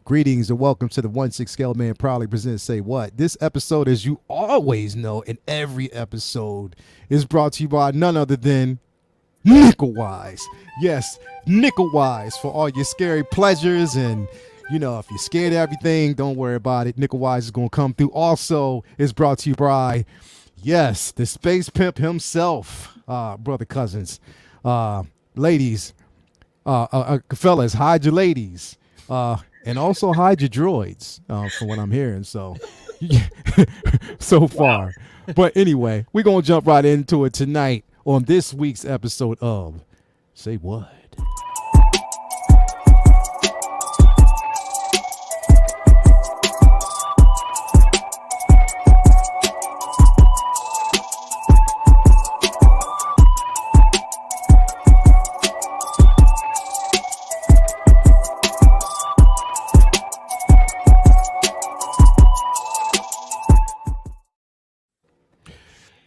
Greetings and welcome to the 1/6 Scale Man proudly presents Say What. This episode, as you always know, in every episode, is brought to you by none other than Nickel Wise. Yes, Nickel Wise for all your scary pleasures. And, you know, if you're scared of everything, don't worry about it. Nickel Wise is going to come through. Also, is brought to you by, yes, the Space Pimp himself, brother Cousins. Ladies, fellas, hide your ladies. And also hide your droids, from what I'm hearing. So, so far. But anyway, we're going to jump right into it tonight on this week's episode of Say What.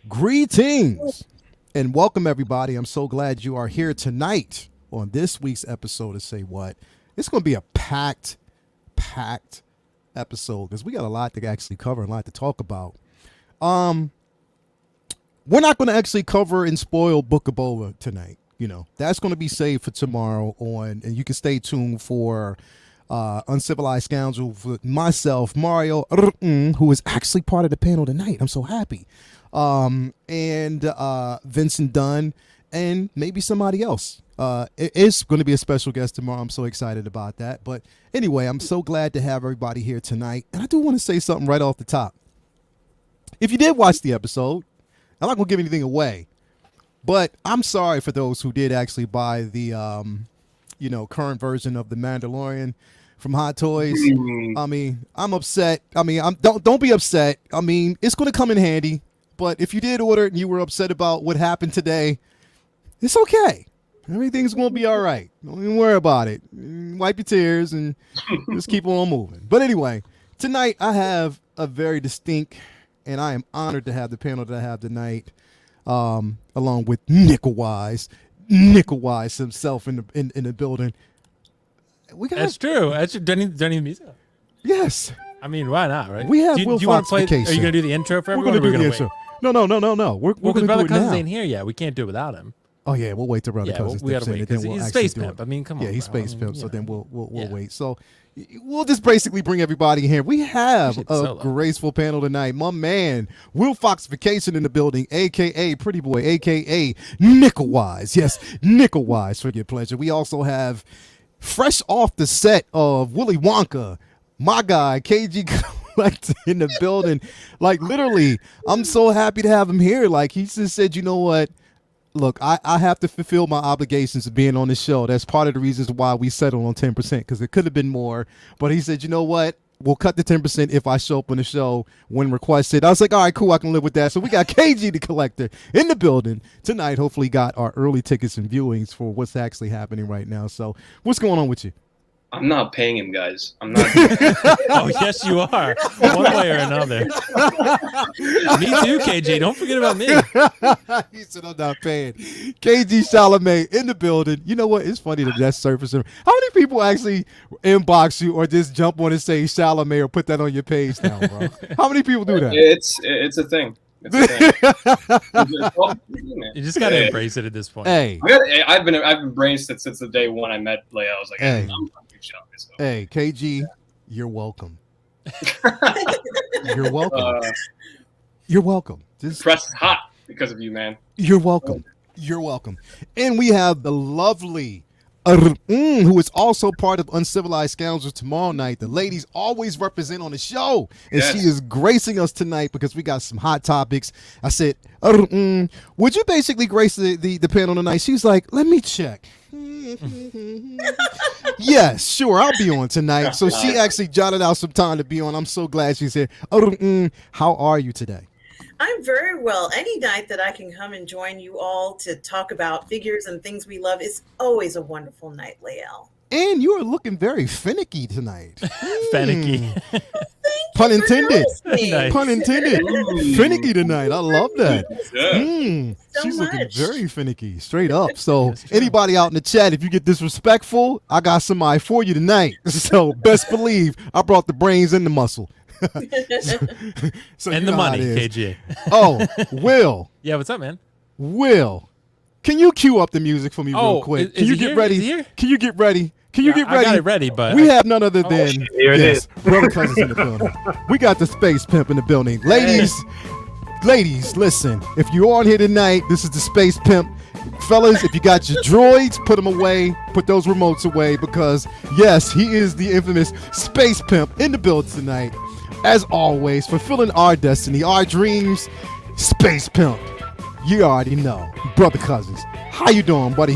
Greetings and welcome everybody. I'm so glad you are here tonight on this week's episode of Say What. It's going to be a packed episode because we got a lot to actually cover and a lot to talk about. We're not going to actually cover and spoil Book of Boba tonight. You know, that's going to be saved for tomorrow on, and you can stay tuned for Uncivilized Scoundrel with myself, Mario, who is actually part of the panel tonight. I'm so happy. And Vincent Dunn, and maybe somebody else. It is going to be a special guest tomorrow. I'm so excited about that. But anyway, I'm so glad to have everybody here tonight. And I do want to say something right off the top. If you did watch the episode, I'm not going to give anything away, but I'm sorry for those who did actually buy the, current version of the Mandalorian from Hot Toys. I mean, I'm upset. I mean, don't be upset. I mean, it's going to come in handy. But if you did order it and you were upset about what happened today, it's okay. Everything's going to be all right. Don't even worry about it. Wipe your tears and just keep on moving. But anyway, tonight I have a very distinct, and I am honored to have the panel that I have tonight, along with Nickel Wise himself in the building. That's true. That's don't need music. Yes. I mean, why not, right? We have do Will you want Fox to play? vacation. Are you going to do the intro for everyone? We're going to do the intro. No. We're going to Brother do it Cousins now. ain't here yet. We can't do it without him. Oh yeah, we'll wait till Brother Cousins we steps gotta in, wait and then because we'll he's actually Space do Pimp. it. I mean, come on. Yeah, he's bro. Space Pimp. So then we'll Yeah. wait. So we'll just basically bring everybody in here. We have Appreciate the a solo. graceful panel tonight. My man, Will Fox Vacation in the building, aka Pretty Boy, aka Nickel Wise. Yes, Nickel Wise for your pleasure. We also have fresh off the set of Willy Wonka, my guy KG Collector in the building. Like literally, I'm so happy to have him here. Like he just said, you know what? Look, I have to fulfill my obligations of being on the show. That's part of the reasons why we settled on 10%, because it could have been more. But he said, you know what? We'll cut the 10% if I show up on the show when requested. I was like, all right, cool. I can live with that. So we got KG the Collector in the building tonight. Hopefully got our early tickets and viewings for what's actually happening right now. So what's going on with you? I'm not paying him, guys. I'm not. Oh, yes, you are. One way or another. Me too, KG. Don't forget about me. He said, I'm not paying. KG Chalamet in the building. You know what? It's funny that that's surfacing. How many people actually inbox you or just jump on and say Chalamet or put that on your page now, bro? How many people do that? It's a thing. It's a thing. You just gotta embrace it at this point. Hey, I've embraced it since the day when I met Leia. I was like, Hey. I'm not Chalamet, so. hey, KG, you're welcome. You're welcome. You're welcome. Just, Press is hot because of you, man. you're welcome. You're welcome. And we have the lovely who is also part of Uncivilized Scoundrels tomorrow night. The ladies always represent on the show, and Yes. she is gracing us tonight because we got some hot topics. I said, would you basically grace the panel tonight? She's like, let me check. Yes, sure, I'll be on tonight. So she actually jotted out some time to be on. I'm so glad she's here. How are you today? I'm very well. Any night that I can come and join you all to talk about figures and things we love is always a wonderful night, Lael. And you are looking very finicky tonight. Finicky. Thank Pun for intended. listening. Nice. Pun intended. Ooh. Finicky tonight. I love that. Yeah. So She's looking much. very finicky, straight up. So That's true. anybody out in the chat, if you get disrespectful, I got somebody for you tonight. So best believe I brought the brains and the muscle. So And you the know how money, it is. KG. Oh, Yeah, what's up, man? Will, can you cue up the music for me real Oh, quick? is Can you he get here? ready? Is he here? Can you get ready? Can you get I ready? got it ready, but We have none other than Here it is. brother cousins in the building. We got the space pimp in the building. Ladies, listen. If you're on here tonight, this is the space pimp. Fellas, if you got your droids, put them away. Put those remotes away because yes, he is the infamous space pimp in the building tonight. As always, fulfilling our destiny, our dreams. Space pimp. You already know, brother cousins. How you doing, buddy?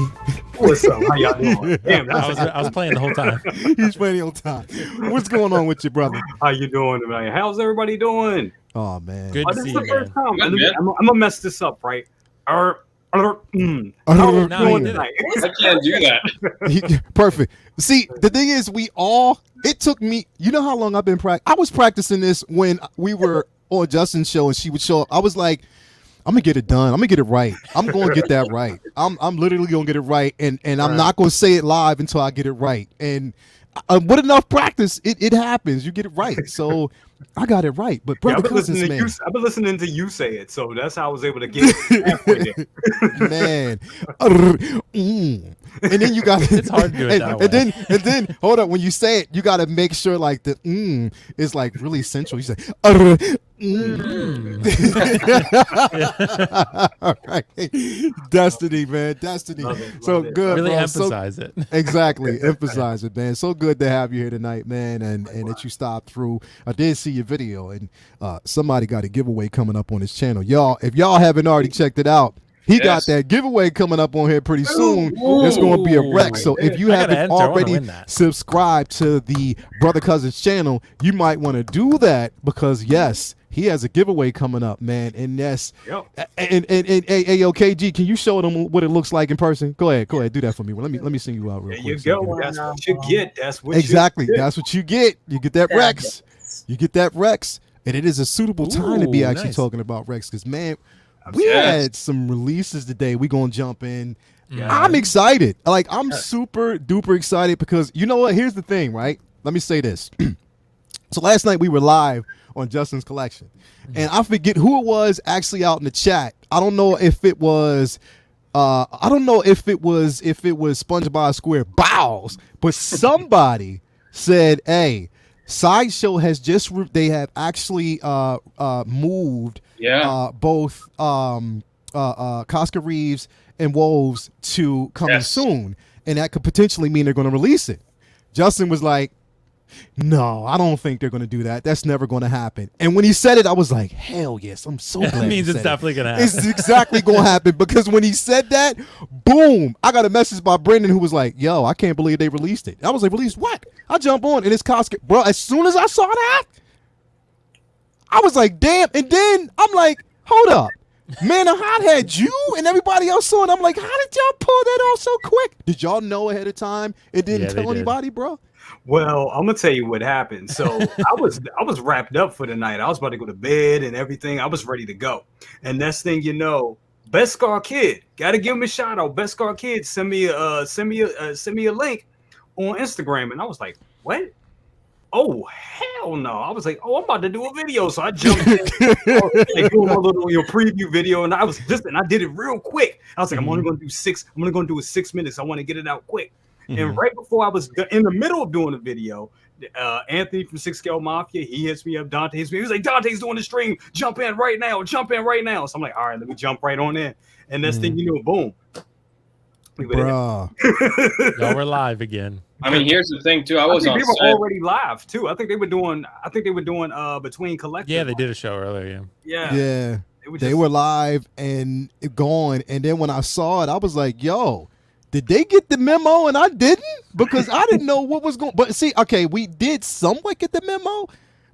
What's up? How y'all doing? Damn, I was playing the whole time. He's playing on time. What's going on with you, brother? how you doing tonight? How's everybody doing? Oh man. Good Oh, to this see is you, the first man. time. Good, man. I'm gonna mess this up, right? How No, you you doing did it. tonight? I can't do that. Perfect. See, the thing is, it took me, you know how long I've been practicing? I was practicing this when we were on Justin's show and she would show up. I was like, I'm gonna get it done. I'm gonna get it right. I'm gonna get that right. I'm literally gonna get it right, and I'm not gonna say it live until I get it right. And with enough practice, it happens. You get it right. So I got it right. But Yeah, brother cousins, man, I've been listening to you say it, so that's how I was able to get it halfway there. man. And then you got It's hard to do it that way. and then hold up, when you say it, you got to make sure like the is like really central. You say all right. Destiny, man, destiny. Love it, So love it. good, Really bro. emphasize it. Exactly, emphasize it, man. So good to have you here tonight, man, and that you stopped through. I did see your video, and somebody got a giveaway coming up on his channel. Y'all, if y'all haven't already checked it out, he got Yes. that giveaway coming up on here pretty soon. It's going to be a wreck. So if you I gotta haven't enter. I wanna already win that. subscribed to the Brother Cousins channel, you might want to do that because yes, he has a giveaway coming up, man. And yes, Yep. and hey, yo, KG, can you show them what it looks like in person? Go ahead, do that for me. Let me sing you out real There quick. you so you go. get it. That's what you get. That's what Exactly. you get. That's what you get. You get that Rex. You get that Rex. And it is a suitable time to be Ooh, actually nice. talking about Rex because, man, we Yes. had some releases today. We're going to jump in. Yeah. I'm excited. Like, I'm super duper excited because, you know what? Here's the thing, right? Let me say this. So last night we were live on Justin's Collection. And I forget who it was actually out in the chat. I don't know if it was SpongeBob Square Bowels, but somebody said, "Hey, Sideshow has they have actually moved Yeah. both Koska Reeves and Woves to coming Yes. soon, and that could potentially mean they're going to release it." Justin was like, "No, I don't think they're going to do that. That's never going to happen." And when he said it, I was like, "Hell yes, I'm so glad." That means he it's said it. definitely gonna happen. It's exactly going to happen because when he said that, boom, I got a message by Brendan who was like, "Yo, I can't believe they released it." I was like, "Released what?" I jump on and it's Koska. Bro, as soon as I saw that, I was like, "Damn." And then I'm like, "Hold up. Man, the Hot had you and everybody else saw it." I'm like, "How did y'all pull that off so quick?" Did y'all know ahead of time? It didn't Yeah, they tell did. anybody, bro? Well, I'm gonna tell you what happened. So I was wrapped up for the night. I was about to go to bed and everything. I was ready to go. And next thing you know, Best Scar Kid, gotta give him a shout out. Best Scar Kid send me a link on Instagram, and I was like, what? Oh hell no! I was like, oh, I'm about to do a video, so I jumped in, like doing my little preview video, and I did it real quick. I was like, I'm only gonna do 6. I'm only gonna do it 6 minutes. I want to get it out quick. And right before I was in the middle of doing the video, Anthony from 6 Scale Mafia, he hits me up. Dante hits me. He was like, "Dante's doing the stream. Jump in right now. Jump in right now." So I'm like, all right, let me jump right on in. And next thing you know, boom. Bruh. Y'all were live again. I mean, here's the thing too. I I was think on they were set. already live too. I think they were doing Between Collective. Yeah, they did a show earlier. Yeah. Yeah. They were live and gone. And then when I saw it, I was like, "Yo, did they get the memo and I didn't?" Because I didn't know what was going. But see, okay, we did somewhat get the memo,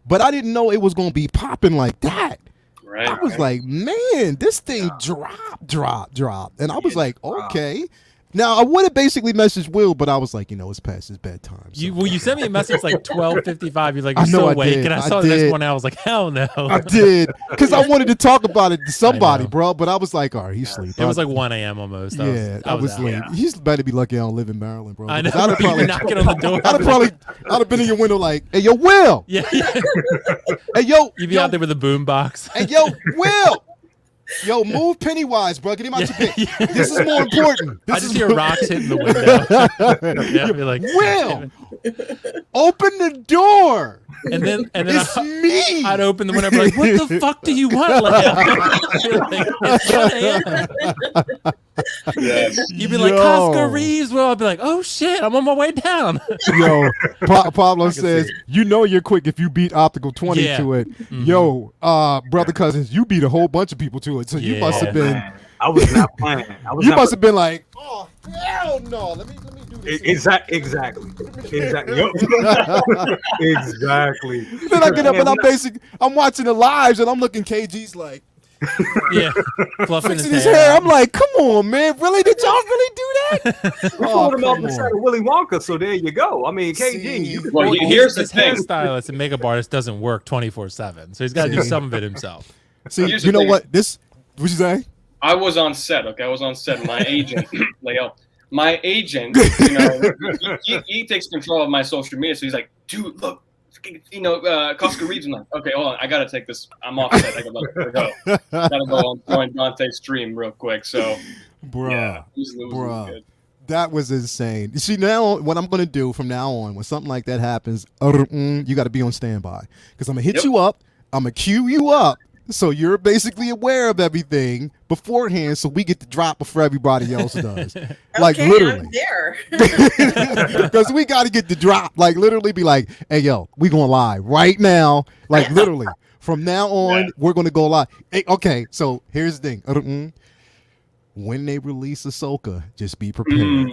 but I didn't know it was going to be popping like that. Right. I was like, "Man, this thing dropped," and I was like, dropped. "Okay." Now I would have basically messaged Will, but I was like, it's past his bedtime. So. You sent me a message like 12:55. You're like, I you're know still I awake, did. and I I saw the next did. one. I was like, hell no. I did, because I wanted to talk about it to somebody, know. bro. But I was like, all right, he's asleep. It was like 1 a.m. almost. I was out. late. Yeah. He's better be lucky I don't live in Maryland, bro. I know. I'd have You'd probably be knocking on the door. I'd have been in your window like, hey, yo, Will. Yeah. Hey, yo. You'd be yo, out there with a boom box. Hey, yo, Will. Yo, move Pennywise, bro. Get him out your bed. This is more important. I just hear rocks hitting the window. Yeah, I'd be like, Will, open the door. and then It's me. I'd open the window and be like, what the fuck do you want, Lamb? Like, it's 1 a.m. Yes. You'd be like, Yo. Koska Reeves. Well, I'd be like, oh shit, I'm on my way down. Yo, Pablo see says, it. you're quick if you beat Optical 20 Yeah. to it. Mhm. Yo, brother cousins, you beat a whole bunch of people to it. So you must have been, Man, I was not playing. you must have been like, oh, hell no. Let me do this. Exactly. Yup. Exactly. Then I get up and I'm watching the lives and I'm looking KG's like, Yeah, fluffing fixing his hair. I'm like, come on, man. Really? Did y'all really do that? We pulled him off the side of Willy Wonka, so there you go. I mean, KG. See? Well, here's the his thing. hairstylist and makeup artist doesn't work 24/7, so he's got to do some of it himself. See, Here's you the know thing. what? What'd you say? I was on set. Okay, I was on set. My agent, Leo, my agent, he takes control of my social media. So he's like, dude, look, Koska Reeves. I'm like, okay, hold on, I gotta take this. I'm off set. I gotta go. Gotta go on join Dante's stream real quick. So, Bruh. yeah, it was Bruh. good. That was insane. You see, now what I'm going to do from now on, when something like that happens, you got to be on standby. Because I'm going to hit Yep. you up. I'm going to cue you up. So you're basically aware of everything beforehand so we get the drop before everybody else does. Like, Okay, literally. I'm there. Because we got to get the drop. Like, literally be like, hey, yo, we going live right now. Like, literally. From now on, Yeah. we're going to go live. Hey, okay, so here's the thing. When they release Ahsoka, just be prepared.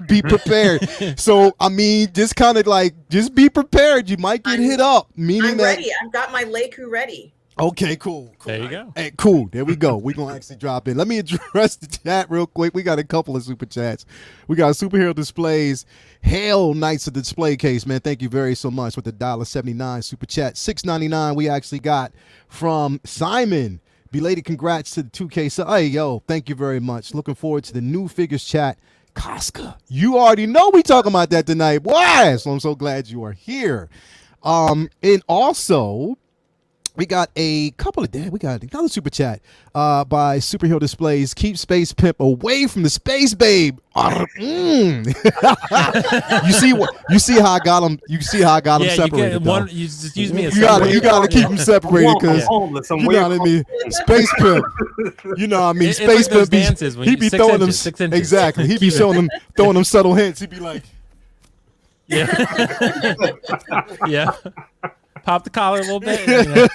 Be prepared. So, I mean, just kind of like, just be prepared. You might get hit up. Meaning I'm that, ready. I've got my Leiku ready. okay, cool. There you go. Hey, cool. There we go. We're going to actually drop in. Let me address the chat real quick. We got a couple of super chats. We got Superhero Displays. Hell Knights of the Display Case, man. Thank you very so much with the $1.79 super chat. $6.99 we actually got from Simon. Belated congrats to the 2K. So, hey, yo, thank you very much. Looking forward to the new figures chat. Koska, you already know we talking about that tonight. Why? So I'm so glad you are here. And also, we got a couple of we got another super chat by Superhero Displays. Keep Space Pimp away from the space babe. You see how I got him. You see how I got him Yeah, separated. though. you just use me as You gotta keep them separated because homeless. I'm you know what I mean. Space Pimp. You know what I mean. It's Space like those Pimp. Be, dances when he you- be 6 throwing inches, them 6 inches. exactly. He be showing them throwing them subtle hints. He be like, Yeah. Yeah. Pop the collar a little bit.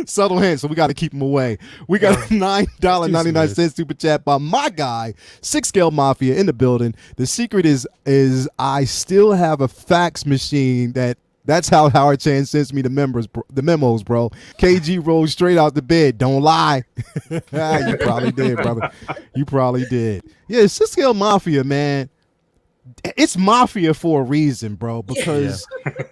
subtle hints. So we got to keep him away. We got a $9.99 super chat by my guy, 6 Scale Mafia in the building. The secret is I still have a fax machine that's how Howard Chan sends me the memos, bro. KG rolls straight out the bed. Don't lie. You probably did, brother. You probably did. Yeah, 6 Scale Mafia, man. It's mafia for a reason, bro, because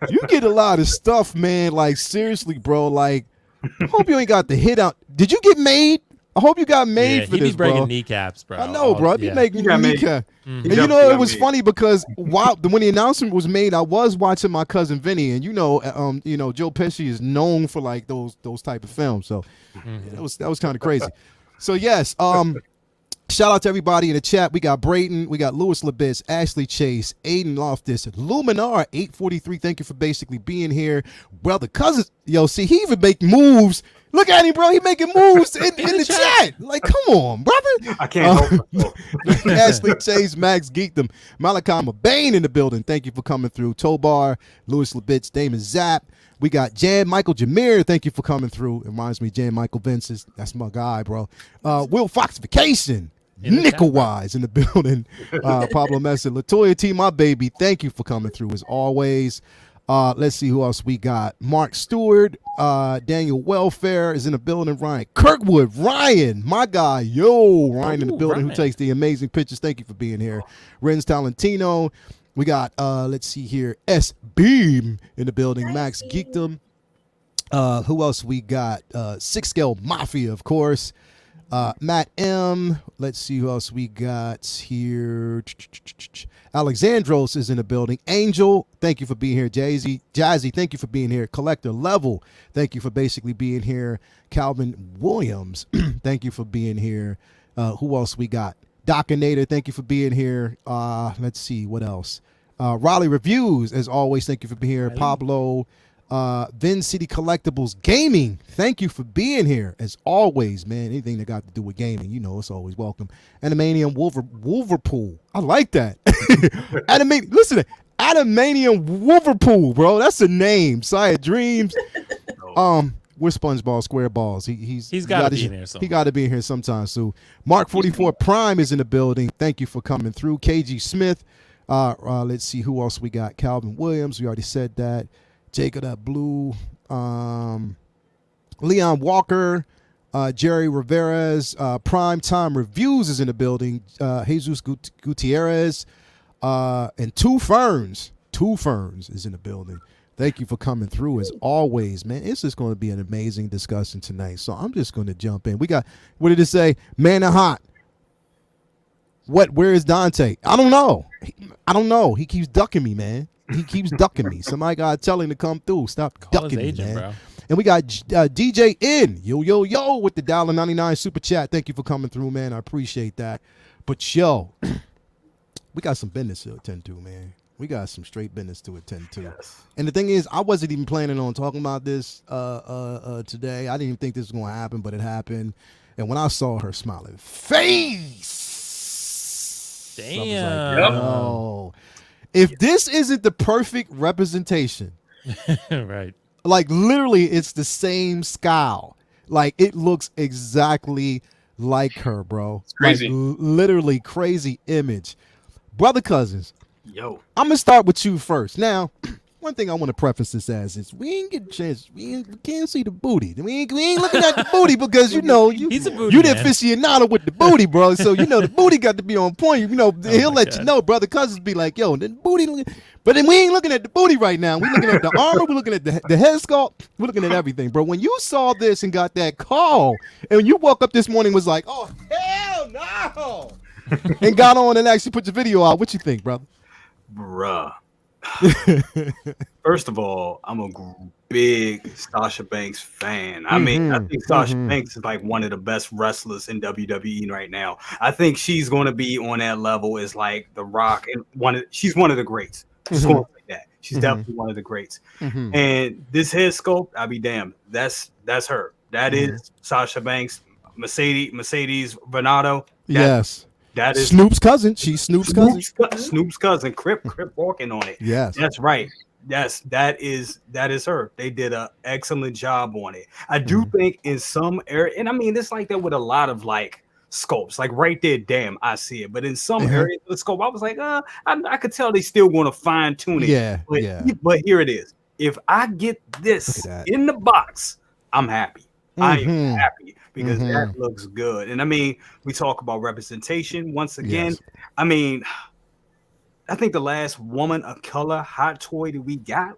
you get a lot of stuff, man. Like, seriously, bro. Like, I hope you ain't got the hit out. Did you get made? I hope you got made for he this, be breaking bro. kneecaps, bro. I know, bro. I be making You got made. kneecap. Mhm. And you know, it was funny because when the announcement was made, I was watching my cousin Vinny, and you know, Joe Pesci is known for like those type of films. So that was kind of crazy. So yes, shout out to everybody in the chat. We got Brayton, we got Louis Labitz, Ashley Chase, Aiden Loftus, Luminar 843. Thank you for basically being here. Brother cousins, yo, see, he even make moves. Look at him, bro. He making moves in the chat. Like, come on, brother. I can't help it. Ashley Chase, Max Geekdom, Malachi Mabane in the building. Thank you for coming through. Tobar, Louis Labitz, Damon Zapp. We got Jan Michael Jameer. Thank you for coming through. It reminds me, Jan Michael Vince. That's my guy, bro. Will Foxification. Nickel Wise in the building. Pablo Mesa. Latoya T, my baby. Thank you for coming through as always. Let's see who else we got. Mark Stewart, Daniel Welfare is in the building. Ryan Kirkwood, Ryan, my guy, Ryan in the building who takes the amazing pictures. Thank you for being here. Renz Talentino. We got let's see here, S Beam in the building. Max Geekdom. Who else we got? Six Scale Mafia, of course. Matt M. Let's see who else we got here. Alexandros is in the building. Angel, thank you for being here. Jazzy, thank you for being here. Collector Level, thank you for basically being here. Calvin Williams, thank you for being here. Who else we got? Docinator, thank you for being here. Let's see, what else? Raleigh Reviews, as always, thank you for being here. Pablo, Vin City Collectibles Gaming, thank you for being here as always, man. Anything that got to do with gaming, you know, it's always welcome. Animanium Wolverpool, I like that. Listen, Animanium Wolverpool, bro, that's a name. Saya Dreams. We're SpongeBob SquareBalls. He's got to be in here. He got to be in here sometime soon. Mark 44 Prime is in the building. Thank you for coming through. KG Smith. Let's see who else we got. Calvin Williams. We already said that. Jacob that Blue, Leon Walker, Jerry Rivera's, Prime Time Reviews is in the building. Jesus Gutierrez, and Two Ferns is in the building. Thank you for coming through as always, man. It's just going to be an amazing discussion tonight. So I'm just going to jump in. We got, what did it say? Man and Hot. Where is Dante? I don't know. He keeps ducking me, man. He keeps ducking me. Somebody got to tell him to come through. Stop ducking me, man. Bro. And we got DJ N. Yo, with the $1.99 super chat. Thank you for coming through, man. I appreciate that. But, yo, we got some business to attend to, man. We got some straight business to attend to. Yes. And the thing is, I wasn't even planning on talking about this today. I didn't even think this was going to happen, but it happened. And when I saw her smiling face, damn. Like, oh. If this isn't the perfect representation, right? Like literally, it's the same scowl. Like it looks exactly like her, bro. It's crazy. Like, literally crazy image. Brother Cousins, yo, I'm gonna start with you first. Now, one thing I want to preface this as is we ain't get a chance. We can't see the booty. We ain't looking at the booty because you know he's a booty you the aficionado with the booty, bro. So you know the booty got to be on point. You know he'll let you know. Brother Cousins be like, yo, the booty. But then we ain't looking at the booty right now. We looking at the armor. We're looking at the head sculpt. We're looking at everything, bro. When you saw this and got that call, and when you woke up this morning was like, oh hell no, and got on and actually put your video out, what you think, brother? Bruh. First of all, I'm a big Sasha Banks fan. I mean, I think Sasha Banks is like one of the best wrestlers in WWE right now. I think she's going to be on that level as like The Rock, and she's one of the greats. She's going like that. She's definitely one of the greats. And this head sculpt, I'll be damned. That's her. That is Sasha Banks, Mercedes Renato. Yes. That is Snoop's cousin. She's Snoop's cousin. Snoop's cousin. Crip walking on it. Yes, that's right. Yes, that is her. They did an excellent job on it. I do think in some area, and I mean it's like that with a lot of like sculpts. Like right there, damn, I see it. But in some areas of the sculpt, I was like, I could tell they still want to fine tune it. Yeah, But here it is. If I get this in the box, I'm happy. I am happy. Because that looks good. And I mean, we talk about representation once again. Yes. I mean, I think the last woman of color hot toy that we got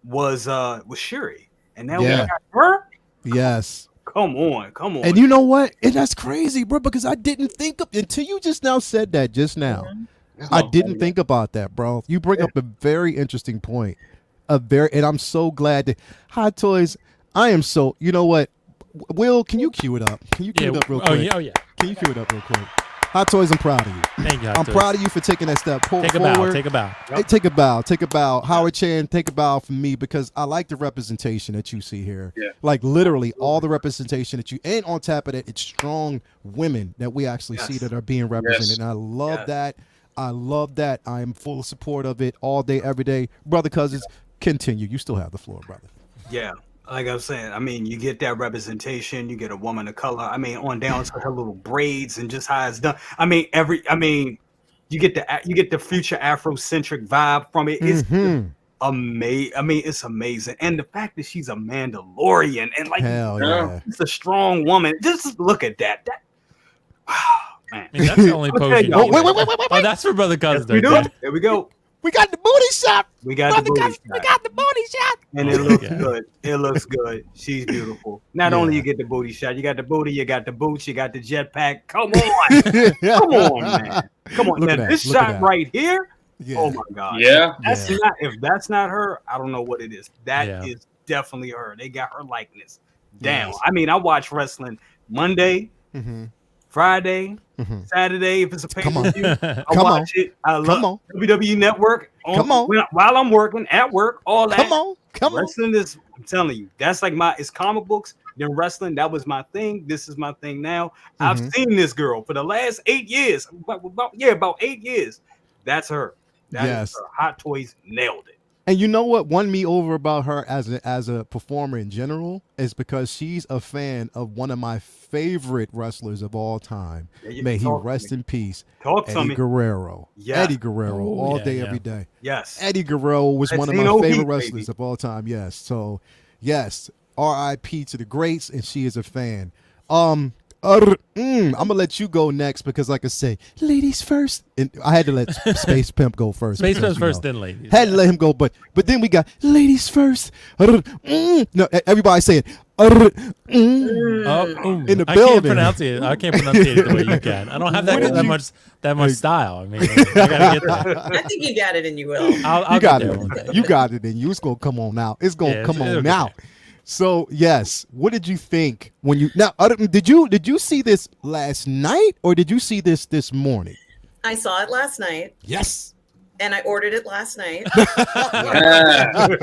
was Shuri. And now we got her? Yes. Come on. And you know what? And that's crazy, bro, because I didn't think of until you just now said that just now. I didn't think about that, bro. You bring up a very interesting point. And I'm so glad that hot toys, I am so, you know what? Will, can you cue it up? Can you cue it up real quick? Oh, yeah. Can you cue it up real quick? Hot Toys, I'm proud of you. Thank you, I'm proud of you for taking that step forward. Take a bow. Yep. Take a bow. Howard Chan, take a bow from me because I like the representation that you see here. Yeah. Like literally all the representation that you, and on top of that, it's strong women that we actually see that are being represented. And I love that. I am full support of it all day, every day. Brother Cousins, continue. You still have the floor, brother. Yeah. Like I was saying, I mean, you get that representation. You get a woman of color. I mean, on down to her little braids and just how it's done. I mean, you get the future Afrocentric vibe from it. It's amazing. I mean, it's amazing, and the fact that she's a Mandalorian and like, Hell yeah. it's a strong woman. Just look at that. Wow, man. I mean, that's the only I'll tell pose. you- You Oh, need. wait. Oh, that's for Brother Yes, Cousin. we do. Okay. There we go. We got the booty shot. We got Brother the booty Cousin, we shot. got the booty shot. And Oh it my looks God. good. It looks good. She's beautiful. Not Yeah. only you get the booty shot, you got the booty, you got the boots, you got the jetpack. Come on. Come on, man. Come on. Look Now, at that. this Look at shot that. right here. Yeah. Oh my God. Yeah. That's Yeah. not, if that's not her, I don't know what it is. That is Yeah. definitely her. They got her likeness down. Yes. I mean, I watch wrestling Monday, Mm-hmm. Friday, Mm-hmm. Saturday. If it's a Come on. pay-per-view, I Come watch it. I Come love on. WWE Network. Come on. While I'm working, at work, all that. Come on. Come on. Wrestling is, I'm telling you, that's like it's comic books, then wrestling. That was my thing. This is my thing now. I've Mhm. seen this girl for the last 8 years. About 8 years. That's her. That is Yes. her. Hot Toys nailed it. And you know what won me over about her as a performer in general is because she's a fan of one of my favorite wrestlers of all time. Yeah, you May he talk to rest me. in peace. Talk to Eddie me. Guerrero. Yeah. Eddie Guerrero Oh, all yeah, day, yeah. every day. Yes. Eddie Guerrero was one of my Latino favorite heat, wrestlers baby. of all time. Yes. So, yes, R.I.P. to the greats, and she is a fan. I'm gonna let you go next because, like I say, ladies first. And I had to let Space Pimp go first. Space because, Pimp you first, know, then ladies. had to let him go, but then we got ladies first. No, everybody say it. Oh, In the I building. can't pronounce it. I can't pronounce it the way you can. I don't have What did that much style. I mean, I gotta get there. I think you got it, and you will. I'll You get got there it. one day. You got it in you. It's gonna come on now. It's gonna Yeah, come it'll on get now. there. So yes, what did you think when you now? Did you see this last night or did you see this morning? I saw it last night, Yes. and I ordered it last night. Yeah.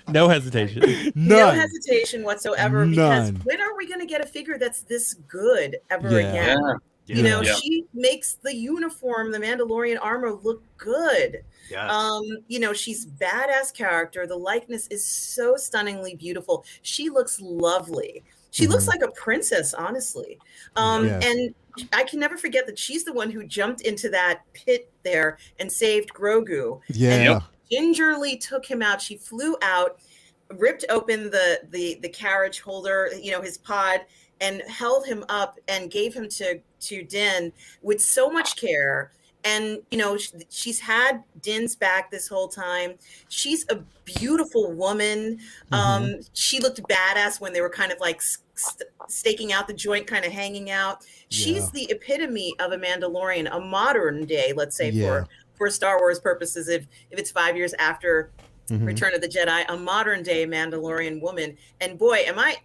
No hesitation. No None. hesitation whatsoever. Because None. when are we going to get a figure that's this good ever Yeah. again? Yeah. You know, Yeah. she makes the uniform, the Mandalorian armor, look good. Yes. You know, she's badass character. The likeness is so stunningly beautiful. She looks lovely. She looks like a princess, honestly. Yes. And I can never forget that she's the one who jumped into that pit there and saved Grogu. Yeah. Yep. Gingerly took him out. She flew out, ripped open the carriage holder, you know, his pod, and held him up and gave him to Din with so much care. And you know, she's had Din's back this whole time. She's a beautiful woman. She looked badass when they were kind of like staking out the joint, kind of hanging out. She's Yeah. the epitome of a Mandalorian, a modern day, let's say, Yeah. for Star Wars purposes. If it's 5 years after Return of the Jedi, a modern day Mandalorian woman. And boy, I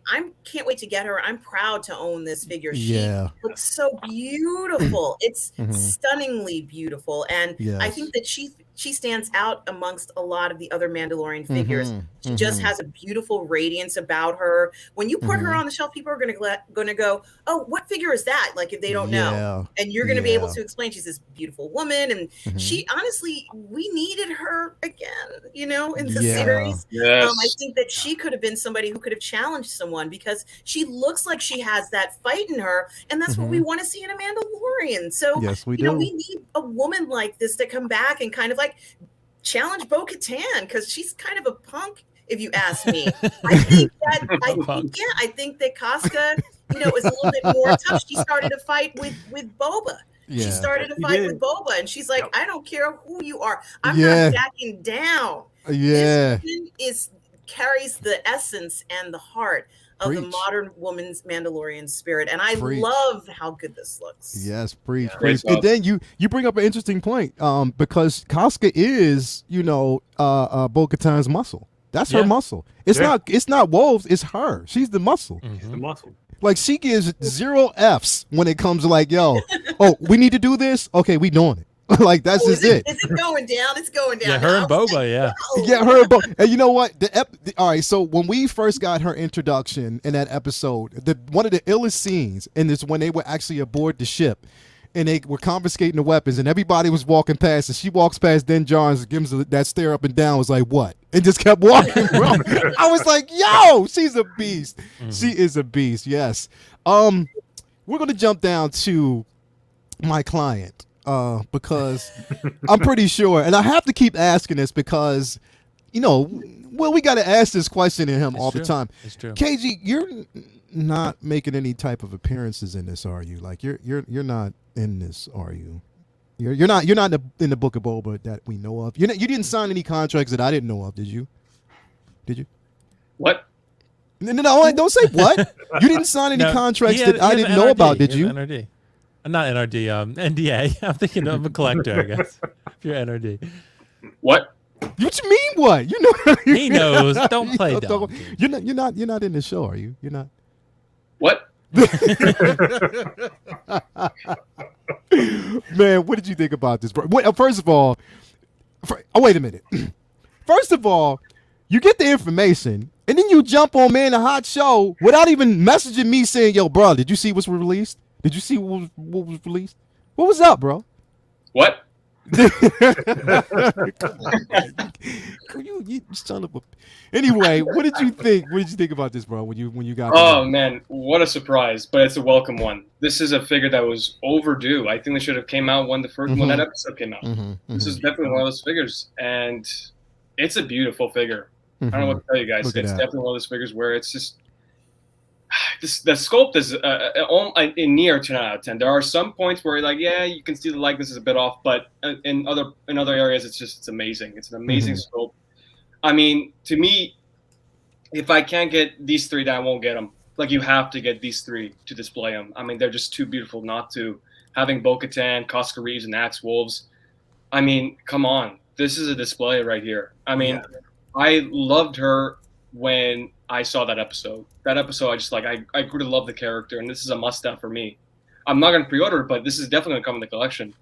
can't wait to get her. I'm proud to own this figure. Yeah. She looks so beautiful. It's stunningly beautiful. And I Yes. think that she stands out amongst a lot of the other Mandalorian figures. She just has a beautiful radiance about her. When you put her on the shelf, people are going to go, "Oh, what figure is that?" Like if they don't Yeah. know. And you're going to be able Yeah. to explain she's this beautiful woman, and she honestly, we needed her again, you know, in the Yeah. series. Yes. I think that she could have been somebody who could have challenged someone because she looks like she has that fight in her, and that's what we want to see in a Mandalorian. So Yes, we you know, do. we need a woman like this to come back and kind of like challenge Bo-Katan, because she's kind of a punk, if you ask me. I think that Koska, you know, is a little bit more tough. She started a fight with Boba. Yeah. She started a She fight did. with Boba, and she's like, Yep. I don't care who you are. I'm Yeah. not backing down. Yeah. This woman carries the essence and the heart of the Preach. modern woman's Mandalorian spirit, and I Preach. love how good this looks. Yes, preach, Yeah. preach. Great And then you bring up an interesting point, because Koska is, you know, Bo-Katan's muscle. That's her Yeah. muscle. It's Yeah. not Woves, it's her. She's the muscle. She's the muscle. Like she gives 0 Fs when it comes to like, yo, oh, we need to do this. Okay, we doing it. Like that's Oh, just it. Is it going down? It's going down. Yeah, her and I was Boba, like, yeah. no. Yeah, her. And you know what? All right. So when we first got her introduction in that episode, one of the illest scenes, and it's when they were actually aboard the ship, and they were confiscating the weapons, and everybody was walking past, and she walks past Din Djarin and gives her that stare up and down. Was like, what? And just kept walking. Bro. I was like, yo, she's a beast. She is a beast. Yes. We're gonna jump down to my client. because I'm pretty sure, and I have to keep asking this because, well, we got to ask this question to him all the time. It's true. KG, you're not making any type of appearances in this, are you? Like you're not in this, are you? You're not in the Book of Boba that we know of. You didn't sign any contracts that I didn't know of, did you? Did you? What? No, don't say what. You didn't sign any contracts that I didn't know about, did you? NRD. Not NRD, NDA. I'm thinking of a collector, I guess. If you're NRD. What? What you mean? What? You know? He knows. Don't play dumb. You're not in the show, are you? You're not. What? Man, what did you think about this, bro? First of all, wait a minute. First of all, you get the information, and then you jump on Man the Hot Show without even messaging me saying, "Yo, bro, did you see what's released? Did you see what was released? What was up, bro?" What? you son of a. Anyway, what did you think? What did you think about this, bro? When you got? Oh man, what a surprise! But it's a welcome one. This is a figure that was overdue. I think they should have came out when when that episode came out. This is definitely one of those figures, and it's a beautiful figure. I don't know what to tell you guys. It's definitely one of those figures where it's just the sculpt is in near 10 out of 10. There are some points where like, yeah, you can see the likeness is a bit off, but in other areas, it's amazing. It's an amazing sculpt. I mean, to me, if I can't get these three, then I won't get them. Like, you have to get these three to display them. I mean, they're just too beautiful not to. Having Bo-Katan, Koska Reeves, and Axe Wolves. I mean, come on. This is a display right here. I mean, I loved her when I saw that episode. That episode, I just I grew to love the character, and this is a must-have for me. I'm not going to pre-order it, but this is definitely going to come in the collection.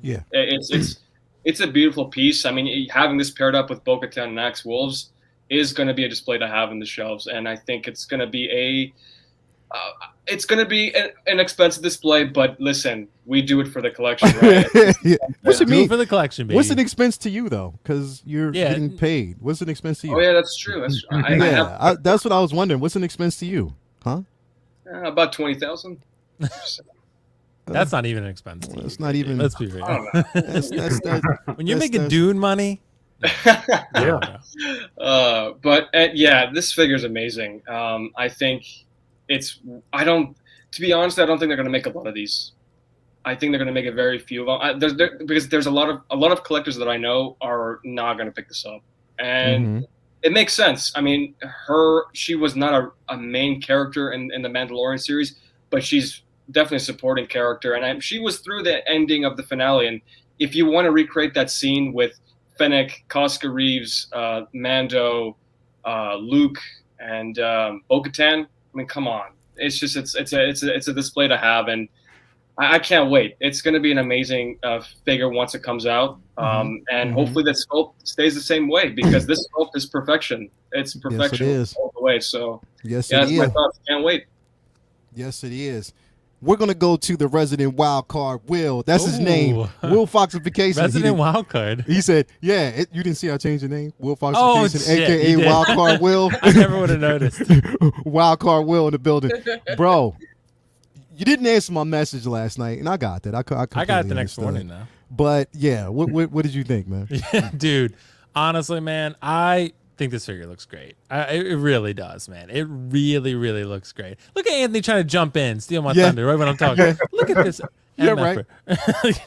Yeah. It's a beautiful piece. I mean, having this paired up with Bo-Katan and Axe Wolves is going to be a display to have in the shelves, and I think it's going to be an expensive display. But listen, we do it for the collection, right? What's it mean for the collection, baby? What's an expense to you though? Because you're getting paid. What's an expense to you? Oh yeah, that's true. That's true. That's what I was wondering. What's an expense to you? Huh? About 20,000. That's not even an expense. It's not even. Let's be real. That's When you're making Dune money. Yeah. This figure is amazing. I think to be honest, I don't think they're going to make a lot of these. I think they're going to make a very few of them. Because there's a lot of collectors that I know are not going to pick this up, and it makes sense. I mean, she was not a main character in the Mandalorian series, but she's definitely a supporting character, and she was through the ending of the finale. And if you want to recreate that scene with Fennec, Koska Reeves, Mando, Luke, and Bo-Katan, I mean, come on! It's a display to have, and I can't wait. It's going to be an amazing figure once it comes out, and hopefully that sculpt stays the same way, because this sculpt is perfection. It's perfection all the way. So yes, that's my thoughts. Can't wait. Yes, it is. We're gonna go to the resident wild card, Will. That's his name. Will Foxification. Resident wild card. He said, "Yeah, you didn't see I changed the name. Will Foxification, aka Wild Card Will." I never would have noticed. Wild Card Will in the building, bro. You didn't answer my message last night, and I got that. I got it the next morning now. But yeah, what did you think, man? Dude, honestly, man, I think this figure looks great. It really does, man. It really, really looks great. Look at Anthony trying to jump in, steal my thunder right when I'm talking. Look at this. Yeah, right.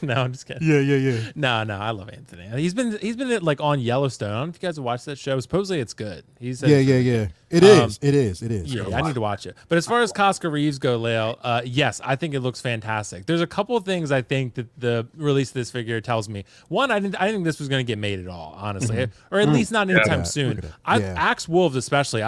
No, I'm just kidding. Yeah. No, I love Anthony. He's been like on Yellowstone. I don't know if you guys have watched that show. Supposedly it's good. He said yeah. It is. Yeah, I need to watch it. But as far as Koska Reeves go, Leo, yes, I think it looks fantastic. There's a couple of things I think that the release of this figure tells me. One, I didn't think this was going to get made at all, honestly, or at least not anytime soon. Axe Wolves especially,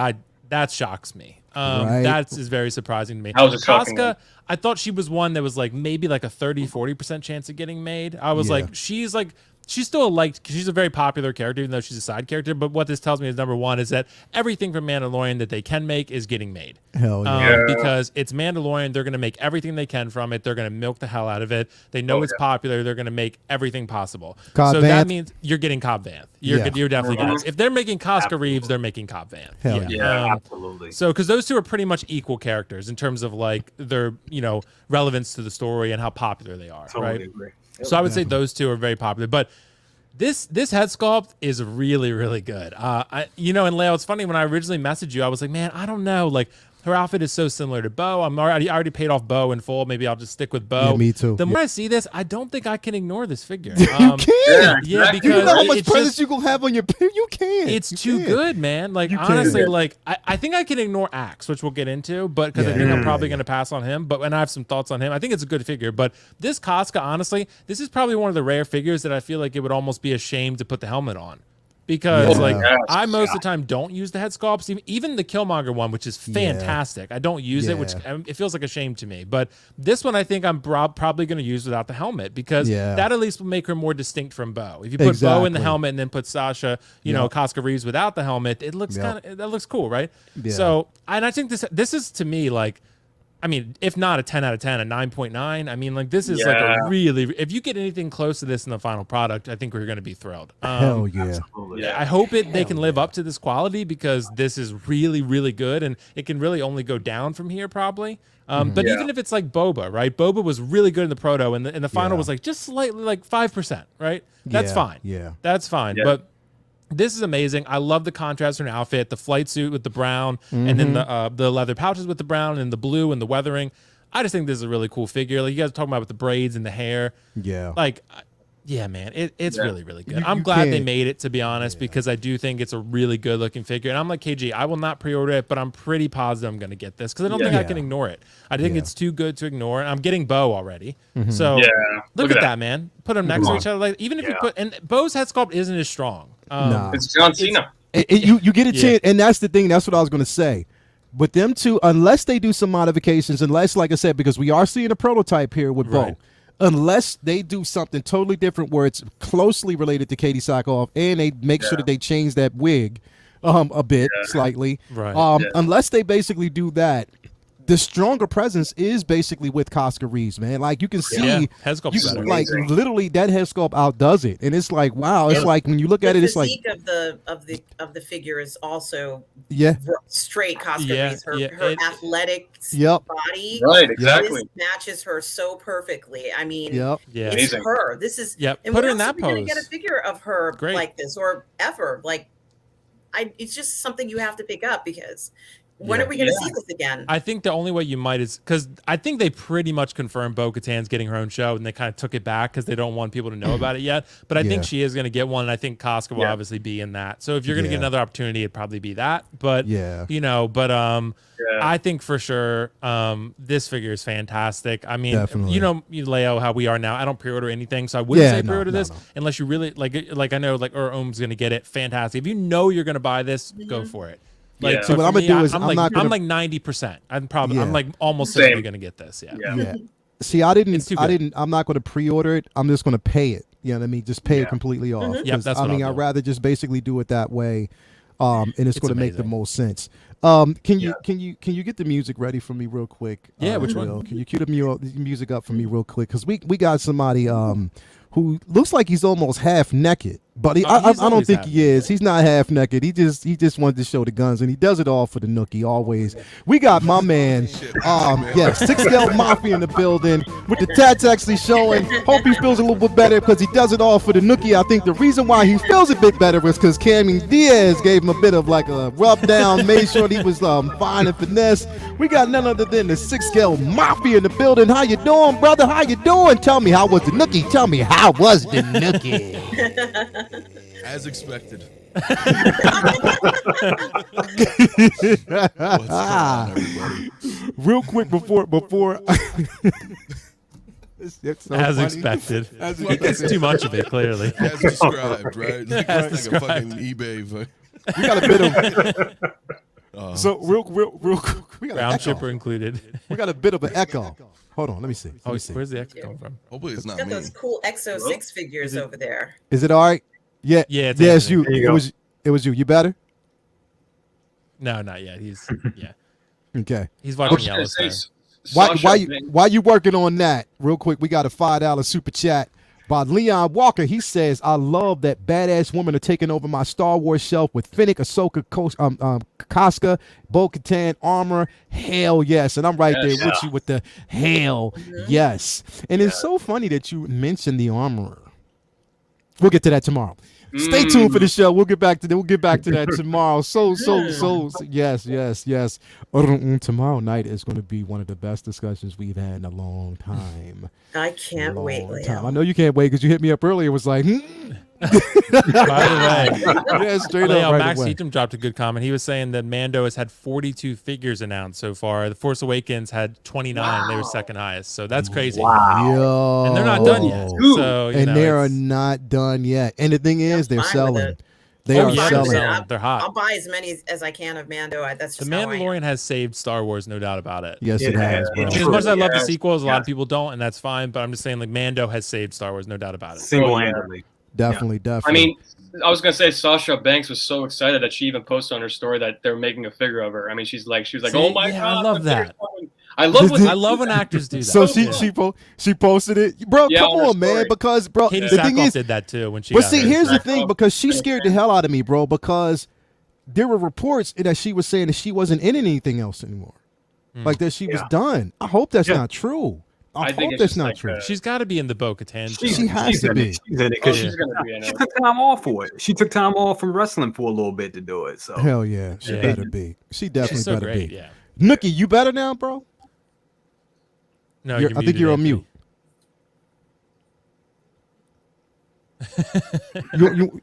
that shocks me. That is very surprising to me. Koska, I thought she was one that was like maybe like a 30-40% chance of getting made. I was like, she's still she's a very popular character, even though she's a side character. But what this tells me is, number one, is that everything from Mandalorian that they can make is getting made. Hell yeah. Because it's Mandalorian. They're going to make everything they can from it. They're going to milk the hell out of it. They know it's popular. They're going to make everying possible. That means you're getting Cobb Vanth. You're definitely getting it. If they're making Koska Reeves, they're making Cobb Vanth. Hell yeah. Absolutely. So, because those two are pretty much equal characters in terms of like their relevance to the story and how popular they are. Totally agree. So I would say those two are very popular. But this head sculpt is really, really good. And Leo, it's funny when I originally messaged you, I was like, man, I don't know. Like, her outfit is so similar to Bo. I already paid off Bo in full. Maybe I'll just stick with Bo. Yeah, me too. The more I see this, I don't think I can ignore this figure. You can't. Yeah, because You know how much it's presence just, you gonna have on your pin? You can't. it's You too can't. good, man. Like, honestly, like I think I can ignore Axe, which we'll get into, but because I think I'm probably going to pass on him. But when I have some thoughts on him, I think it's a good figure. But this Koska, honestly, this is probably one of the rare figures that I feel like it would almost be a shame to put the helmet on. Because I most of the time don't use the head sculpts, even the Killmonger one, which is fantastic. I don't use it, which it feels like a shame to me. But this one, I think I'm probably going to use without the helmet because that at least will make her more distinct from Bo. If you put Bo in the helmet and then put Sasha, Koska Reeves without the helmet, it looks that looks cool, right? Yeah. So, and I think this is to me like. I mean, if not a 10 out of 10, a 9.9. I mean, like this is like a really. If you get anything close to this in the final product, I think we're going to be thrilled. Hell yeah! I hope they can live up to this quality because this is really, really good, and it can really only go down from here probably. But even if it's like Boba, right? Boba was really good in the proto, and the final was like just slightly like 5%, right? That's fine. Yeah, that's fine. Yeah. But this is amazing. I love the contrast in her outfit, the flight suit with the brown, and then the leather pouches with the brown and the blue and the weathering. I just think this is a really cool figure. Like you guys are talking about with the braids and the hair. Yeah. Like, yeah, man, it's really, really good. I'm glad they made it, to be honest, because I do think it's a really good looking figure. And I'm like KG, I will not pre-order it, but I'm pretty positive I'm going to get this because I don't think I can ignore it. I think it's too good to ignore. And I'm getting Bo already. So look at that, man. Put them next to each other. Like even if you put, and Bo's head sculpt isn't as strong. It's John Cena. You get a chance, and that's the thing. That's what I was going to say. With them two, unless they do some modifications, unless, like I said, because we are seeing a prototype here with Bo, unless they do something totally different where it's closely related to Katie Sackhoff, and they make sure that they change that wig a bit slightly. Unless they basically do that, the stronger presence is basically with Koska Reeves, man. Like you can see, head sculpt's better. Like literally that head sculpt outdoes it, and it's like wow. It's like when you look at it, it's like the figure is also straight Koska Reeves. Her athletic body, right? Exactly, matches her so perfectly. I mean, it's amazing. her. This is and put her in that pose. You're gonna get a figure of her like this or ever like. It's just something you have to pick up because. When are we going to see this again? I think the only way you might is because I think they pretty much confirmed Bo-Katan's getting her own show, and they kind of took it back because they don't want people to know about it yet. But I think she is going to get one, and I think Koska will obviously be in that. So if you're going to get another opportunity, it'd probably be that. But I think for sure this figure is fantastic. I mean, Leo, how we are now. I don't pre-order anything, so I wouldn't say pre-order this unless you really like. I know like Om's going to get it. Fantastic. If you know you're going to buy this, go for it. Like, so what I'm gonna do is I'm like 90%. I'm like almost certainly gonna get this. See, I'm not gonna pre-order it. I'm just gonna pay it. You know what I mean? Just pay it completely off. That's what I'd rather just basically do it that way. And it's gonna make the most sense. Can you get the music ready for me real quick? Which one? Can you cue the music up for me real quick? Because we got somebody who looks like he's almost half naked, but I don't think he is. He's not half naked. He just wanted to show the guns, and he does it all for the nookie always. We got my man, 6L Mafia in the building with the tats actually showing. Hope he feels a little bit better because he does it all for the nookie. I think the reason why he feels a bit better was because Cammy Diaz gave him a bit of like a rub down, made sure he was fine and finesse. We got none other than the 6L Mafia in the building. How you doing, brother? How you doing? Tell me, how was the nookie? Tell me, how was the nookie? As expected. What's going on, everybody? Real quick before as expected. He gets too much of it, clearly. As described, right? Like a fucking eBay. We got a bit of so real quick, we got round chipper included. We got a bit of an echo. Hold on, let me see. Where's the echo come from? Hopefully it's not got me. those cool Exo 6 figures over there. Is it all right? Yeah. It's you. It was you. You better? No, not yet. He's Okay. He's watching Yellowstone. Why you working on that? Real quick, we got a $5 super chat By Leon Walker, he says, I love that badass women are taking over my Star Wars shelf with Fennec, Ahsoka, Koska, Bo-Katan, armor. Hell yes. And I'm right there with you with the hell yes. And it's so funny that you mentioned the armorer. We'll get to that tomorrow. Stay tuned for the show. We'll get back to that tomorrow. So yes. Tomorrow night is going to be one of the best discussions we've had in a long time. I can't wait, Leo. I know you can't wait because you hit me up earlier. It was like, By the way, yeah, straight Leo, up. Right Max away. Eaton dropped a good comment. He was saying that Mando has had 42 figures announced so far. The Force Awakens had 29. They were second highest. So that's crazy. Yo. And they're not done yet. So, They are not done yet. And the thing is, they're selling. They are selling. They're hot. I'll buy as many as I can of Mando. That's just The how I am. Mandalorian has saved Star Wars, no doubt about it. Yes, it has, bro. As much as I love the sequels, a lot of people don't, and that's fine. But I'm just saying, like, Mando has saved Star Wars, no doubt about it. Single-handedly. Definitely. I mean, I was gonna say Sasha Banks was so excited that she even posted on her story that they're making a figure of her. I mean, she was like, oh my god, I love that. I love when actors do that. So she posted it, bro. Yeah, come on her on, man. story. Because, bro, Katie the thing Sackhoff is, did that too when she. but got see, her. here's the thing, because she scared the hell out of me, bro. Because there were reports that she was saying that she wasn't in anything else anymore, like that she was done. I hope that's not true. I think hope it's that's just not like true. She's got to be in the Bo-Katan. She has to be. She's in it because she's gonna be in she it. took time off for it. She took time off from wrestling for a little bit to do it. So Hell yeah, she Yeah. better be. She definitely She's so better great. be. Yeah. Nookie, you better now, bro. No, I think you're on mute.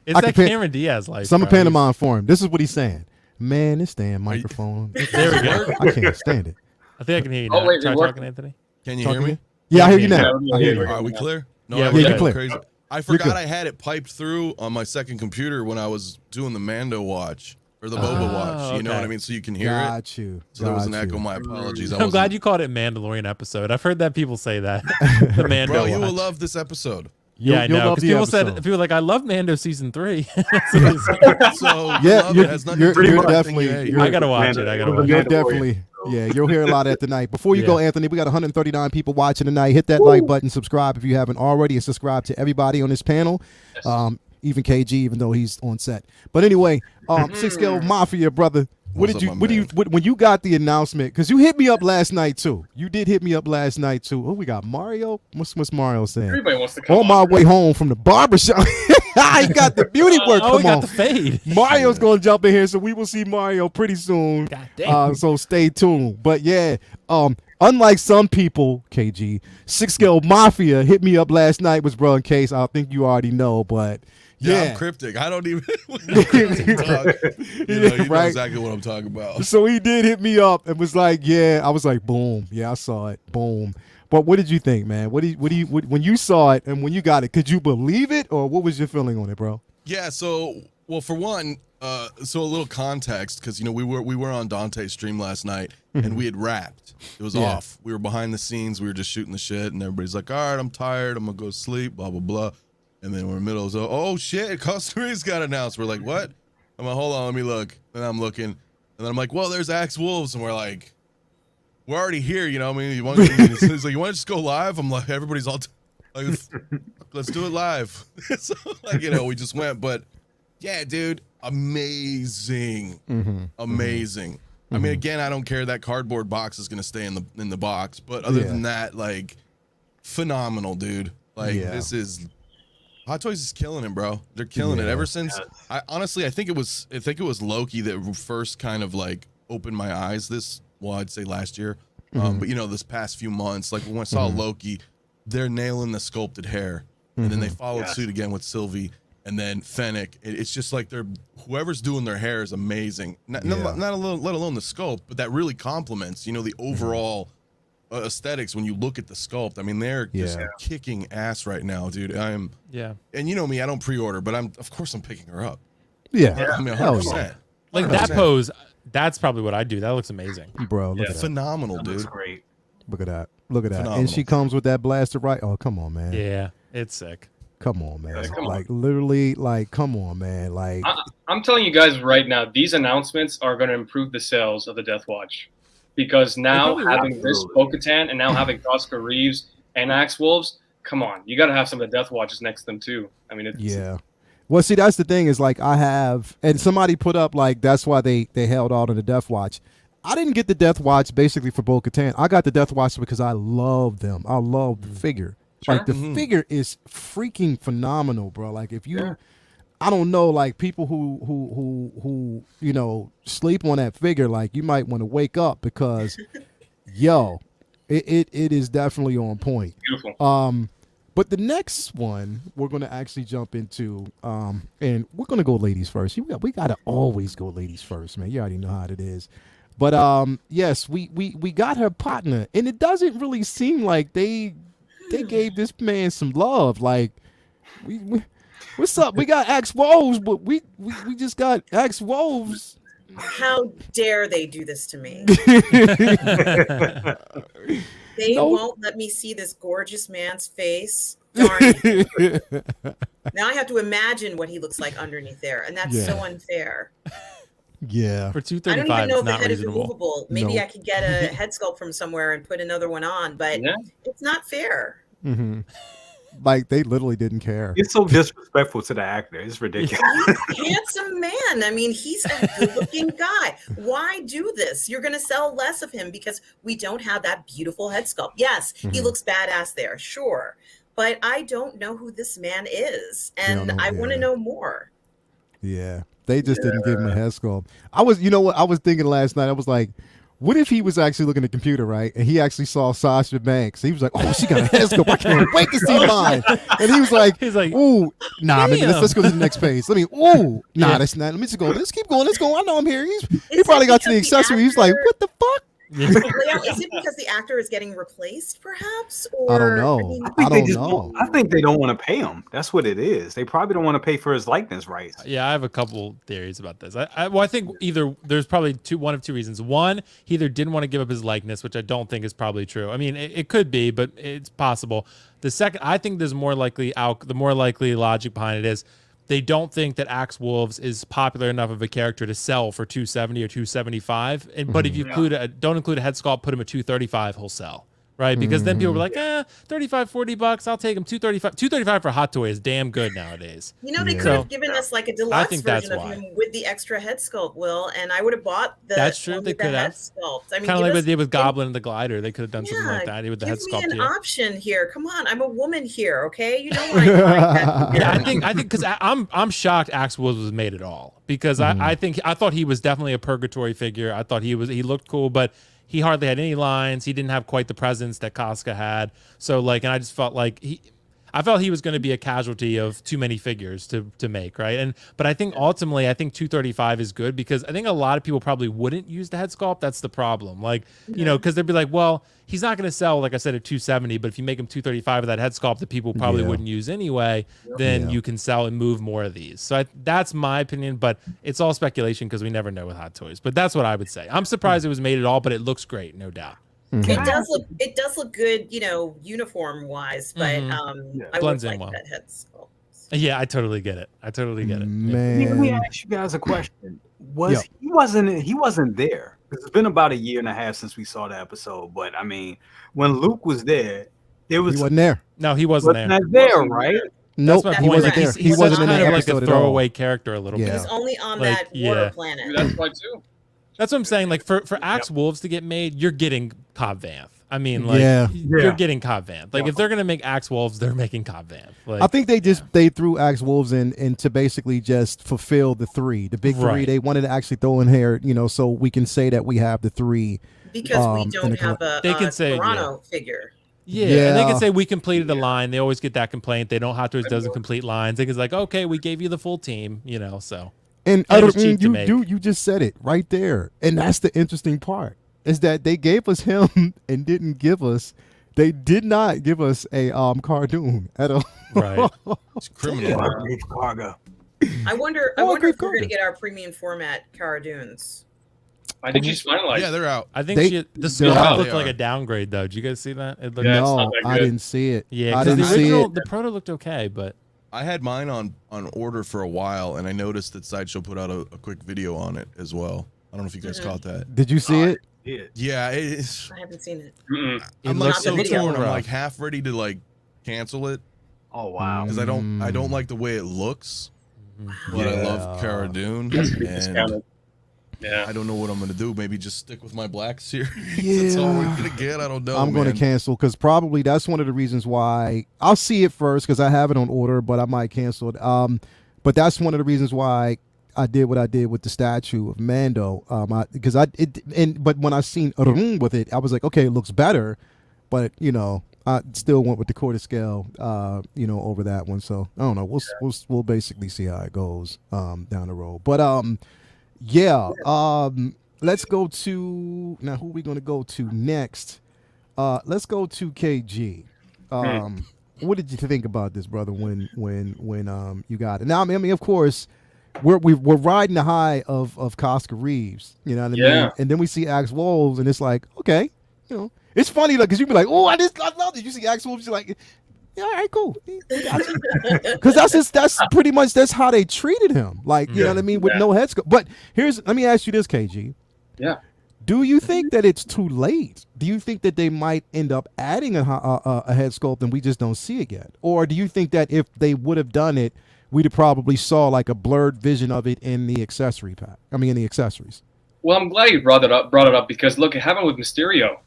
It's that Cameron Diaz life. Some bro. pantomime for him. This is what he's saying. Man, this damn microphone. There we go. I can't stand it. I think I can hear you Oh, now. wait, Try it worked. talking, Anthony. Can you Talking hear to me? Yeah, I hear you now. Yeah, I hear you. yeah. Are we clear? No, Yeah, I we're was good. going crazy. I good. forgot I had it piped through on my second computer when I was doing the Mando watch or the Boba watch. You know okay. what I mean? So you can hear it. Got you. So there was an Got echo. you. My apologies. I'm glad you called it Mandalorian episode. I've heard that people say that. The Mando Bro, you watch. will love this episode. Yeah, I You'll know. love Because the people episode. people were like, I love Mando season 3. So Yeah, it has nothing to do you're with definitely. anything you hate. you're- I gotta watch it. I gotta watch You're it. definitely. Yeah, you'll hear a lot at the night. Before you Yeah. go, Anthony, we got 139 people watching tonight. Hit that like button, subscribe if you haven't already, and subscribe to everybody on this panel. Even KG, even though he's on set. But anyway, 6 Scale Mafia, brother. What What's did you? up, my What do you? man? When you got the announcement? Because you hit me up last night too. You did hit me up last night too. Oh, we got Mario. What's Mario saying? Everybody wants to come On my way home from the barbershop. He got the beauty work. Oh, we Come got on. the fade. Mario's gonna jump in here, so we will see Mario pretty soon. God damn. So stay tuned. But yeah, unlike some people, KG, 6 Scale Mafia hit me up last night. Was bro in case I think you already know, but Yeah, yeah. I'm cryptic. I don't even talk. You know Right. exactly what I'm talking about. So he did hit me up and was like, "Yeah." I was like, "Boom, yeah, I saw it, boom." But what did you think, man? What when you saw it and when you got it? Could you believe it, or what was your feeling on it, bro? Yeah, so well, for one, so a little context, because we were on Dante's stream last night and we had wrapped. It was Yeah. off. We were behind the scenes. We were just shooting the shit, and everybody's like, "All right, I'm tired. I'm gonna go sleep." Blah blah blah. And then we're in the middle. So, oh shit, Costa Rica's got announced. We're like, what? I'm like, hold on, let me look. And I'm looking, and then I'm like, well, there's Axe Wolves, and we're like, we're already here. You know what I mean? He's like, you want to just go live? I'm like, everybody's all like, let's do it live. So like, we just went. But yeah, dude, amazing, amazing. I mean, again, I don't care. That cardboard box is gonna stay in the box. But other than that, like, phenomenal, dude. Like, this is. Hot Toys is killing it, bro. They're killing it. Ever since I think it was Loki that first kind of like opened my eyes I'd say last year. But this past few months, like when I saw Loki, they're nailing the sculpted hair. And then they followed suit again with Sylvie and then Fennec. It's just like whoever's doing their hair is amazing. Not alone, let alone the sculpt, but that really complements, the overall aesthetics when you look at the sculpt. I mean, they're just kicking ass right now, dude. And you know me, I don't pre-order, but of course I'm picking her up. Yeah, I mean, hell 100%. yeah. Like that pose, that's probably what I do. That looks amazing. Bro, look at that. Phenomenal, That's dude. great. Look at that. Look at that. Phenomenal. And she comes with that blaster right. Oh, come on, man. Yeah, it's sick. Come on, man. Come on. Like literally, like, come on, man. Like, I'm telling you guys right now, these announcements are going to improve the sales of the Death Watch, because now having this Bo-Katan and now having Koska Reeves and Axe Wolves, come on, you got to have some of the Death Watches next to them too. I mean, it's, Yeah. Well, see, that's the thing is like I have, and somebody put up like that's why they held out on the Death Watch. I didn't get the Death Watch basically for Bo-Katan. I got the Death Watch because I love them. I love the figure. Sure. Like the figure is freaking phenomenal, bro. Like if you, I don't know, like people who you know sleep on that figure, like you might want to wake up because, yo, it is definitely on point. beautiful. But the next one we're going to actually jump into, and we're going to go ladies first. We got to always go ladies first, man. You already know how it is. But yes, we got her partner, and it doesn't really seem like they gave this man some love. Like, we what's up? We got Axe Woves, but we just got Axe Woves. How dare they do this to me? They No. won't let me see this gorgeous man's face. Darn it. Now I have to imagine what he looks like underneath there, and that's so unfair. Yeah. For I don't 235, even know it's if the not head is reasonable. removable. Maybe No. I could get a head sculpt from somewhere and put another one on, but Yeah. it's not fair. hmm Like they literally didn't care. It's so disrespectful to the actor. It's ridiculous. He's a handsome man. I mean, he's a good-looking guy. Why do this? You're going to sell less of him because we don't have that beautiful head sculpt. Yes, he looks badass there, sure, but I don't know who this man is, and don't know, I want to yeah. know more. Yeah, they just didn't give him a head sculpt. I was, you know what, I was thinking last night. I was like, what if he was actually looking at the computer, right? And he actually saw Sasha Banks. He was like, oh, she got a head sculpt. I can't wait to see mine. And he was like, ooh, nah, maybe let's go to the next page. Nah, that's not. Let me just go. Let's keep going. Let's go. I know I'm here. He Is probably it got to the because the accessory. He's like, actor- what the fuck? Leo, is it because the actor is getting replaced, perhaps? Or I don't know. mean, I don't know. I think they don't want to pay him. That's what it is. They probably don't want to pay for his likeness rights. Yeah, I have a couple theories about this. I think either there's probably one of two reasons. One, he either didn't want to give up his likeness, which I don't think is probably true. I mean, it could be, but it's possible. The second, I think there's the more likely logic behind it is they don't think that Axe Wolves is popular enough of a character to sell for 270 or 275. But if you don't include a head sculpt, put him at 235, he'll sell. Right? Because then people were like, 35, 40 bucks, I'll take him. 235. 235 for Hot Toy is damn good nowadays. you know, they Yeah. could have given us like a deluxe think that's version of why. him with the extra head sculpt, Will, and I would have bought the That's true, one they with the could head have. sculpt. I mean, Kind of like give what us- they did with Goblin and the Glider. They could have done something like that with the head give sculpt me an here. option here. Come on, I'm a woman here, okay? You know what I Yeah, I think because I'm shocked Axe Wolves was made at all because I thought he was definitely a purgatory figure. I thought he looked cool, but he hardly had any lines. He didn't have quite the presence that Koska had. So like, and I just felt like I felt he was going to be a casualty of too many figures to make, right? But I think ultimately, 235 is good because I think a lot of people probably wouldn't use the head sculpt. That's the problem. Like, you know, because they'd be like, well, he's not going to sell, like I said, at 270, but if you make him 235 with that head sculpt that people probably wouldn't use anyway, then you can sell and move more of these. So that's my opinion, but it's all speculation because we never know with Hot Toys. But that's what I would say. I'm surprised it was made at all, but it looks great, no doubt. It does look good, you know, uniform wise, but I would Blends in like well. that head sculpt. Yeah, I totally get it. Let Let me Man. ask you guys a question. He wasn't there? Because it's been about a year and a half since we saw the episode. But I mean, when Luke was there, He wasn't there. No, he wasn't there. not there, right? Nope, That's my he point. wasn't there. He's He wasn't in kind the of like episode a at all. throwaway character a little Yeah. bit. He's only on Like, that water yeah. planet. Dude, that's why too. That's what I'm saying. Like for Axe Wolves to get made, you're getting Cobb Vanth. I mean, like Yeah. you're getting Cobb Vanth. Like if they're gonna make Axe Wolves, they're making Cobb Vanth. Like, I think they threw Axe Wolves in to basically just fulfill the big three. Right. They wanted to actually throw in here, you know, so we can say that we have the three. Because we in don't the have a They can say, Toronto figure. yeah, and they can say we completed a line. They always get that complaint. They don't Hot Toys doesn't complete lines. They can like, okay, we gave you the full team, you know. So And it was cheap to make. you just said it right there. And that's the interesting part is that they gave us him and didn't give us. They did not give us a cartoon at all. right. It's criminal. Cargo. I wonder Oh, if great we're going cargo. to get our premium format Cara Dunes. I think she's finalized. Yeah, they're out. I think They- the they're sculpt out. looked They like are. a downgrade though. Did you guys see that? It looked, Yeah, it's No, not that I good. didn't see it. yeah, I because didn't the see original, it. the proto looked okay, but I had mine on order for a while, and I noticed that Sideshow put out a quick video on it as well. I don't know if you guys caught that. Did you see it? Yeah. Yeah, it's. I haven't seen it. Mm-mm. it I'm like looks so the video. torn. I'm rough. like half ready to like cancel it Oh wow. because I don't like the way it looks. But I love Cara Dune, That's pretty and discounted. Yeah. I don't know what I'm gonna do. Maybe just stick with my Black series. Yeah. That's all we're gonna get. I don't know. I'm going to man. cancel because probably that's one of the reasons why I'll see it first because I have it on order, but I might cancel it. But that's one of the reasons why I did what I did with the statue of Mando. But when I seen Arun with it, I was like, okay, it looks better, but I still went with the quarter scale, over that one. So I don't know. We'll basically see how it goes down the road. But yeah. Let's go to now. Who are we going to go to next? Let's go to KG. What did you think about this, brother? When you got it? Now, I mean, of course, we're riding the high of Koska Reeves. You know what I mean? And then we see Axe Wolves, and it's like, okay, it's funny because you be like, oh, I love it. You see Axe Wolves, you're like, yeah, all right, cool. Because that's pretty much how they treated him. Like, you know what I mean, with no head sculpt. But let me ask you this, KG. Yeah. Do you think that it's too late? Do you think that they might end up adding a head sculpt and we just don't see it yet? Or do you think that if they would have done it, we'd have probably saw like a blurred vision of it in the accessory pack? I mean, in the accessories. Well, I'm glad you brought it up because look, it happened with Mysterio.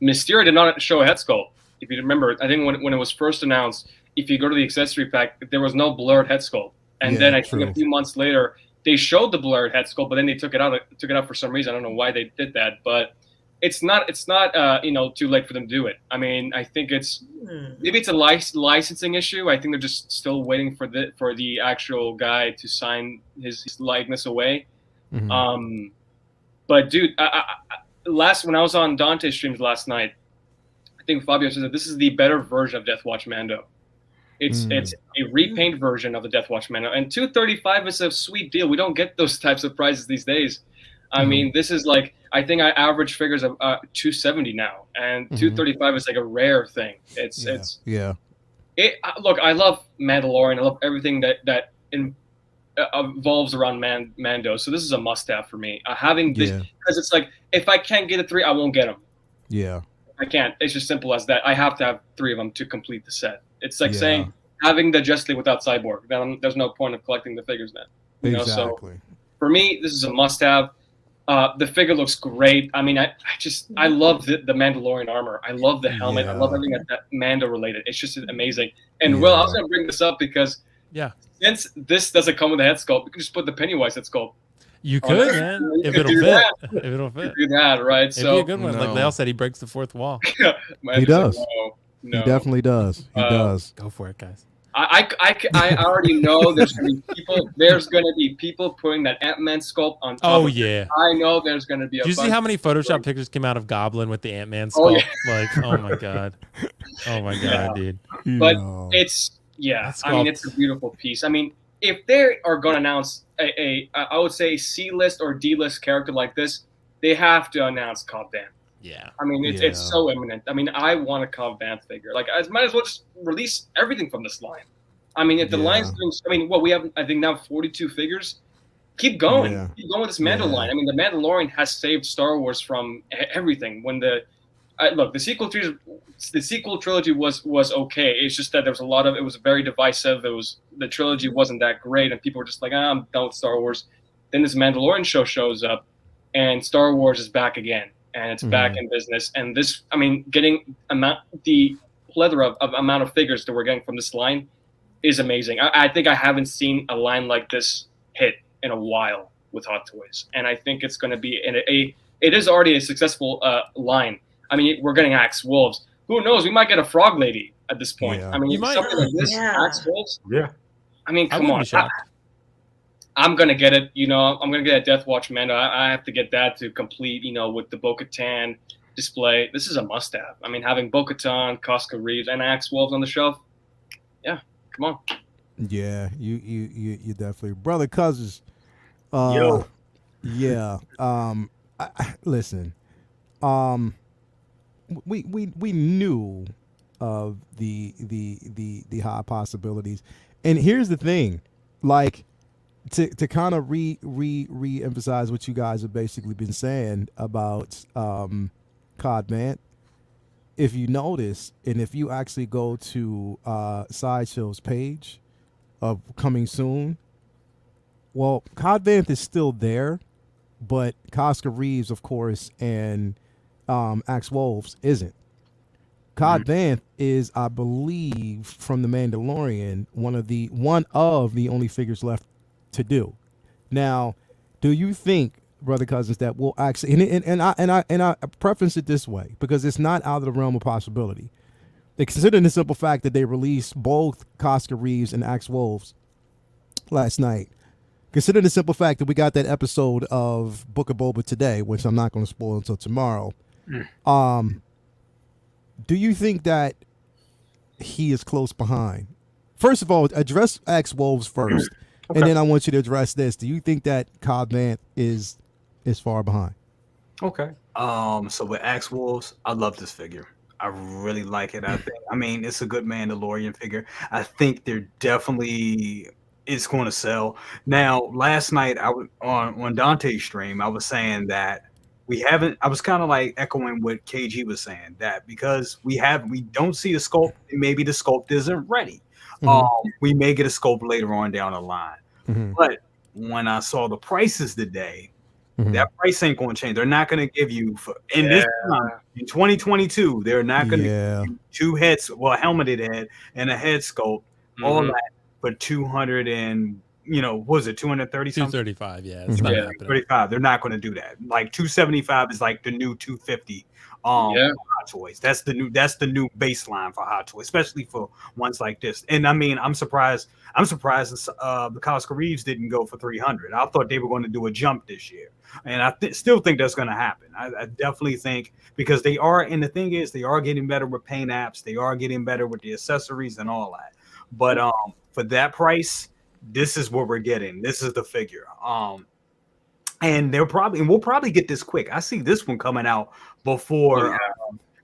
Mysterio did not show a head sculpt. If you remember, I think when it was first announced, if you go to the accessory pack, there was no blurred head sculpt. And then I think a few months later, they showed the blurred head sculpt, but then they took it out for some reason. I don't know why they did that, but it's not too late for them to do it. I mean, I think maybe it's a licensing issue. I think they're just still waiting for the actual guy to sign his likeness away. Mm-hmm. But dude, when I was on Dante's streams last night, I think Fabio said that this is the better version of Death Watch Mando. It's a repaint version of the Death Watch Mando, and 235 is a sweet deal. We don't get those types of prices these days. I mean, this is like, I think I average figures of 270 now, and 235 is like a rare thing. Look, I love Mandalorian. I love everything that evolves around Mando. So this is a must-have for me. Having this, because it's like, if I can't get a 3, I won't get them. Yeah. I can't. It's just simple as that. I have to have 3 of them to complete the set. It's like saying having the Justice League without Cyborg. Then there's no point of collecting the figures then. Exactly. So for me, this is a must-have. The figure looks great. I mean, I love the Mandalorian armor. I love the helmet. I love everything that Mando related. It's just amazing. And Will, I was going to bring this up because since this doesn't come with a head sculpt, you can just put the Pennywise head sculpt. You could, man. If it'll fit. If it'll fit. Do that, right? It'd be a good one. Like Lale said, he breaks the fourth wall. He does. No. He definitely does. He does. Go for it, guys. I already know there's going to be people putting that Ant-Man sculpt on top. Oh, yeah. I know there's going to be a Did you see how many Photoshop pictures came out of Goblin with the Ant-Man sculpt? Like, oh my God. Oh my God, dude. But it's a beautiful piece. I mean, if they are going to announce I would say C-list or D-list character like this, they have to announce Cobb Vanth. Yeah. I mean, it's so imminent. I mean, I want a Cobb Vanth figure. Like, I might as well just release everything from this line. I mean, if the line's doing, I mean, we have, I think now 42 figures. Keep going. Yeah. Keep going with this Mando line. I mean, the Mandalorian has saved Star Wars from everything. When look, the sequel trilogy was okay. It's just that there was it was very divisive. The trilogy wasn't that great, and people were just like, I'm done with Star Wars. Then this Mandalorian show shows up, and Star Wars is back again, and it's back in business. And this, I mean, getting the plethora of amount of figures that we're getting from this line is amazing. I think I haven't seen a line like this hit in a while with Hot Toys, and I think it's going to be it is already a successful line. I mean, we're getting Axe Wolves. Who knows? We might get a Frog Lady at this point. Yeah. I mean, something like this, Axe Wolves. Yeah. I mean, come on. I'm going to get it. I'm going to get a Death Watch Mando. I have to get that to complete, with the Bo-Katan display. This is a must-have. I mean, having Bo-Katan, Koska Reeves, and Axe Wolves on the shelf. Yeah, come on. Yeah, you definitely. Brother Cousins. Yo. Yeah. Listen. We knew of the high possibilities, and here's the thing, like to kind of re-emphasize what you guys have basically been saying about Cobb Vanth. if you notice, and if you actually go to Sideshow's page of coming soon, well, Cod Vanth is still there, but Koska Reeves, of course, and Axe Wolves isn't. Cod Vanth is, I believe, from the Mandalorian, one of the only figures left to do. Now, do you think, brother Cousins, that we'll actually and I preference it this way because it's not out of the realm of possibility. They considering the simple fact that they released both Koska Reeves and Axe Wolves last night. Consider the simple fact that we got that episode of Book of Boba today, which I'm not going to spoil until tomorrow. Do you think that he is close behind? First of all, address Axe Wolves first, and then I want you to address this. Do you think that Cod Vanth is far behind? Okay. So with Axe Wolves, I love this figure. I really like it. I mean, it's a good Mandalorian figure. I think they're definitely it's going to sell. Now, last night I was on Dante's stream. I was saying that I was kind of like echoing what KG was saying, that because we don't see the sculpt, maybe the sculpt isn't ready. We may get a sculpt later on down the line. But when I saw the prices today, that price ain't going to change. They're not going to give you this time in 2022. They're not going to give you two heads, well, a helmeted head and a head sculpt, all that for 200 and was it 230 something? 235, yeah. It's not happening. 35. They're not going to do that. Like 275 is like the new 250 Hot Toys. That's the new baseline for Hot Toys, especially for ones like this. And I mean, I'm surprised the Koska Reeves didn't go for 300. I thought they were going to do a jump this year. And I still think that's going to happen. I definitely think, because they are, and the thing is, they are getting better with paint apps. They are getting better with the accessories and all that. But for that price, this is what we're getting. This is the figure. And we'll probably get this quick. I see this one coming out before.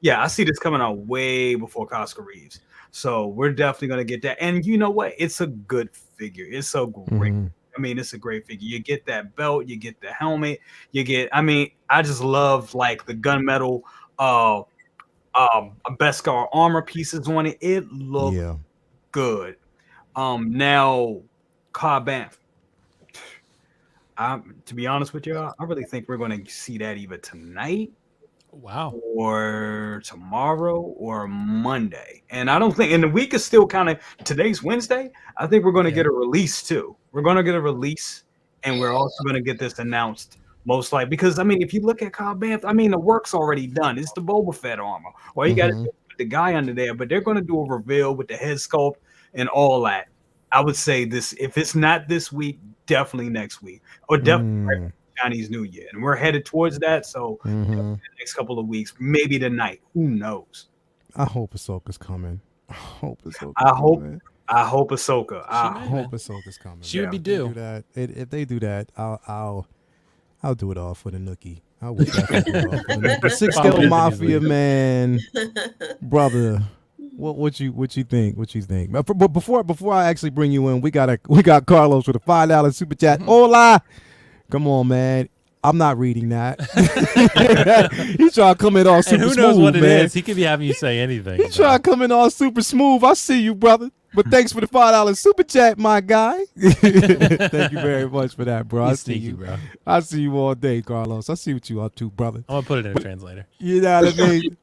I see this coming out way before Koska Reeves. So we're definitely going to get that. And you know what? It's a good figure. It's so great. I mean, it's a great figure. You get that belt, you get the helmet, I just love like the gunmetal Beskar armor pieces on it. It looks good. Now Cod Vanth. To be honest with you, I really think we're going to see that either tonight, or tomorrow, or Monday. And I don't think, and the week is still kind of, today's Wednesday. I think we're going to get a release too. We're going to get a release, and we're also going to get this announced most likely. Because I mean, if you look at Cod Vanth, I mean, the work's already done. It's the Boba Fett armor. Well, you got to put the guy under there, but they're going to do a reveal with the head sculpt and all that. I would say this, if it's not this week, definitely next week, or definitely Chinese New Year, and we're headed towards that. So the next couple of weeks, maybe tonight, who knows? I hope Ahsoka's coming. I hope Ahsoka's coming. She would be due. If they do that, I'll do it all for the nookie. I will definitely do it all for the nookie. Six Scale Mafia, man, brother. What you think? What you think? But before I actually bring you in, we got Carlos with a $5 super chat. Hola, come on, man. I'm not reading that. He trying to come in all super smooth, and who knows what it man. is? He could be having you say anything. He trying to come in all super smooth. I see you, brother. But thanks for the $5 super chat, my guy. Thank you very much for that, bro. I see you, bro. I see you all day, Carlos. I see what you up to, brother. I'm gonna put it in a translator. You know what I mean?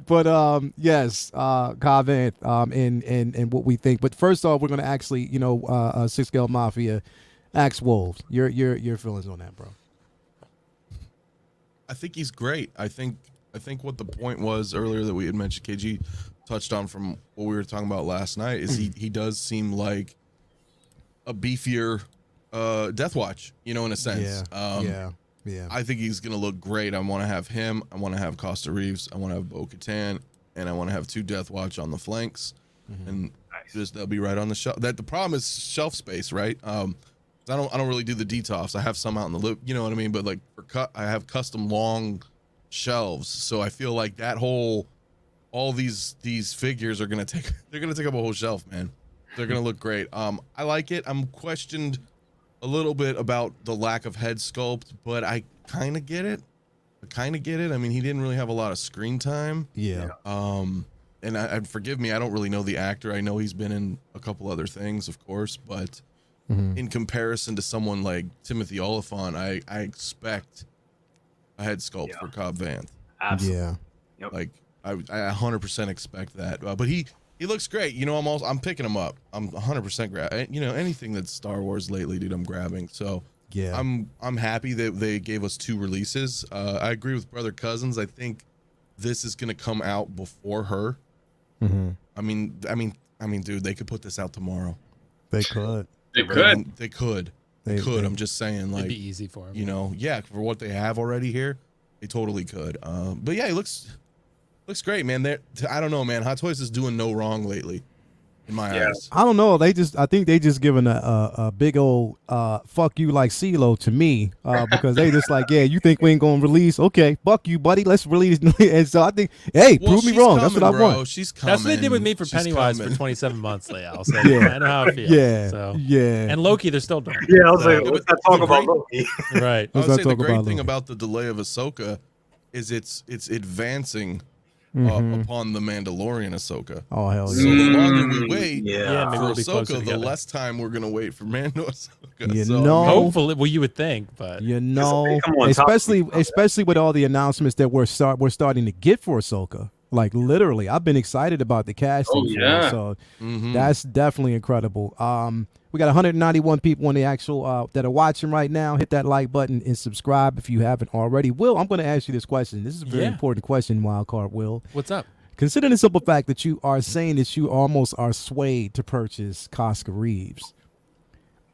but yes, Cod Vanth, and what we think. But first off, we're gonna actually, Six Scale Mafia, Axe Wolves. Your feelings on that, bro? I think he's great. I think what the point was earlier that we had mentioned, KG touched on from what we were talking about last night, is he does seem like a beefier Death Watch, in a sense. Yeah. I think he's gonna look great. I want to have him. I want to have Koska Reeves. I want to have Bo-Katan, and I want to have 2 Death Watch on the flanks, and they'll be right on the shelf. The problem is shelf space, right? I don't really do the detox. I have some out in the loop, you know what I mean? But like I have custom long shelves, so I feel like all these figures are gonna take up a whole shelf, man. They're gonna look great. I like it. I'm questioned a little bit about the lack of head sculpt, but I kind of get it. kind of get it. I mean, he didn't really have a lot of screen time. Yeah. And forgive me, I don't really know the actor. I know he's been in a couple other things, of course, but in comparison to someone like Timothy Oliphant, I expect a head sculpt for Cobb Vanth. Absolutely. Yeah. Yep. Like I 100% expect that. But he looks great. You know, I'm picking him up. I'm 100% you know, anything that's Star Wars lately, dude, I'm grabbing. So Yeah. I'm happy that they gave us 2 releases. I agree with Brother Cousins. I think this is gonna come out before her. I mean, dude, they could put this out tomorrow. They could. They could. They could. They- I'm just saying, like, It'd be easy for him. you know, yeah, for what they have already here, they totally could. But yeah, he looks great, man. I don't know, man. Hot Toys is doing no wrong lately, in my eyes. I don't know. I think they just giving a big old fuck you like CeeLo to me because they just like, yeah, you think we ain't gonna release? Okay, fuck you, buddy. Let's release. And so I think, hey, Well, prove me she's wrong. That's coming, what I bro. want. She's coming. That's what they did with me for She's Pennywise coming. for 27 months, Leal. So Yeah. I know how it feels. Yeah. So Yeah. and Loki, they're still doing. Yeah, I was So- like, let's not talk about Loki. Right. I Let's would not say the talk great about thing Loki. about the delay of Ahsoka is it's advancing upon the Mandalorian Ahsoka. Oh hell So yeah. the longer we wait Yeah, maybe for we'll be closer Ahsoka, the together. less time we're gonna wait for Mando Ahsoka. You So, know. Hopefully, well, you would think, but You know, come on, talk to me. especially with all the announcements that we're starting to get for Ahsoka. Like literally, I've been excited about the casting. Oh, for yeah. it, so mhm. that's definitely incredible. We got 191 people on the actual that are watching right now. Hit that like button and subscribe if you haven't already. Will, I'm going to ask you this question. This is a very Yeah. important question, Wildcard Will. what's up? Considering the simple fact that you are saying that you almost are swayed to purchase Koska Reeves,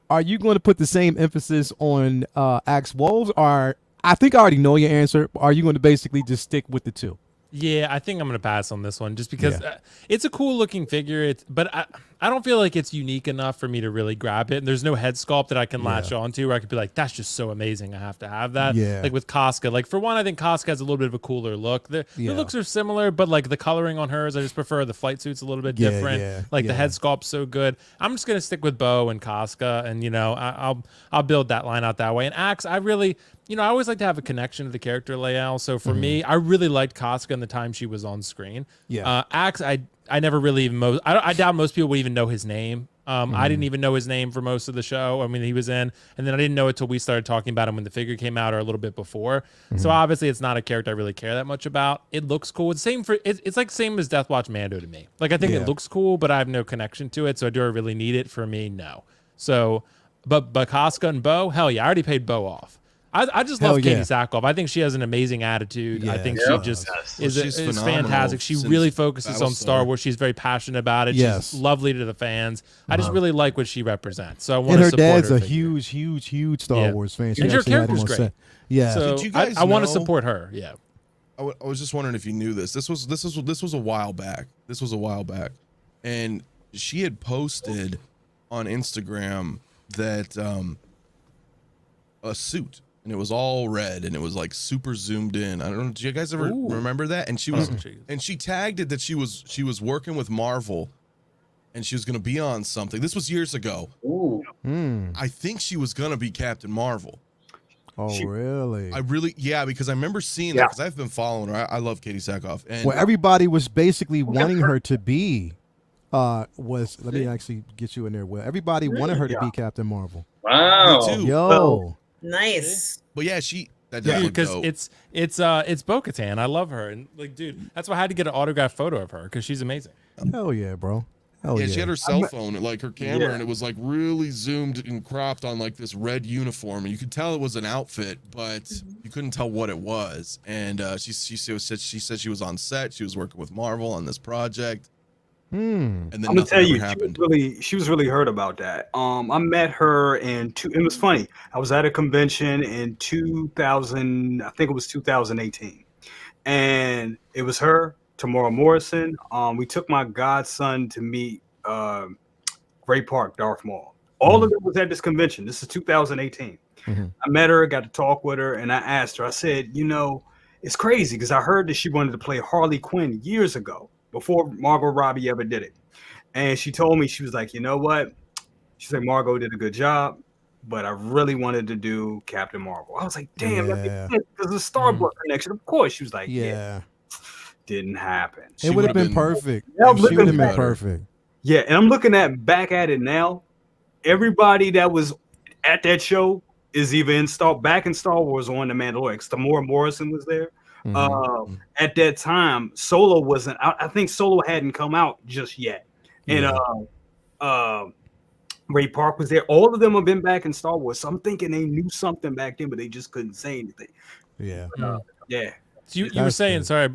are you going to put the same emphasis on Axe Woves? Or I think I already know your answer. Are you going to basically just stick with the 2? Yeah, I think I'm gonna pass on this one just because Yeah. it's a cool looking figure. But I don't feel like it's unique enough for me to really grab it. And there's no head sculpt that I can latch onto where I could be like, that's just so amazing. I have to have that. Yeah. Like with Koska, like for one, I think Koska has a little bit of a cooler look. The Yeah. looks are similar, but like the coloring on hers, I just prefer the flight suit's a little bit Yeah, different. yeah, Like the yeah. head sculpt's so good. I'm just gonna stick with Bo and Koska, and I'll build that line out that way. And Axe, I really. I always like to have a connection to the character layout. So for me, I really liked Koska in the time she was on screen. Yeah. Axe, I never really even I doubt most people would even know his name. I didn't even know his name for most of the show. I mean, he was in, and then I didn't know it till we started talking about him when the figure came out or a little bit before. So obviously, it's not a character I really care that much about. It looks cool. It's it's like same as Death Watch Mando to me. Like I think Yeah. it looks cool, but I have no connection to it. So do I really need it? For me, no. So, but Koska and Bo, hell yeah, I already paid Bo off. I just love Hell Katie yeah. Sackhoff. I think she has an amazing attitude. I Yeah, think she she does. just Well, is she's phenomenal fantastic. She since really focuses on Star Battlestar. Wars. She's very passionate about it. Yes. She's lovely to the fans. I just really like what she represents. So I want And to her support dad's her a figure. huge Star Yeah. Wars fan. She And her actually had him character's on great. set. Yeah. So Did you guys I want to know- support her. Yeah. I was just wondering if you knew this. This was a while back. And she had posted on Instagram that a suit, and it was all red, and it was like super zoomed in. I don't know. Do you guys ever Ooh. remember that? And she was, and she tagged it that she was working with Marvel, and she was gonna be on something. This was years ago. Ooh. I think she was gonna be Captain Marvel. Oh, really? Yeah, because I remember seeing that because I've been following her. I love Katie Sackhoff, and Well, everybody was basically wanting her to be. Let me actually get you in there. Will, everybody wanted her to be Captain Marvel. Wow. me too. Yo, Nice. But yeah, that does Dude, look because dope. it's Bo-Katan. I love her, and like, dude, that's why I had to get an autographed photo of her because she's amazing. hell yeah, bro. Hell Yeah, yeah. she had her cell phone, like her camera, Yeah. and it was like really zoomed and cropped on like this red uniform, and you could tell it was an outfit, but you couldn't tell what it was. And she said she was on set, she was working with Marvel on this project, and then I'm gonna nothing tell ever you, happened. she was really hurt about that. I met her it was funny. I was at a convention in 2000, I think it was 2018, and it was her, Tamora Morrison. We took my godson to meet Great Park, Darth Maul. All of it was at this convention. This is 2018. Mhm. I met her, got to talk with her, and I asked her. I said, it's crazy because I heard that she wanted to play Harley Quinn years ago, before Margot Robbie ever did it. And she told me, she was like, you know what? She said, Margot did a good job. but I really wanted to do Captain Marvel. I was like, damn, that Yeah. makes sense because the Starbucks connection. Of course, she was like, yeah, Yeah. didn't happen. It would have been perfect. Yeah, She would have been better. perfect. Yeah, and I'm looking back at it now. Everybody that was at that show is either back in Star Wars or on the Mandalorian. 'Cause Tamora Morrison was there. Mhm. At that time, Solo wasn't. I think Solo hadn't come out just yet, and Ray Park was there. All of them have been back in Star Wars, so I'm thinking they knew something back then, but they just couldn't say anything. Yeah. Yeah. So you were That's saying, good. sorry,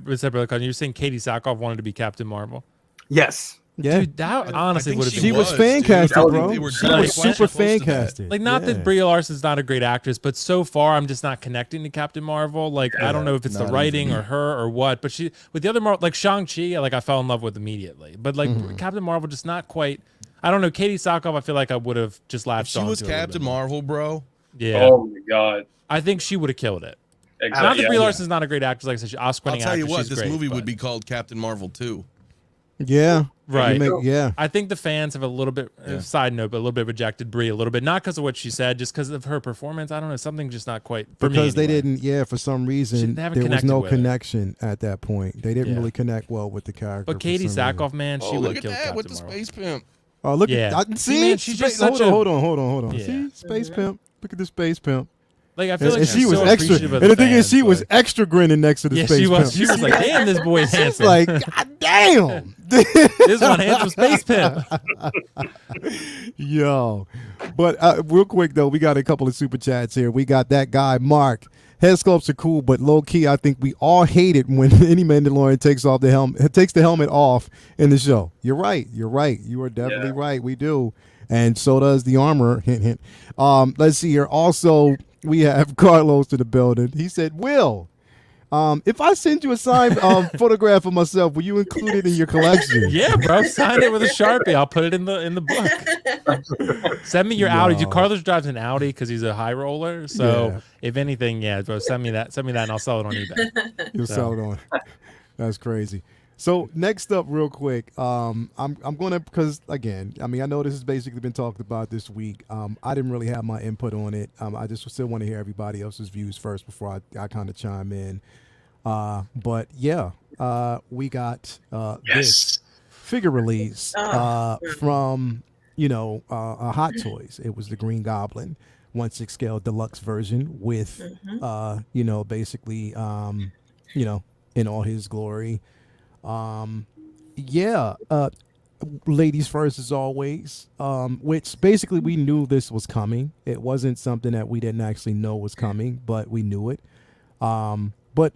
you were saying Katie Sackhoff wanted to be Captain Marvel. Yes. Yeah. Dude, that honestly think would have She been was dude. fan casted, That was- bro. they were She really was close super to fan that. casted. like, not Yeah. that Brie Larson's not a great actress, but so far I'm just not connecting to Captain Marvel. Like, I don't know if it's the not writing even. or her or what, but she with the other Marvel, like Shang-Chi, like I fell in love with immediately. But like Captain Marvel, just not quite. I don't know. Katie Sackhoff, I feel like I would have just If latched she on was to a little Captain bit more. Marvel, bro. Yeah, Oh my god. I think she would have killed it. Exactly. Not that Brie yeah. Larson's not a great actress, like I said, she's Oscar-winning I'll tell you actress, what, she's this great, movie but- would be called Captain Marvel 2. Yeah. Right. Yeah. I think the fans have a little bit, side note, but a little bit rejected Brie a little bit, not because of what she said, just because of her performance. I don't know, something just not quite for me. Because they anyway. didn't, for some reason, They haven't there was connected no with her. connection at that point. They didn't Yeah. really connect well with the character. But Katie for some reason. Sackhoff, man, she Oh, would look have at killed that Captain with the Marvel. space pimp. Oh, look Yeah. at See, see, man, she's just hold such on, a- hold on. Yeah. See, space pimp. Look at the space pimp. Like, I feel like And she she's was so extra. appreciative of And the thing is, fans, she was like- extra grinning next to the Yeah, space she was. pimp. She You was see like, that? "Damn, this boy is She's handsome." like, God damn. This one handsome space pimp. Yo, but real quick though, we got a couple of super chats here. We got that guy Mark. Head sculpts are cool, but low key, I think we all hate it when any Mandalorian takes the helmet off in the show. You're right. You are definitely right. We do, and so does the armor. Hint, hint. Let's see here. Also, we have Carlos in the building. He said, "Will, if I send you a signed photograph of myself, will you include it in your collection?" Yeah, bro, sign it with a Sharpie. I'll put it in the book. Send me your Audi. No. Carlos drives an Audi because he's a high roller. So Yeah. if anything, yeah, bro, send me that, and I'll sell it on eBay. You'll sell it on. That's crazy. So next up, real quick, I'm gonna, because again, I mean, I know this has basically been talked about this week. I didn't really have my input on it. I just still want to hear everybody else's views first before I kind of chime in. But yeah, we got this figure release from Hot Toys. It was the Green Goblin 1/6 scale deluxe version with basically in all his glory. Ladies first as always, which basically we knew this was coming. It wasn't something that we didn't actually know was coming, but we knew it. What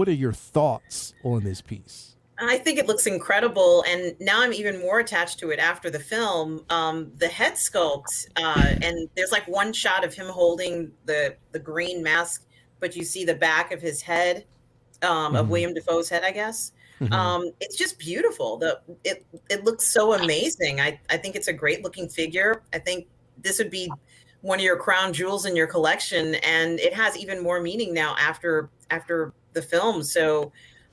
are your thoughts on this piece? I think it looks incredible, and now I'm even more attached to it after the film. The head sculpt, and there's like one shot of him holding the green mask, but you see the back of his head, of William Dafoe's head, I guess. It's just beautiful. It looks so amazing. I think it's a great looking figure. I think this would be one of your crown jewels in your collection, and it has even more meaning now after the film. So,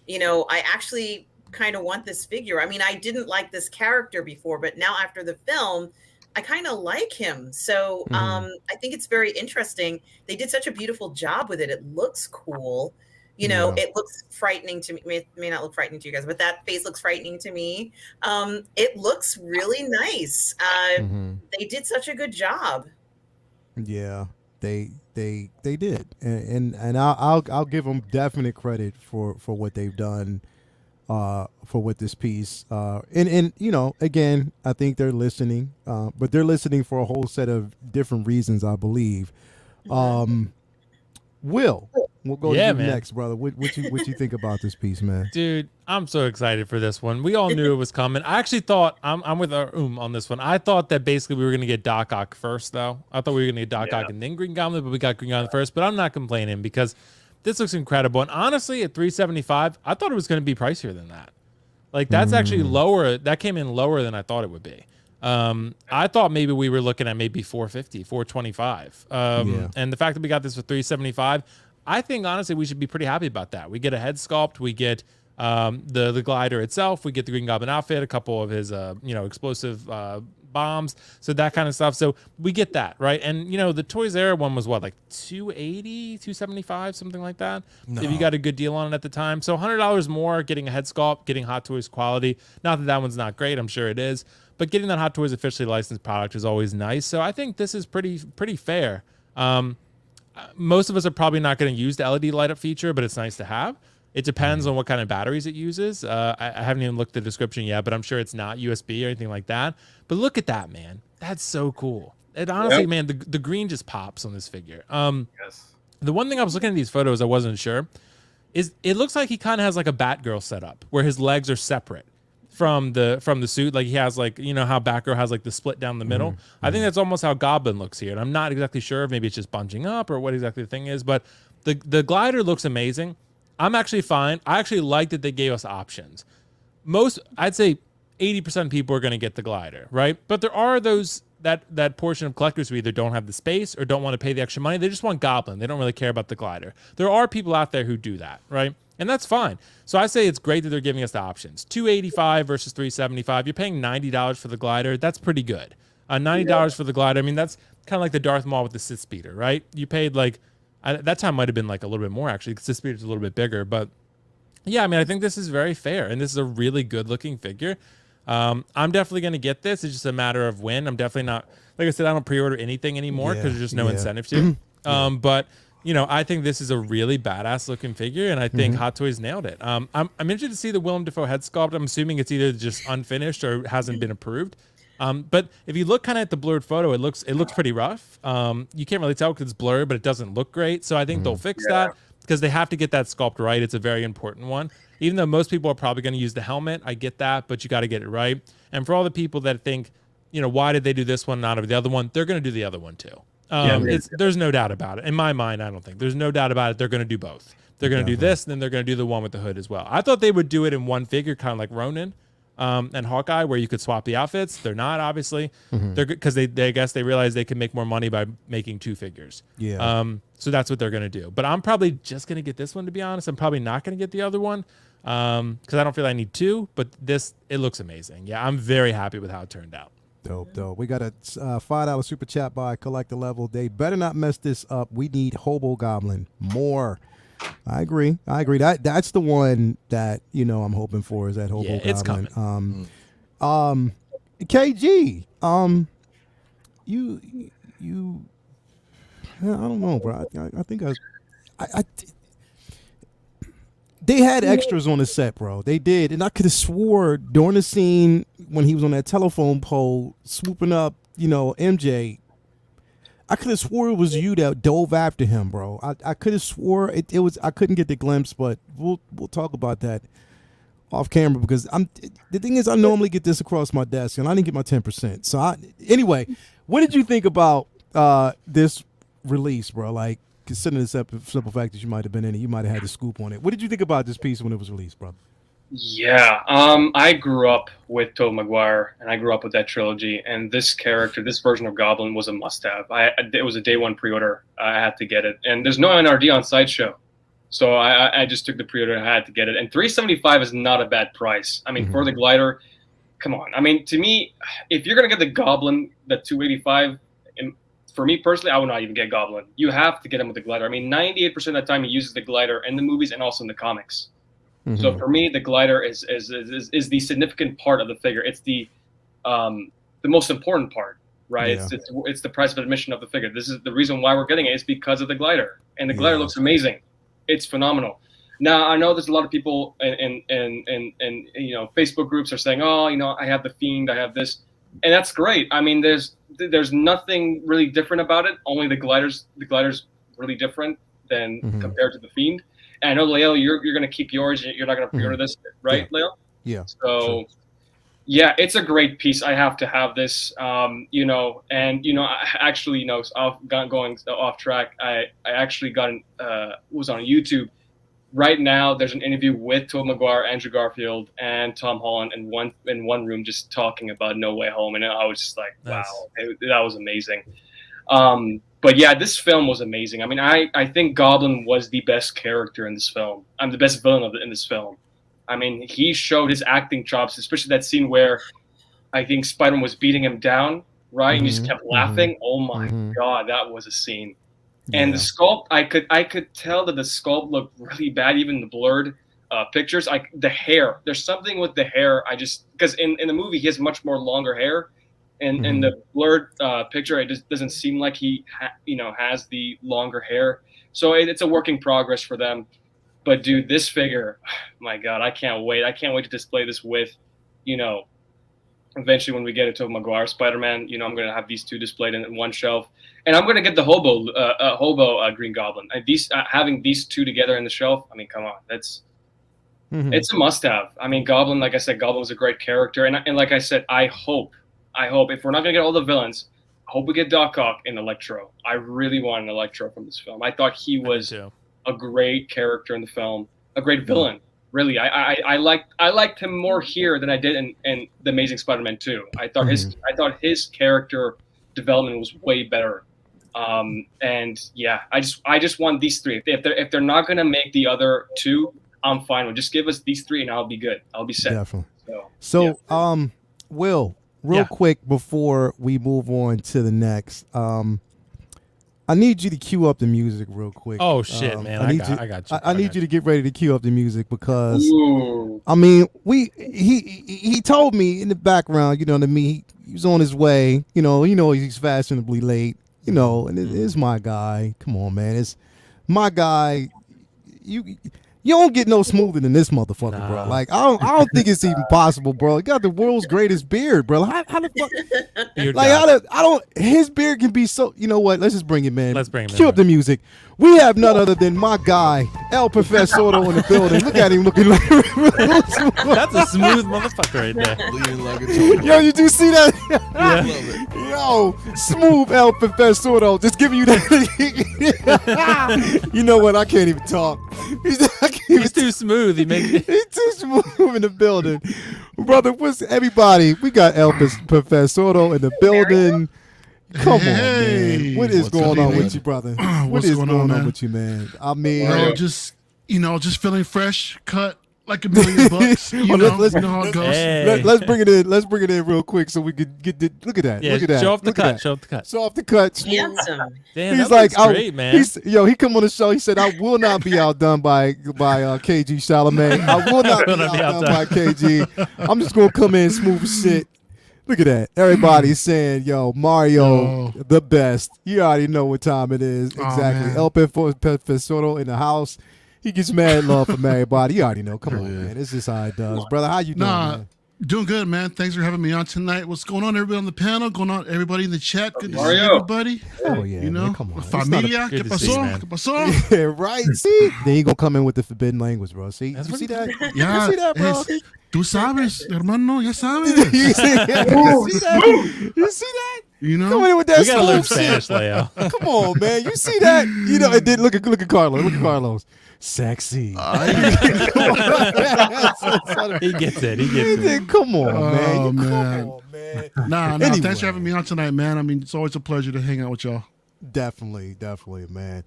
I actually kind of want this figure. I mean, I didn't like this character before, but now after the film, I kind of like him. So I think it's very interesting. They did such a beautiful job with it. It looks cool. It looks frightening to me. It may not look frightening to you guys, but that face looks frightening to me. It looks really nice. They did such a good job. Yeah, they did, and I'll give them definite credit for what they've done with this piece. And again, I think they're listening, but they're listening for a whole set of different reasons, I believe. Will, we'll go to you next, brother. What you think about this piece, man? Dude, I'm so excited for this one. We all knew it was coming. I actually thought I'm with on this one. I thought that basically we were gonna get Doc Ock first, though. I thought we were gonna get Doc Ock and then Green Goblin, but we got Green Goblin first. But I'm not complaining because this looks incredible. And honestly, at $375, I thought it was gonna be pricier than that. Like that's actually lower. That came in lower than I thought it would be. I thought maybe we were looking at maybe $450, $425. And the fact that we got this for $375, I think honestly we should be pretty happy about that. We get a head sculpt, we get the glider itself, we get the Green Goblin outfit, a couple of his explosive bombs, so that kind of stuff. So we get that, right? And the Toys R Us one was what, like 280, 275, something like that. No. If you got a good deal on it at the time. So $100 more, getting a head sculpt, getting Hot Toys quality. Not that one's not great, I'm sure it is, but getting that Hot Toys officially licensed product is always nice. So I think this is pretty fair. Most of us are probably not going to use the LED light up feature, but it's nice to have. It depends on what kind of batteries it uses. I haven't even looked at the description yet, but I'm sure it's not USB or anything like that. But look at that, man. That's so cool. And honestly, man, the green just pops on this figure. Yes. The one thing I was looking at these photos, I wasn't sure, is it looks like he kind of has like a Batgirl setup where his legs are separate from the suit. Like he has like, how Batgirl has like the split down the middle. I think that's almost how Goblin looks here. And I'm not exactly sure if maybe it's just bunching up or what exactly the thing is, but the glider looks amazing. I'm actually fine. I actually like that they gave us options. I'd say 80% of people are going to get the glider, right? But there are those that portion of collectors who either don't have the space or don't want to pay the extra money. They just want Goblin. They don't really care about the glider. There are people out there who do that, right? And that's fine. So I say it's great that they're giving us the options. $285 versus $375. You're paying $90 for the glider. That's pretty good. $90 for the glider. I mean, that's kind of like the Darth Maul with the Sith Speeder, right? You paid like, that time might have been like a little bit more actually, because Sith Speeder's a little bit bigger. But yeah, I mean, I think this is very fair, and this is a really good looking figure. I'm definitely going to get this. It's just a matter of when. I'm definitely not, like I said, I don't pre-order anything anymore because there's just no incentive to. But I think this is a really badass looking figure, and I think Hot Toys nailed it. I'm interested to see the Willem Dafoe head sculpt. I'm assuming it's either just unfinished or hasn't been approved. But if you look kind of at the blurred photo, it looks pretty rough. You can't really tell because it's blurred, but it doesn't look great. So I think they'll fix that because they have to get that sculpt right. It's a very important one. Even though most people are probably going to use the helmet, I get that, but you got to get it right. And for all the people that think, why did they do this one, not of the other one? They're going to do the other one too. There's no doubt about it. In my mind, I don't think there's no doubt about it. They're going to do both. They're going to do this, and then they're going to do the one with the hood as well. I thought they would do it in one figure, kind of like Ronin. And Hawkeye, where you could swap the outfits. They're not, obviously. They're because they guess they realize they can make more money by making two figures. So that's what they're gonna do. But I'm probably just gonna get this one, to be honest. I'm probably not gonna get the other one because I don't feel I need two. But it looks amazing. Yeah, I'm very happy with how it turned out. Dope. We got a $5 super chat by Collector Level. They better not mess this up. We need Hobo Goblin more. I agree. That's the one that I'm hoping for, is that Hobo Goblin. It's coming. KG, you I don't know, bro. I think they had extras on the set, bro. They did, and I could have swore during the scene when he was on that telephone pole swooping up, MJ. I could have swore it was you that dove after him, bro. I could have swore it was. I couldn't get the glimpse, but we'll talk about that off camera because the thing is, I normally get this across my desk, and I didn't get my 10%. So anyway, what did you think about this release, bro? Like, considering the simple fact that you might have been in it, you might have had the scoop on it. What did you think about this piece when it was released, bro? Yeah, I grew up with Tobey Maguire, and I grew up with that trilogy. And this character, this version of Goblin, was a must-have. It was a day one pre-order. I had to get it, and there's no NRD on Sideshow, so I just took the pre-order. I had to get it, and $375 is not a bad price. I mean, for the glider, come on. I mean, to me, if you're gonna get the Goblin, the $285, and for me personally, I would not even get Goblin. You have to get him with the glider. I mean, 98% of the time he uses the glider in the movies and also in the comics. So for me, the glider is the significant part of the figure. It's the most important part, right? Yeah. It's the price of admission of the figure. This is the reason why we're getting it. Is because of the glider, and the glider looks amazing. It's phenomenal. Now I know there's a lot of people in Facebook groups are saying, oh, I have the Fiend, I have this, and that's great. I mean, there's nothing really different about it. Only the glider's really different than compared to the Fiend. And I know, Leo, you're going to keep yours. You're not going to pre-order this, right, Leo? Yeah. So, yeah, it's a great piece. I have to have this, going off track. I actually was on YouTube. Right now, there's an interview with Tobey Maguire, Andrew Garfield, and Tom Holland in one room just talking about No Way Home. And I was just like, wow, that was amazing. But yeah, this film was amazing. I mean, I think Goblin was the best character in this film. I'm the best villain in this film. I mean, he showed his acting chops, especially that scene where I think Spider-Man was beating him down, right? And he just Mhm, kept laughing. Oh my mhm. god, that was a scene. And Yeah. the sculpt, I could tell that the sculpt looked really bad, even the blurred pictures. The hair, there's something with the hair. I just because in the movie he has much more longer hair, and in the blurred picture, it just doesn't seem like he has the longer hair. So it's a work in progress for them. But dude, this figure, my god, I can't wait. I can't wait to display this with, eventually when we get into Maguire Spider-Man, I'm going to have these two displayed in one shelf, and I'm going to get the hobo Green Goblin. Having these two together in the shelf, I mean, come on, it's a must-have. I mean, Goblin, like I said, Goblin was a great character, and like I said, I hope if we're not going to get all the villains, I hope we get Doc Ock and Electro. I really want an Electro from this film. I thought he was a great character in the film, a great villain. Really, I liked him more here than I did in The Amazing Spider-Man 2. I thought his character development was way better. And yeah, I just want these three. If they're not gonna make the other two, I'm fine with. Just give us these three, and I'll be good. I'll be set. Definitely. So Will, real quick before we move on to the next, I need you to cue up the music real quick. Oh shit, man! I got you. I need you to get ready to cue up the music because ooh. I mean, he told me in the background, to me, he was on his way. He's fashionably late. And it's my guy. Come on, man, it's my guy. You don't get no smoother than this motherfucker, bro. Like I don't think it's even possible, bro. He got the world's greatest beard, bro. How the fuck? Beard Like God. I don't. His beard can be so. You know what? Let's just bring it, man. Let's bring him in, Cue up the music. We have none other than my guy, El Professor in the building. Look at him looking like. That's a smooth motherfucker right there. Leaning like a toy. Yo, you do see that? Yeah. Love it. Yo, smooth El Professor, just giving you that. You know what? I can't even talk. He's too smooth. He makes He's too smooth in the building. Brother, what's everybody? We got El Professor in the building. Come on, man. What is going on with you, brother? What is going on with you, man? I mean, just feeling fresh, cut like $1 million. let's You know how it goes. Hey. let's bring it in. Let's bring it in real quick so we could get the. Look at that. Yeah, look at that. show off the Look at cut. that. Show off the cut. Show off the cut. Smooth. Handsome. Damn, He's that like, looks great, man. He come on the show. He said, "I will not be outdone by KG Chalamet. I will not be outdone by KG. I'm just gonna come in smooth as shit." Look at that. Everybody's saying, "Yo, Mario, the best." You already know what time it is. Exactly. man. El Professor in the house. He gets mad love from everybody. You already know. Come on, man. This is how it does, brother. How you doing, man? Doing good, man. Thanks for having me on tonight. What's going on, everybody on the panel? Going on, everybody in the chat? Good to see Mario. everybody. Oh yeah, man. Come on. Familia, Good ¿qué to see you, pasó? man. ¿Qué pasó? Yeah, right. See, then he gonna come in with the forbidden language, bro. See, you see that? Ya, You see that, bro? tú sabes, hermano, ya sabes. You see that? You see that? You know? Come in with that We gotta learn smooth shit. Spanish, Leo. Come on, man. You see that? And then look at Carlos. Look at Carlos. Sexy. He gets it. He gets it. Then come on, man. Oh, Come man. on, man. Nah, Anyway. thanks for having me on tonight, man. I mean, it's always a pleasure to hang out with y'all. Definitely, man.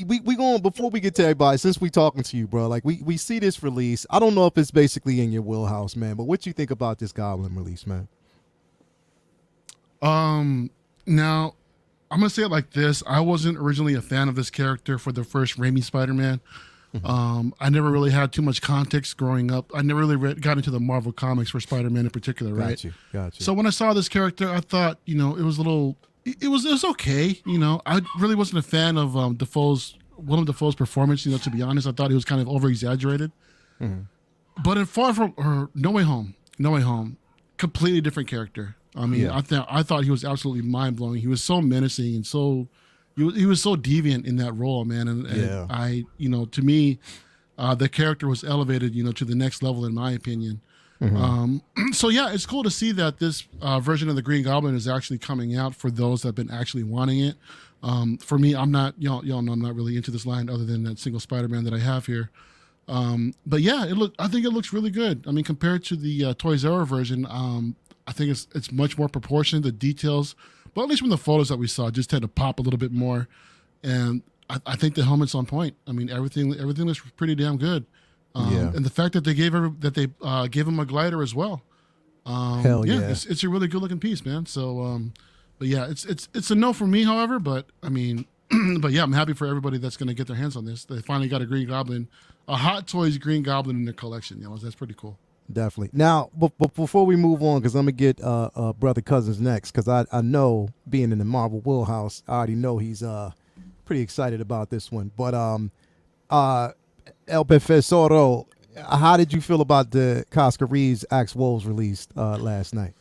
We going before we get to everybody. Since we talking to you, bro, like we see this release. I don't know if it's basically in your wheelhouse, man. But what you think about this Goblin release, man? Now, I'm gonna say it like this. I wasn't originally a fan of this character for the first Raimi Spider-Man. I never really had too much context growing up. I never really got into the Marvel comics for Spider-Man in particular, right? Got you. So when I saw this character, I thought, it was a little, it was okay. I really wasn't a fan of Willem Dafoe's performance. To be honest, I thought he was kind of over exaggerated. But in No Way Home, completely different character. I mean, Yeah. I thought he was absolutely mind blowing. He was so menacing and so he was so deviant in that role, man. And Yeah. I, to me, the character was elevated, to the next level in my opinion. So yeah, it's cool to see that this version of the Green Goblin is actually coming out for those that have been actually wanting it. For me, I'm not, y'all know I'm not really into this line other than that single Spider-Man that I have here. But yeah, I think it looks really good. I mean, compared to the Toys R Us version, I think it's much more proportioned. The details, but at least from the photos that we saw, just had to pop a little bit more. And I think the helmet's on point. I mean, everything looks pretty damn good. And the fact that they gave him a glider as well. Hell yeah. It's a really good looking piece, man. So, but yeah, it's a no for me, however. But I mean, but yeah, I'm happy for everybody that's going to get their hands on this. They finally got a Green Goblin, a Hot Toys Green Goblin in their collection. You know, that's pretty cool. Definitely. Now, but before we move on, because I'm gonna get Brother Cousins next, because I know, being in the Marvel wheelhouse, I already know he's pretty excited about this one. But El Profesoro, how did you feel about the Koska Reeves Axe Wolves released last night?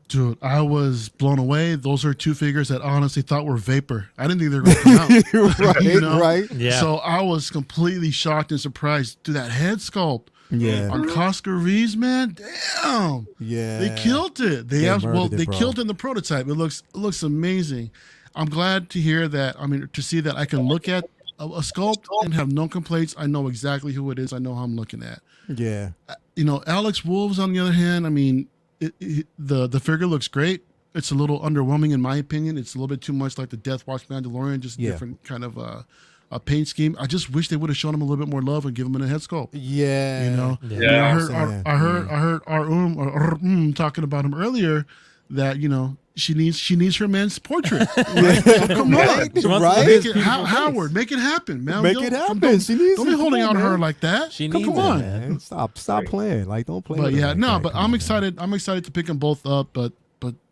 Dude, I was blown away. Those are two figures that I honestly thought were vapor. I didn't think they were going to come out. Right, You know? right. Yeah. So I was completely shocked and surprised. Dude, that head sculpt Yeah. on Koska Reeves, man, damn. Yeah. They killed it. They murdered it, bro. killed it in the prototype. It looks amazing. I'm glad to hear that. I mean, to see that I can look at a sculpt and have no complaints. I know exactly who it is. I know how I'm looking at. Yeah. You know, Alex Wolves, on the other hand, I mean, the figure looks great. It's a little underwhelming in my opinion. It's a little bit too much like the Death Watch Mandalorian, just different kind of a paint scheme. I just wish they would have shown him a little bit more love and give him a head sculpt. Yeah. You know, Yeah. I heard our talking about him earlier, that you know she needs her man's portrait. Right? So come on, She wants Right? to make his it, beautiful Howard, face. make it happen, man. Make it happen. She needs Don't be it. holding Come out on, her man. like that. She Come needs it, on. Man, stop playing. Like, don't play. But with her yeah, like no, that. but Come I'm on, excited. I'm excited to pick them both up. But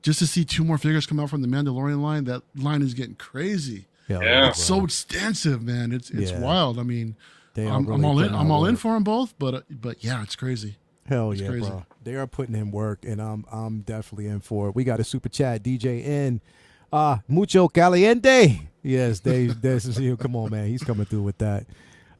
just to see two more figures come out from the Mandalorian line, that line is getting crazy. Man. Yeah. bro. It's so extensive, man. It's Yeah. wild. I mean, They are I'm really all in. putting I'm out all in work. for them both. But yeah, it's crazy. Hell It's yeah, crazy. bro. They are putting in work, and I'm definitely in for it. We got a super chat, DJ N. Mucho caliente. Yes, Dave. This is you. Come on, man. He's coming through with that.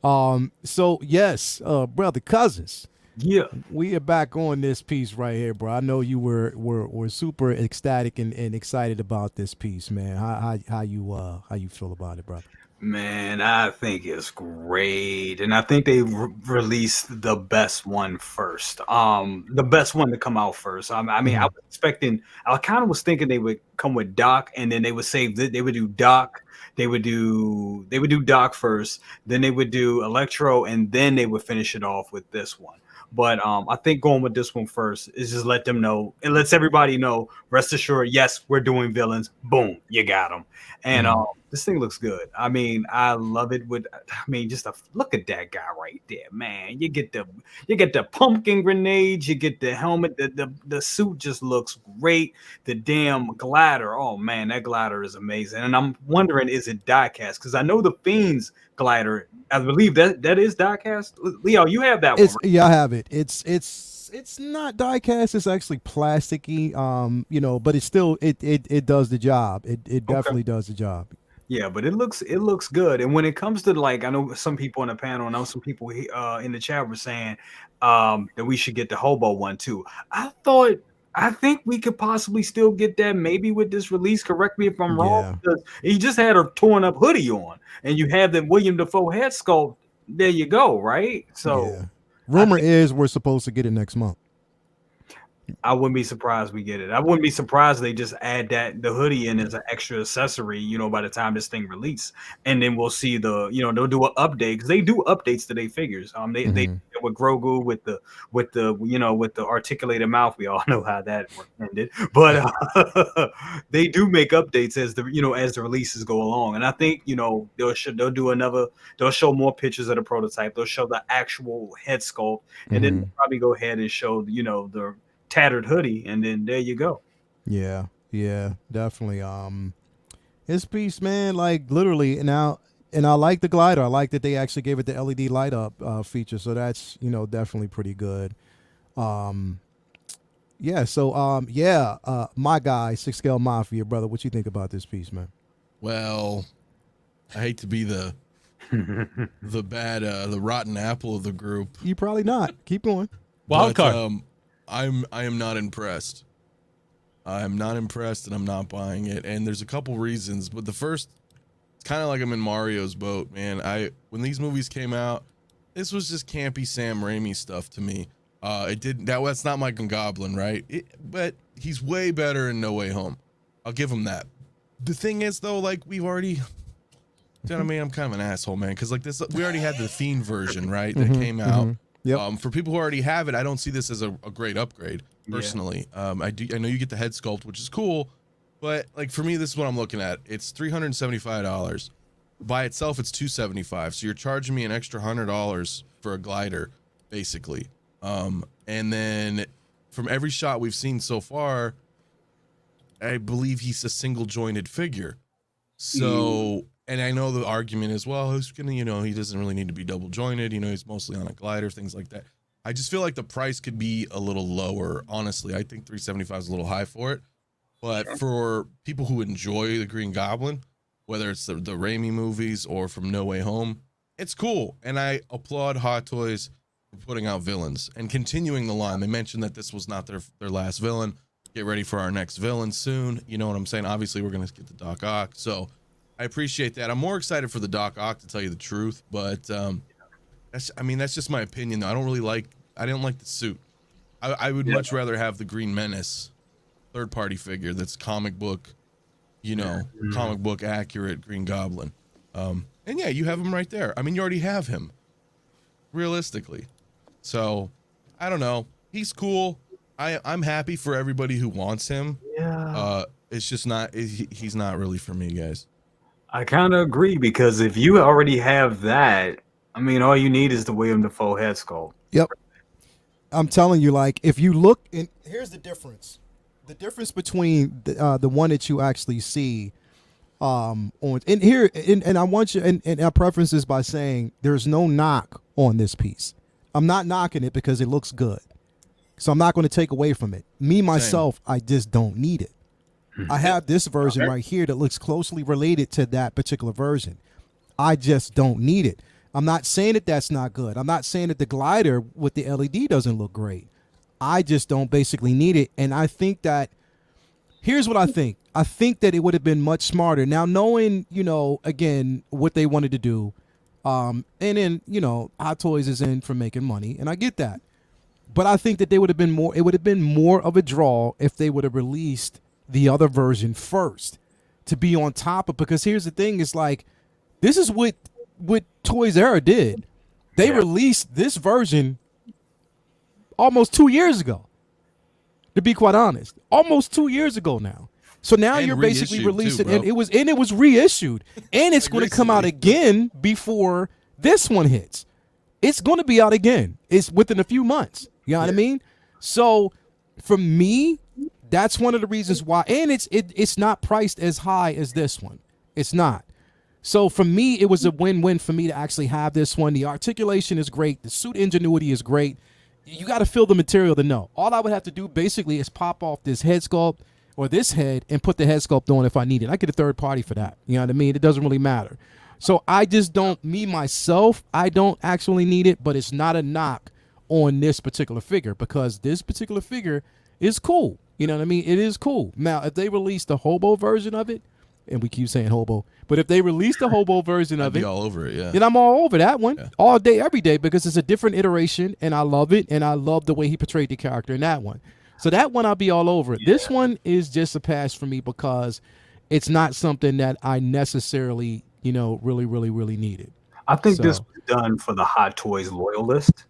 So yes, brother Cousins. Yeah. We are back on this piece right here, bro. I know you were super ecstatic and excited about this piece, man. How you feel about it, brother? Man, I think it's great, and I think they released the best one first. The best one to come out first. I mean, I was expecting. I kind of was thinking they would come with Doc, and then they would save. They would do Doc. They would do Doc first, then they would do Electro, and then they would finish it off with this one. But I think going with this one first is just let them know. It lets everybody know. Rest assured, yes, we're doing villains. Boom, you got them. And this thing looks good. I mean, I love it. Just look at that guy right there, man. You get the pumpkin grenades. You get the helmet. The suit just looks great. The damn glider. Oh man, that glider is amazing. And I'm wondering, is it diecast? Because I know the Fiend's glider. I believe that is diecast. Leo, you have that one. Right? Yeah, I have it. It's not diecast. It's actually plasticky. But it's still it does the job. It definitely does the job. Yeah, but it looks good. And when it comes to, like, I know some people on the panel, I know some people in the chat were saying that we should get the hobo one too. I think we could possibly still get that maybe with this release. Correct me if I'm wrong. Because he just had a torn up hoodie on, and you have the William Dafoe head sculpt. There you go, right? So rumor is we're supposed to get it next month. I wouldn't be surprised we get it. I wouldn't be surprised they just add the hoodie in as an extra accessory, by the time this thing releases. And then we'll see they'll do an update, because they do updates to their figures. They with Grogu with the articulated mouth. We all know how that ended. But they do make updates as the releases go along. And I think they'll show more pictures of the prototype. They'll show the actual head sculpt, and then they'll probably go ahead and show the tattered hoodie, and then there you go. Yeah, definitely. This piece, man, like literally now, and I like the glider. I like that they actually gave it the LED light up feature, so that's definitely pretty good. My guy, 6 Scale Mafia, brother, what you think about this piece, man? Well, I hate to be the the rotten apple of the group. You probably not. Keep going. Wild card. I am not impressed. I'm not impressed, and I'm not buying it. And there's a couple reasons, but the first, it's kind of like I'm in Mario's boat, man. When these movies came out, this was just campy Sam Raimi stuff to me. That's not Mike and Goblin, right? But he's way better in No Way Home. I'll give him that. The thing is, though, like we've already, you know what I mean? I'm kind of an asshole, man, because like this, we already had the Fiend version, right? That came out. Yep. For people who already have it, I don't see this as a great upgrade. personally. I know you get the head sculpt, which is cool, but like for me, this is what I'm looking at. It's $375. By itself, it's $275. So you're charging me an extra $100 for a glider, basically. And then from every shot we've seen so far, I believe he's a single jointed figure. So, and I know the argument is, well, who's gonna, he doesn't really need to be double jointed. He's mostly on a glider, things like that. I just feel like the price could be a little lower. Honestly, I think $375 is a little high for it. But for people who enjoy the Green Goblin, whether it's the Raimi movies or from No Way Home, it's cool. And I applaud Hot Toys for putting out villains and continuing the line. They mentioned that this was not their last villain. Get ready for our next villain soon. You know what I'm saying? Obviously, we're going to get the Doc Ock. So I appreciate that. I'm more excited for the Doc Ock, to tell you the truth. But that's just my opinion, though. I didn't like the suit. I would much rather have the Green Menace third-party figure that's comic book, comic book accurate Green Goblin. And yeah, you have him right there. I mean, you already have him, realistically. So I don't know. He's cool. I'm happy for everybody who wants him. Yeah. It's just not. He's not really for me, guys. I kind of agree, because if you already have that, I mean, all you need is the William Dafoe head sculpt. Yep. I'm telling you, like, if you look, and here's the difference. The difference between the one that you actually see on and here, and I want you, and I preference this by saying there's no knock on this piece. I'm not knocking it because it looks good. So I'm not going to take away from it. Me, myself, I just don't need it. I have this version right here that looks closely related to that particular version. I just don't need it. I'm not saying that that's not good. I'm not saying that the glider with the LED doesn't look great. I just don't basically need it. And I think that, here's what I think. I think that it would have been much smarter. Now, knowing, again, what they wanted to do, and then, Hot Toys is in for making money, and I get that. But I think that it would have been more of a draw if they would have released the other version first to be on top of, because here's the thing, is like, this is what Toys Era did. They released this version almost 2 years ago, to be quite honest. Almost 2 years ago now. So now you're basically releasing, and it was reissued, and it's going to come out again before this one hits. It's going to be out again. It's within a few months. You know what I mean? So for me, that's one of the reasons why, and it's not priced as high as this one. It's not. So for me, it was a win-win for me to actually have this one. The articulation is great. The suit ingenuity is great. You got to feel the material to know. All I would have to do basically is pop off this head sculpt or this head and put the head sculpt on if I need it. I get a third party for that. You know what I mean? It doesn't really matter. So I just don't, myself, I don't actually need it, but it's not a knock on this particular figure, because this particular figure is cool. You know what I mean? It is cool. Now, if they release the hobo version of it, and we keep saying hobo, but if they release the hobo version of I'd it, be all over it, yeah. then I'm all over that one all day, every day, because it's a different iteration, and I love it, and I love the way he portrayed the character in that one. So that one, I'll be all over it. This one is just a pass for me because it's not something that I necessarily, really, really, really needed. I think this was done for the Hot Toys loyalist,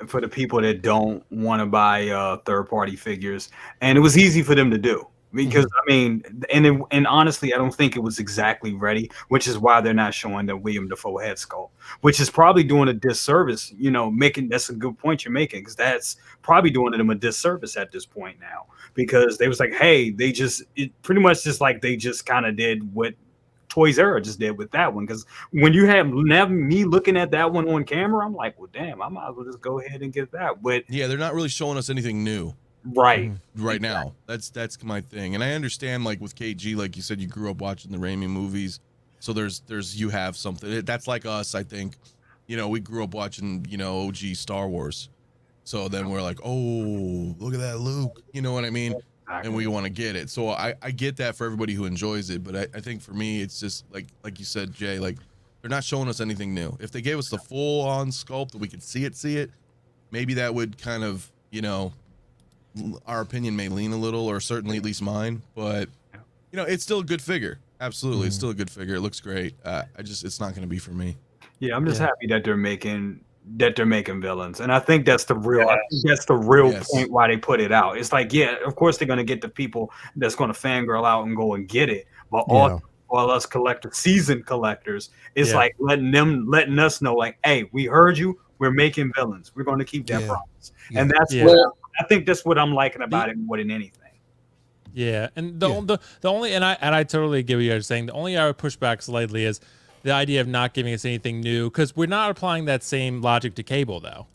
for the people that don't want to buy third-party figures, and it was easy for them to do. Because I mean, and honestly, I don't think it was exactly ready, which is why they're not showing the William Dafoe head sculpt, which is probably doing a disservice. That's a good point you're making, because that's probably doing them a disservice at this point now, because they was like, hey, it pretty much just like they just kind of did what Toys Era just did with that one. Because when you have me looking at that one on camera, I'm like, well, damn, I might as well just go ahead and get that. But yeah, they're not really showing us anything new. Right now, that's my thing. And I understand, like with KG, like you said, you grew up watching the Raimi movies, so there's you have something that's like us. I think we grew up watching OG Star Wars, so then we're like, oh, look at that Luke, you know what I mean? And we want to get it. So I get that for everybody who enjoys it, but I think for me, it's just like you said, Jay, like they're not showing us anything new. If they gave us the full on sculpt that we could see it, maybe that would kind of our opinion may lean a little, or certainly at least mine, but it's still a good figure. Absolutely. It's still a good figure. It looks great. It's not going to be for me. Yeah, I'm just happy that they're making that they're making villains, and I think that's the real. I think that's the real Yes. point why they put it out. It's like, yeah, of course they're gonna get the people that's gonna fangirl out and go and get it, but Yeah. all us collectors, seasoned collectors, it's Yeah. like letting us know, like, hey, we heard you. We're making villains. We're going to keep that Yeah. promise, Yeah. and that's Yeah. what I think. That's what I'm liking about it more than anything. Yeah, and the only and I totally get what you guys are saying. The only I would push back slightly is the idea of not giving us anything new, because we're not applying that same logic to Cable though.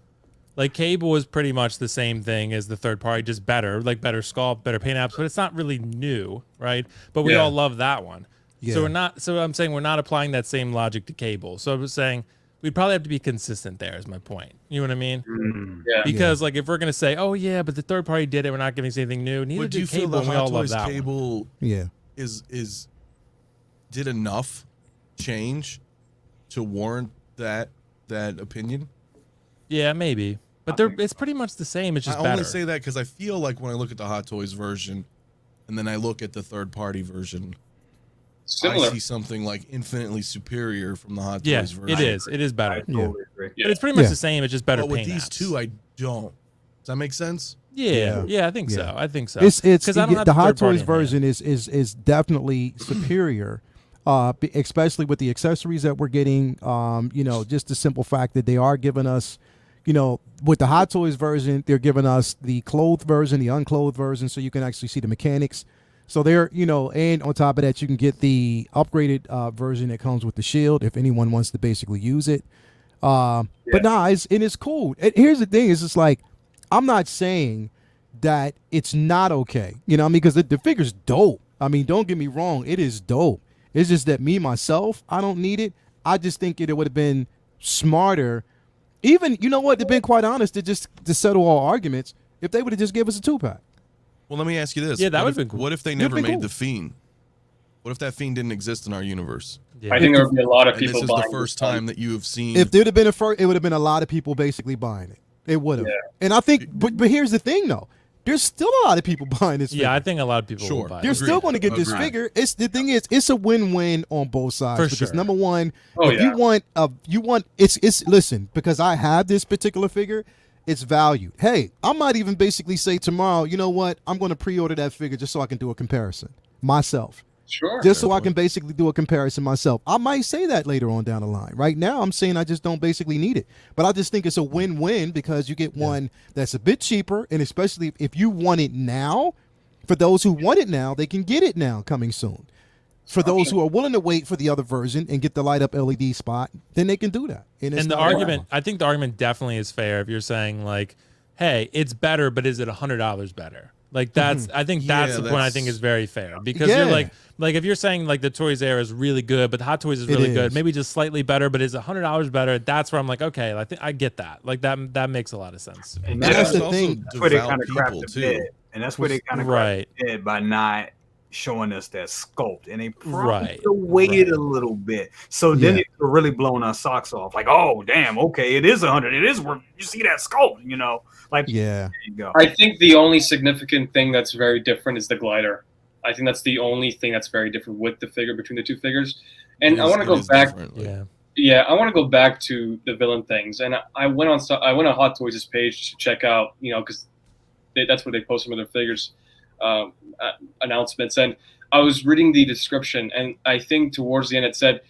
Like Cable is pretty much the same thing as the third party, just better, like better sculpt, better paint apps, but it's not really new, right? But we all love that one. Yeah. So we're not. So I'm saying we're not applying that same logic to Cable. So I was saying we'd probably have to be consistent. There is my point. You know what I mean? Yeah. Because like if we're gonna say, oh yeah, but the third party did it, we're not giving us anything new. Neither Would you did feel Cable, the and we Hot all love Toys that one. Cable Yeah. is did enough change to warrant that opinion? Yeah, maybe. But it's pretty much the same. It's just I better. only say that because I feel like when I look at the Hot Toys version, and then I look at the third party version, Similar. I see something like infinitely superior from the Hot Yeah, Toys version. it is. It is better. I totally agree. But it's pretty much Yeah. the same. It's just better But with paint these apps. two, I don't. Does that make sense? Yeah, I think Yeah. so. I think so. It's 'Cause I don't have the Hot third-party Toys in hand. version is definitely superior, especially with the accessories that we're getting. You know, just the simple fact that they are giving us, you know, with the Hot Toys version, they're giving us the clothed version, the unclothed version, so you can actually see the mechanics. So they're, you know, and on top of that, you can get the upgraded version that comes with the shield if anyone wants to basically use it. But nah, it's cool. And here's the thing: is it's like I'm not saying that it's not okay, you know, what I mean, because the figure's dope. I mean, don't get me wrong, it is dope. It's just that me myself, I don't need it. I just think it would have been smarter. Even, you know what, to be quite honest, to settle all arguments, if they would have just gave us a 2-pack. Well, let me ask you this. Yeah, that What would've if- been cool. What if they Would've never been made cool. the Fiend? What if that Fiend didn't exist in our universe? Yeah. I think there would be a lot of And this people is buying the first this one. time that you have seen. If there'd have been a first, it would have been a lot of people basically buying it. It would have. Yeah. And I think, but here's the thing though, there's still a lot of people buying this. Yeah, I figure. think a lot of people Sure. will buy They're it. still going to get this Agreed. figure. It's the thing is, it's a win-win on both sides. For Because sure. number one, Oh, if yeah. you want, it's listen, because I have this particular figure, it's valued. Hey, I might even basically say tomorrow, you know what? I'm going to pre-order that figure just so I can do a comparison myself. Sure. Just so I can basically do a comparison myself. I might say that later on down the line. Right now, I'm saying I just don't basically need it. But I just think it's a win-win because you get one that's a bit cheaper, and especially if you want it now, for those who want it now, they can get it now coming soon. For those who are willing to wait for the other version and get the light up LED spot, then they can do that. It's And the not a argument, problem. I think the argument definitely is fair if you're saying like, hey, it's better, but is it $100 better? Like that's, I think that's Yeah, the point I that's- think is very fair because Yeah. you're like if you're saying like the Toys R Us is really good, but the Hot Toys is It really good, is. maybe just slightly better, but is $100 better? That's where I'm like, okay, I think I get that. Like that makes a lot of sense. And that's that's, the also thing. that's where they devout kind of crapped people, the too. bed, and that's where they kind of Right. crapped the bed by not showing us that sculpt, and they probably Right. could have waited Right. a little bit. So then Yeah. it could really blown our socks off. Like, oh damn, okay, it is 100. It is worth. You see that sculpt, you know? Like, Yeah. there you go. I think the only significant thing that's very different is the glider. I think that's the only thing that's very different with the figure between the two figures. And I want to go back. Yeah. Yeah, I want to go back to the villain things. And I went on Hot Toys' page to check out, you know, because that's where they post some of their figures announcements. And I was reading the description, and I think towards the end it said,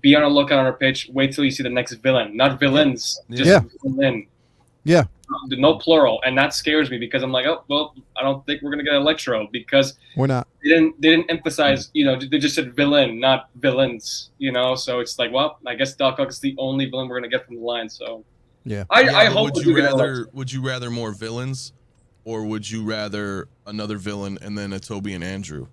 "Be on a lookout on our page. Wait till you see the next villain, not villains, just Yeah. villain." Yeah. No plural, and that scares me because I'm like, oh well, I don't think we're gonna get Electro because We're not. they didn't emphasize, you know, they just said villain, not villains, you know. So it's like, well, I guess Doc Ock is the only villain we're gonna get from the line. So Yeah. I Yeah, but hope would we you do get rather Electro. would you rather more villains, or would you rather another villain and then a Toby and Andrew?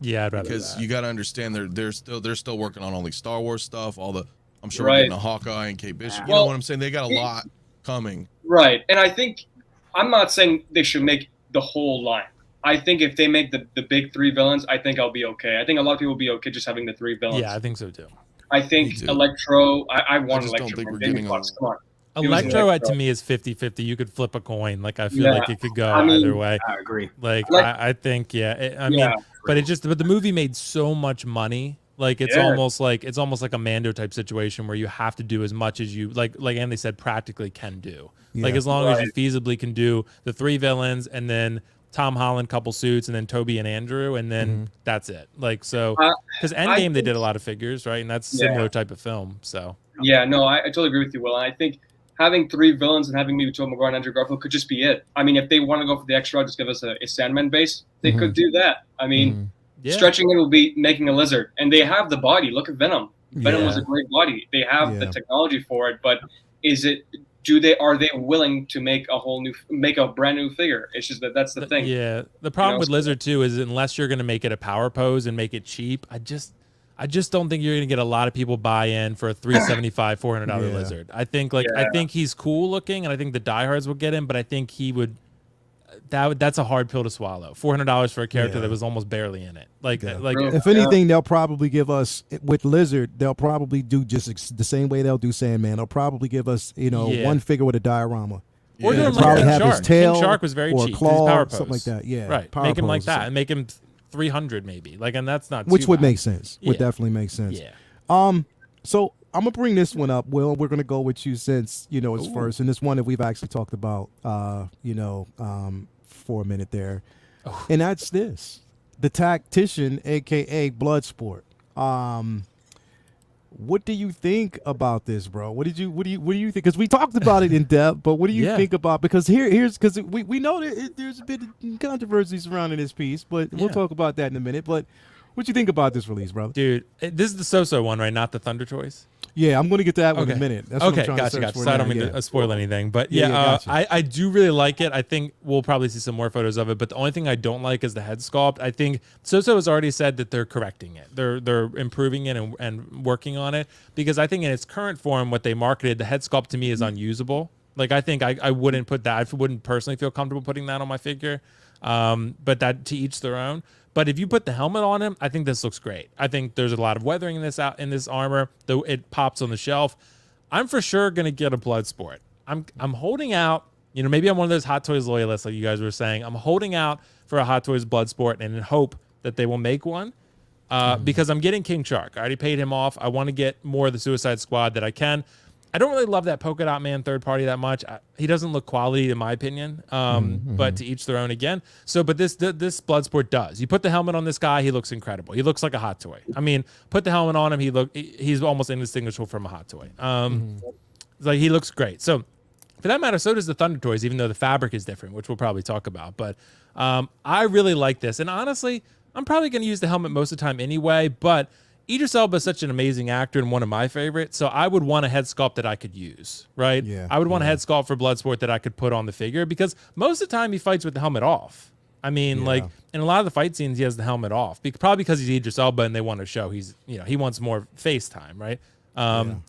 Yeah, I'd rather Because that. you got to understand they're still working on all the Star Wars stuff, all the I'm sure Right. we're getting a Hawkeye and Kate Bishop. You know Well, what I'm saying? They got a lot coming. Right, and I think I'm not saying they should make the whole line. I think if they make the big three villains, I think I'll be okay. I think a lot of people will be okay just having the three villains. Yeah, I think so too. I Me think too. Electro. I want just don't Electro. think from we're Jamie getting Foxx. a- Come on. He was Electro Electro. to me is 50-50. You could flip a coin. Like I feel Yeah. like it could go I mean, either way. I agree. Like Like- I think I mean, Yeah. but the movie made so much money Like it's Yeah. almost like a Mando type situation where you have to do as much as you like Andy said practically can do. Like Yeah. as long as you feasibly can do the 3 villains and then Tom Holland couple suits and then Toby and Andrew and then that's it. Like so because Endgame they did a lot of figures, right? And that's similar type of film. So yeah, no, I totally agree with you, Will. And I think having 3 villains and having maybe Tobey Maguire and Andrew Garfield could just be it. I mean, if they want to go for the extra, just give us a Sandman base. They could do that. I mean, stretching it will be making a lizard, and they have the body. Look at Venom. Venom was a great body. They have the technology for it, but are they willing to make a brand new figure? It's just that's the thing. Yeah, the problem with Lizard too is unless you're going to make it a power pose and make it cheap, I just don't think you're going to get a lot of people buy in for a $375, $400 Lizard. I think I think he's cool looking, and I think the diehards will get him, but I think he would. That's a hard pill to swallow. $400 for a character that was almost barely in it. If anything, they'll probably give us with Lizard. They'll probably do just the same way they'll do Sandman. They'll probably give us one figure with a diorama. Or do him probably like have King his tail King Shark was very or cheap. claw, Power pose. something like that. Yeah, right. Power Make him like pose. that and make him 300 maybe. Like, and that's not Which too would bad. make sense. Would definitely make sense. Yeah. So I'm gonna bring this one up. Will, we're gonna go with you since it's first, and this one that we've actually talked about. For a minute there, and that's the Tactician, aka Bloodsport. What do you think about this, bro? What do you think? Because we talked about it in depth, but what do you think about? Because here's because we know that there's a bit of controversy surrounding this piece, but we'll talk about that in a minute. But what you think about this release, brother? Dude, this is the So-So one, right? Not the Thunder Toys. Yeah, I'm going to get to that one in a minute. That's what I'm trying to search for So I now. don't mean to spoil anything, but gotcha. I do really like it. I think we'll probably see some more photos of it, but the only thing I don't like is the head sculpt. I think So-So has already said that they're correcting it. They're improving it and working on it, because I think in its current form, what they marketed, the head sculpt to me is unusable. Like, I think I wouldn't put that. I wouldn't personally feel comfortable putting that on my figure, but that to each their own. But if you put the helmet on him, I think this looks great. I think there's a lot of weathering in this armor, though it pops on the shelf. I'm for sure gonna get a Bloodsport. I'm holding out. Maybe I'm one of those Hot Toys loyalists, like you guys were saying. I'm holding out for a Hot Toys Bloodsport and in hope that they will make one. Because I'm getting King Shark. I already paid him off. I want to get more of the Suicide Squad that I can. I don't really love that Polka Dot Man third party that much. He doesn't look quality in my opinion, but to each their own again. So, but this Bloodsport does. You put the helmet on this guy, he looks incredible. He looks like a Hot Toy. I mean, put the helmet on him, he's almost indistinguishable from a Hot Toy. Like, he looks great. So, for that matter, so does the Thunder Toys, even though the fabric is different, which we'll probably talk about. But I really like this, and honestly, I'm probably going to use the helmet most of the time anyway. But Idris Elba is such an amazing actor and one of my favorites, so I would want a head sculpt that I could use, right? Yeah, I would want a head sculpt for Bloodsport that I could put on the figure, because most of the time he fights with the helmet off. I mean, like, in a lot of the fight scenes, he has the helmet off, probably because he's Idris Elba and they want to show he wants more face time, right?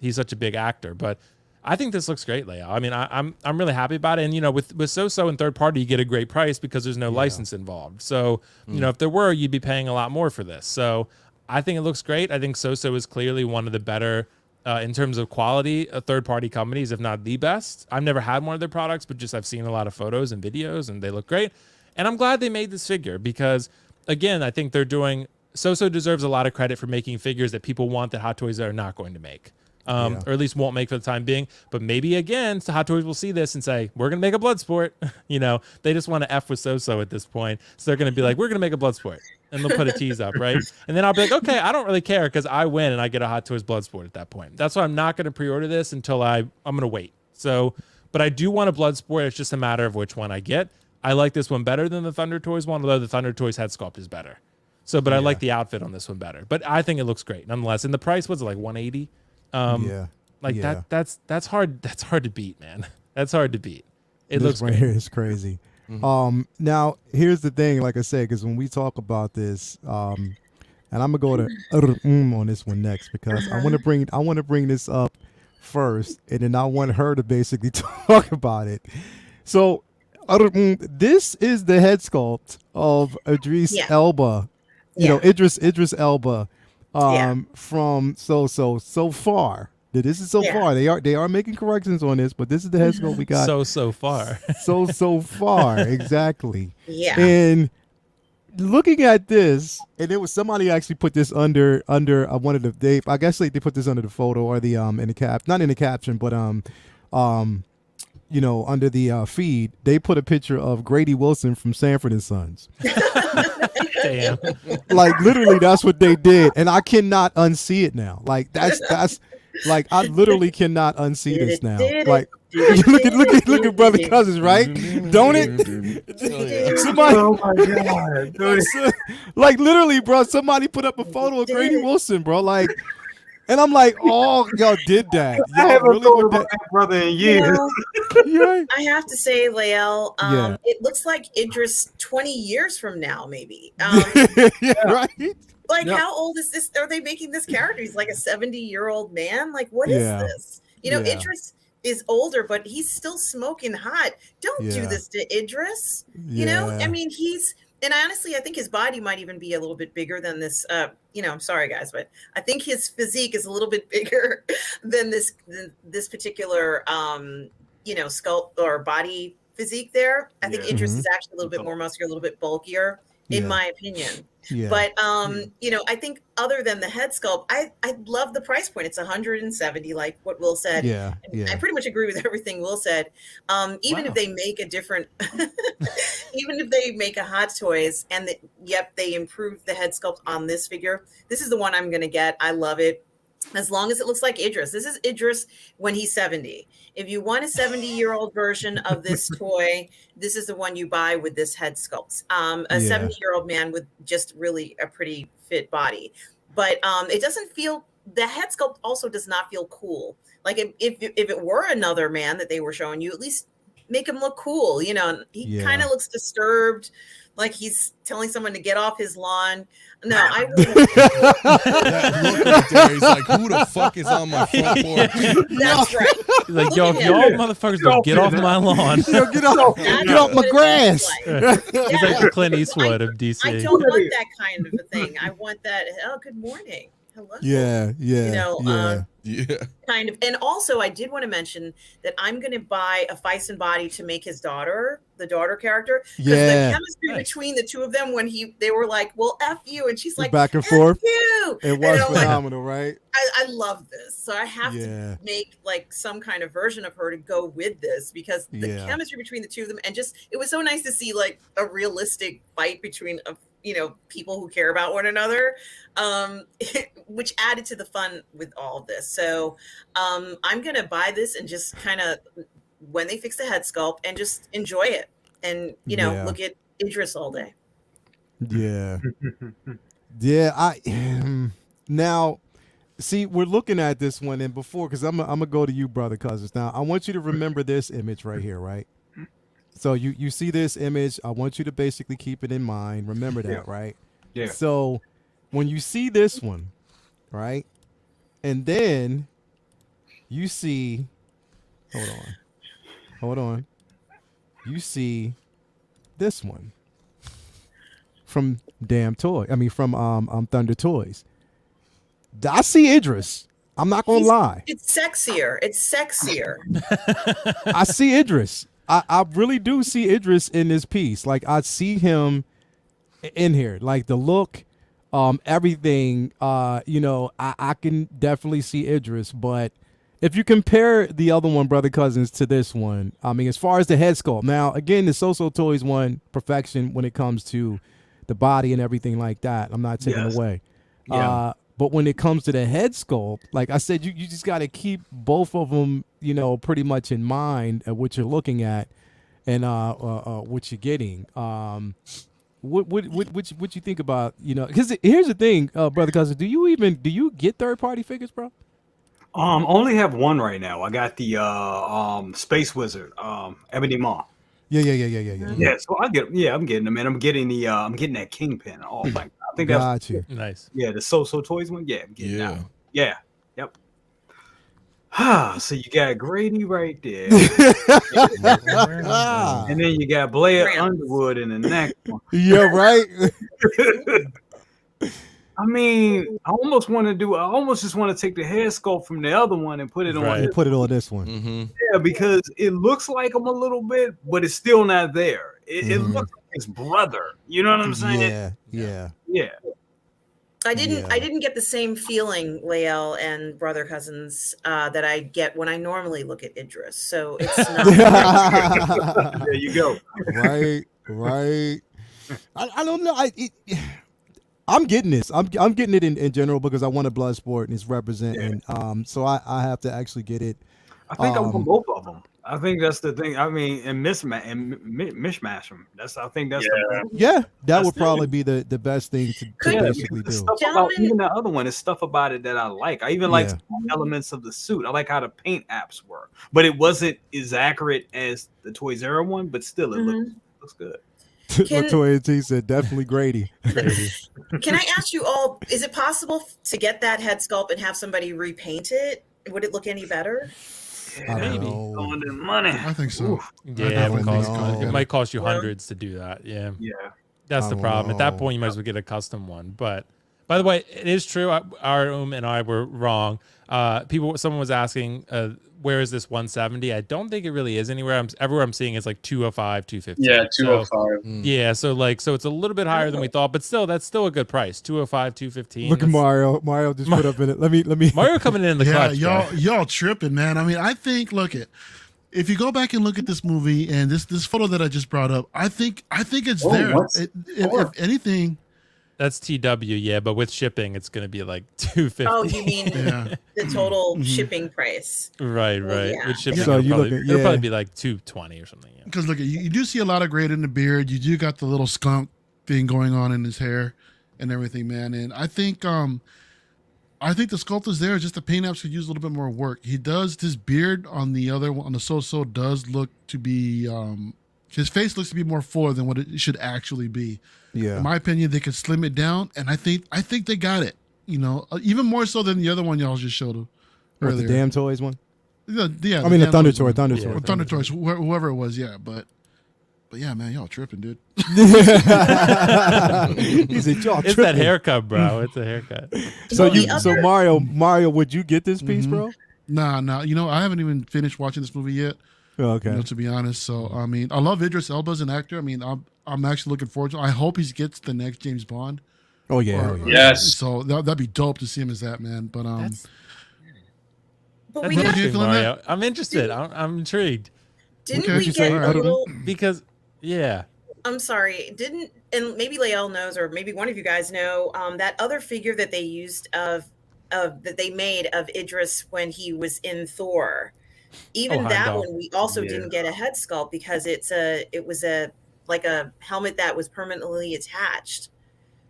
He's such a big actor, but I think this looks great, Leo. I mean, I'm really happy about it, and with So-So and third party, you get a great price because there's no license involved. So if there were, you'd be paying a lot more for this. So I think it looks great. I think So-So is clearly one of the better, in terms of quality, third-party companies, if not the best. I've never had one of their products, but I've seen a lot of photos and videos, and they look great. And I'm glad they made this figure because, again, I think So-So deserves a lot of credit for making figures that people want that Hot Toys are not going to make. Or at least won't make for the time being. But maybe, again, Hot Toys will see this and say, we're going to make a Bloodsport. They just want to F with So-So at this point. So they're going to be like, we're going to make a Bloodsport. And they'll put a tease up, right? And then I'll be like, okay, I don't really care because I win and I get a Hot Toys Bloodsport at that point. That's why I'm not going to pre-order this until I'm going to wait. So, but I do want a Bloodsport. It's just a matter of which one I get. I like this one better than the Thunder Toys one, although the Thunder Toys head sculpt is better. So, but I like the outfit on this one better. But I think it looks great nonetheless. And the price was like $180. That's hard. That's hard to beat, man. That's hard to beat. It looks right great. here is crazy. Now here's the thing, like I said, because when we talk about this, and I'm gonna go to on this one next because I want to bring this up first, and then I want her to basically talk about it. So, this is the head sculpt of Idris Elba. Idris Elba. From so far. This is so far. They are making corrections on this, but this is the head sculpt we got. So far. so far, exactly. Yeah. And looking at this, and there was somebody actually put this under one of the I guess they put this under the photo or the in the cap, not in the caption, but under the feed, they put a picture of Grady Wilson from Sanford and Sons. Damn. Like literally, that's what they did, and I cannot unsee it now. Like that's like I literally cannot unsee this now. Like look at Brother Cousins, right? Don't it? Somebody, Oh my god, dude. like literally, bro. Somebody put up a photo of Grady Wilson, bro. Like, and I'm like, oh, y'all did that. I Y'all haven't really thought did about that. that brother in You years. know, Yeah. I have to say, Lael, Yeah. it looks like Idris 20 years from now, maybe. Yeah, right. Like, Yeah. how old is this? Are they making this character? He's like a 70-year-old man. Like, what is Yeah. this? You know, Yeah. Idris is older, but he's still smoking hot. Don't do Yeah. this to Idris. You know, Yeah. I mean, and honestly, I think his body might even be a little bit bigger than this. I'm sorry, guys, but I think his physique is a little bit bigger than this particular, sculpt or body physique there. I think Yeah. Idris Mhm. is actually a little bit more muscular, a little bit bulkier, in Yeah. my opinion. Yeah. But I think other than the head sculpt, I love the price point. It's 170, like what Will said. Yeah. I Yeah. pretty much agree with everything Will said. Even Wow. if they make a different, even if they make a Hot Toys and they improve the head sculpt on this figure, this is the one I'm going to get. I love it. As long as it looks like Idris. This is Idris when he's 70. If you want a 70-year-old version of this toy, this is the one you buy with this head sculpt. A Yeah. 70-year-old man with just really a pretty fit body. But it doesn't feel, the head sculpt also does not feel cool. Like if it were another man that they were showing you, at least make him look cool. You know, he Yeah. kind of looks disturbed, like he's telling someone to get off his lawn. No, I That look right there, he's like, who the fuck is on my front porch? that's right. He's like, Look yo, at if him. y'all motherfuckers don't get off my lawn. Yo, get off That's my what it grass. feels like. He's like the Clint Eastwood of I DC. don't want that kind of a thing. I want that. Oh, good morning. Hello. Yeah. Yeah. You know, yeah. Yeah. kind of. And also, I did want to mention that I'm going to buy a Feist body to make his daughter, the daughter character. Because Yeah. the chemistry Nice. between the two of them when they were like, well, F you. And she's like, Back and F forth. you. It And was I'm like, phenomenal, right? I love this. So I have Yeah. to make like some kind of version of her to go with this because the Yeah. chemistry between the two of them and just it was so nice to see like a realistic fight between people who care about one another, which added to the fun with all of this. So I'm gonna buy this and just kind of when they fix the head sculpt and just enjoy it and Yeah. look at Idris all day. Yeah. Yeah. Now, see, we're looking at this one, and before, because I'm gonna go to you, Brother Cousins. Now, I want you to remember this image right here, right? So you see this image. I want you to basically keep it in mind. Remember that, Yeah. right? Yeah. So when you see this one, right, and then you see, hold on, you see this one from from Thunder Toys. I see Idris. I'm not gonna lie. It's sexier. I see Idris. I really do see Idris in this piece. Like I see him in here. Like the look, everything. I can definitely see Idris. But if you compare the other one, Brother Cousins, to this one, I mean, as far as the head sculpt. Now, again, the So-So Toys one, perfection when it comes to the body and everything like that. I'm not taking Yes. away. Yeah. But when it comes to the head sculpt, like I said, you just got to keep both of them, pretty much in mind at what you're looking at and what you're getting. What you think about, because here's the thing, Brother Cousin, do you get third party figures, bro? Only have one right now. I got the Space Wizard, Ebony Maw. Yeah. Yeah, so I'm getting them, and I'm getting that Kingpin. Oh my god, I think that's Got you. Nice. the So-So Toys one. Yeah, I'm getting that Yeah. one. Yeah, yep. So you got Grady right there, and then you got Blair Grant. Underwood in the next one. Yeah, right. I mean, I almost just want to take the hair sculpt from the other one and put it on. Right. And put it on this one. Mm-hmm. Yeah, because it looks like them a little bit, but it's still not there. It looks like his brother. You know what I'm saying? Yeah. I didn't get the same feeling, Lael and brother cousins, that I get when I normally look at Idris. So it's not. There you go. Right. I don't know. I'm getting this. I'm getting it in general because I want a Bloodsport and it's representing. So I have to actually get it. I think I want both of them. I think that's the thing. I mean, and mishmash them. I think that's that would probably be the best thing to basically do. Stuff about, even the other one is stuff about it that I like. I even like some elements of the suit. I like how the paint apps were, but it wasn't as accurate as the Toys R Us one. But still, it looks good. Latoya T said definitely Grady. Can I ask you all? Is it possible to get that head sculpt and have somebody repaint it? Would it look any better? Maybe. Money. I think so. Yeah, it might cost you hundreds to do that. Yeah. That's the problem. At that point, you might as well get a custom one. But by the way, it is true. Arum and I were wrong. Someone was asking, where is this 170? I don't think it really is anywhere. Everywhere I'm seeing is like 205, 250. Yeah, 205. Yeah, so it's a little bit higher than we thought, but still, that's still a good price. 205, 215. Look at Mario. Mario just put up in it. Let me. Mario coming in the clutch. Y'all tripping, man. I mean, I think if you go back and look at this movie and this photo that I just brought up, I think it's there. If anything. That's TW, yeah, but with shipping, it's going to be like $250. Oh, you mean the total shipping price? Right. Yeah. With shipping, So it'll probably be like $220 or something. Because look, you do see a lot of gray in the beard. You do got the little skunk thing going on in his hair and everything, man. And I think the sculpt is there. Just the paint apps could use a little bit more work. He does this beard on the other one, on the so does look to be his face looks to be more fuller than what it should actually be. Yeah. In my opinion, they could slim it down, and I think they got it. You know, even more so than the other one y'all just showed earlier. The Damn Toys one? Yeah. I mean the Thunder Toy. Thunder Toys, whoever it was, yeah. But yeah, man, y'all tripping, dude. He said, y'all tripping. It's that haircut, bro. It's a haircut. So Mario, would you get this piece, bro? Nah. You know, I haven't even finished watching this movie yet. Oh, okay. You know, to be honest, so I mean, I love Idris Elba as an actor. I mean, I'm actually looking forward to it. I hope he gets the next James Bond. Oh yeah. Yes. So that'd be dope to see him as that, man. But But we What got, do you feel on that? I'm interested. I'm intrigued. didn't Okay. we You get say, a little? Because I'm sorry, and maybe Lael knows, or maybe one of you guys know, that other figure that they used that they made of Idris when he was in Thor. Even that Heimdall. one, we also didn't get a head sculpt because it was a helmet that was permanently attached.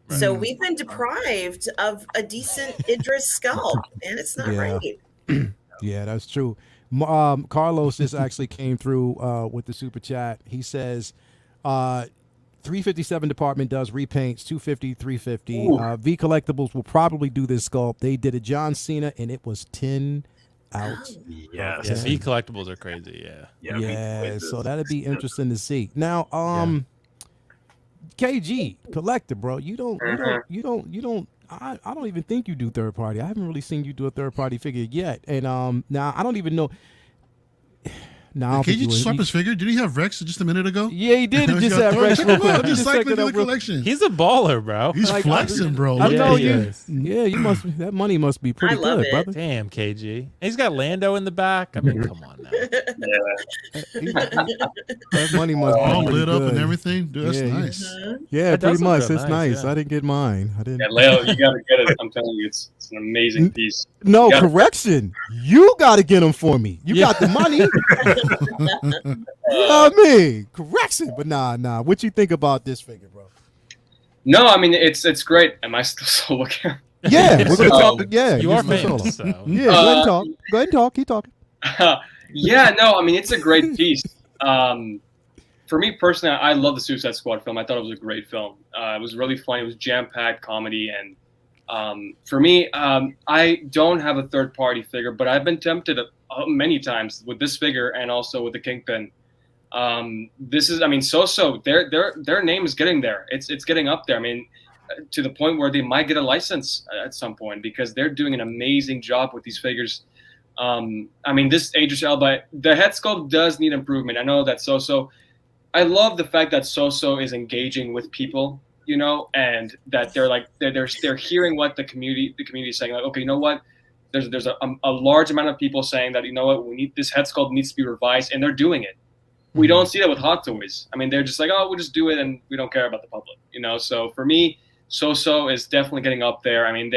Right. So we've been deprived of a decent Idris sculpt, and it's not right. Yeah, that's true. Carlos just actually came through with the super chat. He says 357 department does repaints, 250, 350. V Collectibles will probably do this sculpt. They did a John Cena, and it was 10 out. Yes. Yeah, V Collectibles are crazy. Yeah, so that'd be interesting to see. Now, KG collector, bro, you don't. I don't even think you do third party. I haven't really seen you do a third party figure yet. And now I don't even know. Now, Can you just swap his figure? Did he have Rex just a minute ago? Yeah, he did. It just had Rex real quick. I'm just cycling through the collection. He's a baller, bro. He's flexing, bro. I Look know at you. that. Yeah, you must. That money must be pretty I love good, it. brother. Damn, KG. And he's got Lando in the back. I mean, come on now. That money must All be pretty lit up good. and everything. Dude, that's Yeah, nice. Yeah, That pretty does much. look good. It's Nice, nice. yeah. I didn't get mine. I didn't. Yeah, Leo, you gotta get it. I'm telling you, it's an amazing piece. No, You gotta- correction. You got to get them for me. You got the money. You know what I mean? Correction. But nah. What you think about this figure, bro? No, I mean it's great. Am I still so looking? Yeah, we're gonna So- talk. Yeah, You are just solo. famous, so. Yeah, go ahead and talk. Go ahead and talk. Keep talking. Yeah, no, I mean it's a great piece. For me personally, I love the Suicide Squad film. I thought it was a great film. It was really funny. It was jam-packed comedy, and for me, I don't have a third-party figure, but I've been tempted many times with this figure and also with the Kingpin. This is, I mean, so their name is getting there. It's getting up there. I mean, to the point where they might get a license at some point because they're doing an amazing job with these figures. I mean, this Idris Elba, the head sculpt does need improvement. I know that so. I love the fact that So is engaging with people, you know, and that they're like they're hearing what the community is saying. Like, okay, you know what? There's a large amount of people saying that, you know what, we need this head sculpt needs to be revised, and they're doing it. We don't see that with Hot Toys. I mean, they're just like, oh, we'll just do it, and we don't care about the public, you know. So for me, So is definitely getting up there. I mean,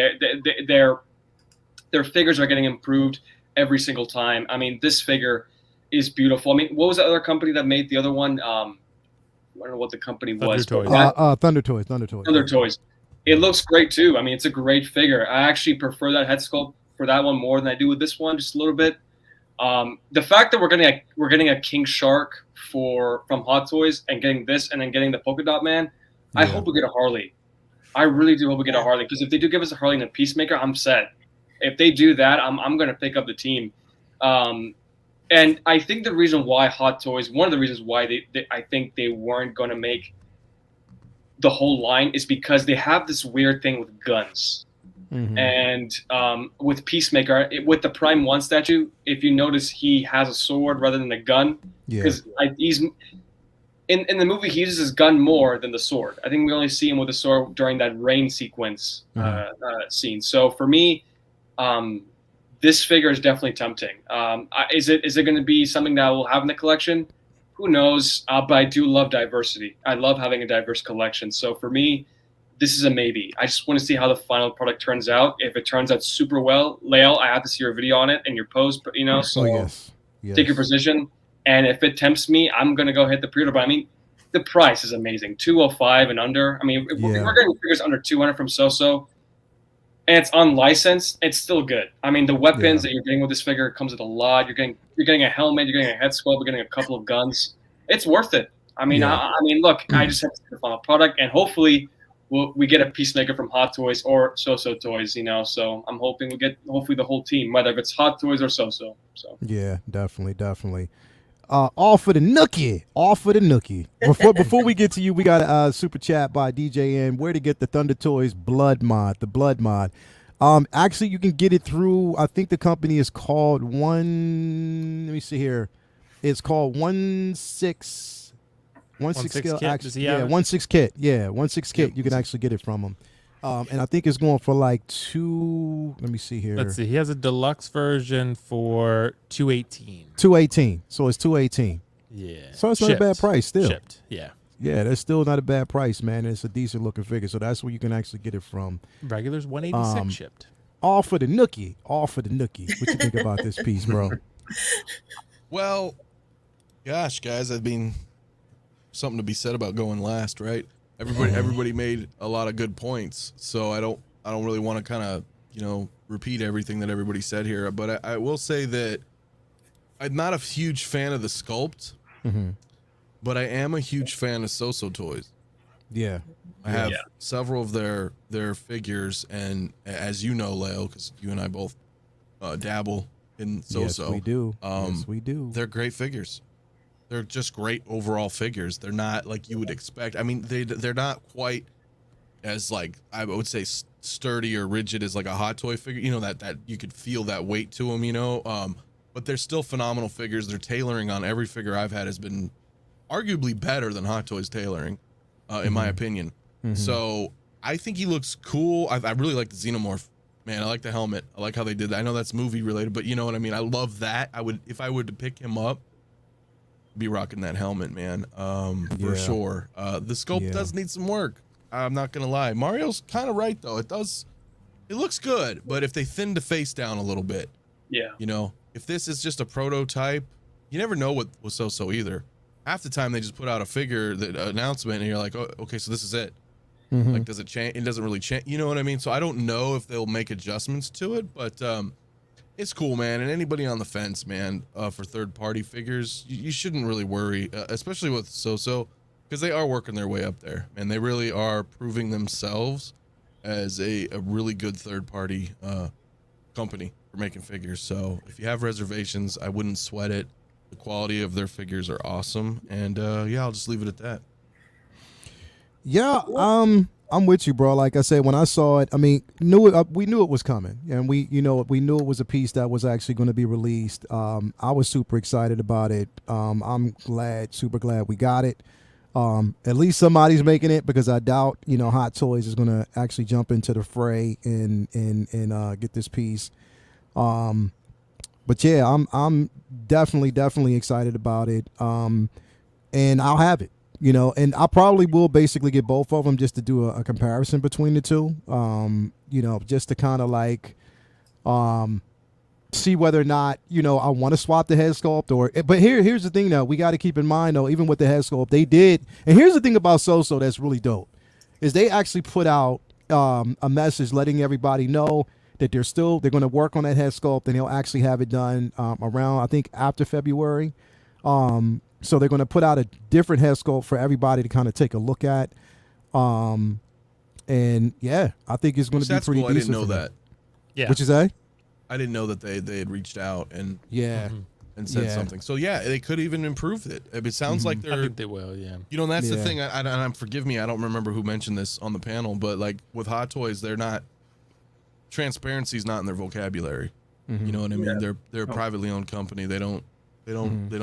their figures are getting improved every single time. I mean, this figure is beautiful. I mean, what was the other company that made the other one? I don't know what the company was. Thunder Toys. Thunder Toys. It looks great too. I mean, it's a great figure. I actually prefer that head sculpt for that one more than I do with this one, just a little bit. The fact that we're getting a King Shark from Hot Toys and getting this and then getting the Polka Dot Man, I hope we get a Harley. I really do hope we get a Harley, because if they do give us a Harley and a Peacemaker, I'm set. If they do that, I'm going to pick up the team. And I think the reason why Hot Toys, one of the reasons why I think they weren't going to make the whole line is because they have this weird thing with guns. And with Peacemaker, with the Prime 1 statue, if you notice, he has a sword rather than a gun. Because he's in the movie, he uses his gun more than the sword. I think we only see him with the sword during that rain sequence scene. So for me, this figure is definitely tempting. Is it going to be something that we'll have in the collection? Who knows? But I do love diversity. I love having a diverse collection. So for me, this is a maybe. I just want to see how the final product turns out. If it turns out super well, Lael, I have to see your video on it and your post, you know, so yes. Take your position. And if it tempts me, I'm going to go hit the pre-order. But I mean, the price is amazing. $205 and under. I mean, if we're getting figures under $200 from So, and it's unlicensed, it's still good. I mean, the weapons that you're getting with this figure comes with a lot. You're getting a helmet, you're getting a head sculpt, you're getting a couple of guns. It's worth it. I mean, I mean, look, I just have to see the final product, and hopefully we get a Peacemaker from Hot Toys or So Toys, you know. So I'm hoping we get hopefully the whole team, whether it's Hot Toys or So. So yeah, definitely. All for the nookie. Before we get to you, we got a super chat by DJ N. Where to get the Thunder Toys Blood mod? The Blood mod. Actually, you can get it through. I think the company is called Let me see here. It's called 16 Skill. Actually, 16 Kit. Yeah, 16 Kit. You can actually get it from them. And I think it's going for like let me see here. Let's see. He has a deluxe version for $218. $218. So it's $218. Yeah. So it's not a bad price still. Shipped. Yeah. Yeah, that's still not a bad price, man. It's a decent looking figure. So that's where you can actually get it from. Regular's $186 shipped. All for the nookie. What you think about this piece, bro? Well, gosh, guys, I mean, something to be said about going last, right? Everybody made a lot of good points, so I don't really want to kind of, you know, repeat everything that everybody said here, but I will say that I'm not a huge fan of the sculpt, but I am a huge fan of So Toys. Yeah, I have several of their figures, and as you know, Leo, because you and I both dabble in So. Yes, we do. They're great figures. They're just great overall figures. They're not like you would expect. I mean, they're not quite as, like, I would say sturdy or rigid as like a Hot Toy figure. You know, that you could feel that weight to them, you know. But they're still phenomenal figures. Their tailoring on every figure I've had has been arguably better than Hot Toys tailoring, in my opinion. So I think he looks cool. I really like the Xenomorph. Man, I like the helmet. I like how they did that. I know that's movie related, but you know what I mean? I love that. If I were to pick him up, be rocking that helmet, man, for sure. The sculpt does need some work. I'm not gonna lie. Mario's kind of right though. It looks good, but if they thin the face down a little bit, you know, if this is just a prototype, you never know what was So either. Half the time they just put out a figure, the announcement, and you're like, oh, okay, so this is it. Like, does it change? It doesn't really change. You know what I mean? So I don't know if they'll make adjustments to it, but it's cool, man. And anybody on the fence, man, for third-party figures, you shouldn't really worry, especially with So, because they are working their way up there, and they really are proving themselves as a really good third-party company for making figures. So if you have reservations, I wouldn't sweat it. The quality of their figures are awesome, and I'll just leave it at that. Yeah, I'm with you, bro. Like I said, when I saw it, I mean, we knew it was coming, and we knew it was a piece that was actually going to be released. I was super excited about it. I'm super glad we got it. At least somebody's making it, because I doubt Hot Toys is going to actually jump into the fray and get this piece. But yeah, I'm definitely excited about it. And I'll have it. And I probably will basically get both of them just to do a comparison between the two. Just to kind of like see whether or not I want to swap the head sculpt or. But here's the thing, though. We got to keep in mind, though, even with the head sculpt, they did. And here's the thing about So that's really dope, is they actually put out a message letting everybody know that they're going to work on that head sculpt, and they'll actually have it done around, I think, after February. So they're going to put out a different head sculpt for everybody to kind of take a look at. And yeah, I think it's going to be pretty cool. I decent. didn't know that. Yeah. What you say? I didn't know that they had reached out and Yeah. and said something. So yeah, they could even improve it. It sounds like I they're. think they will. Yeah. And that's the Yeah. thing. And forgive me, I don't remember who mentioned this on the panel, but like with Hot Toys, they're not. Transparency is not in their vocabulary. You know what I mean? They're a privately owned company. They don't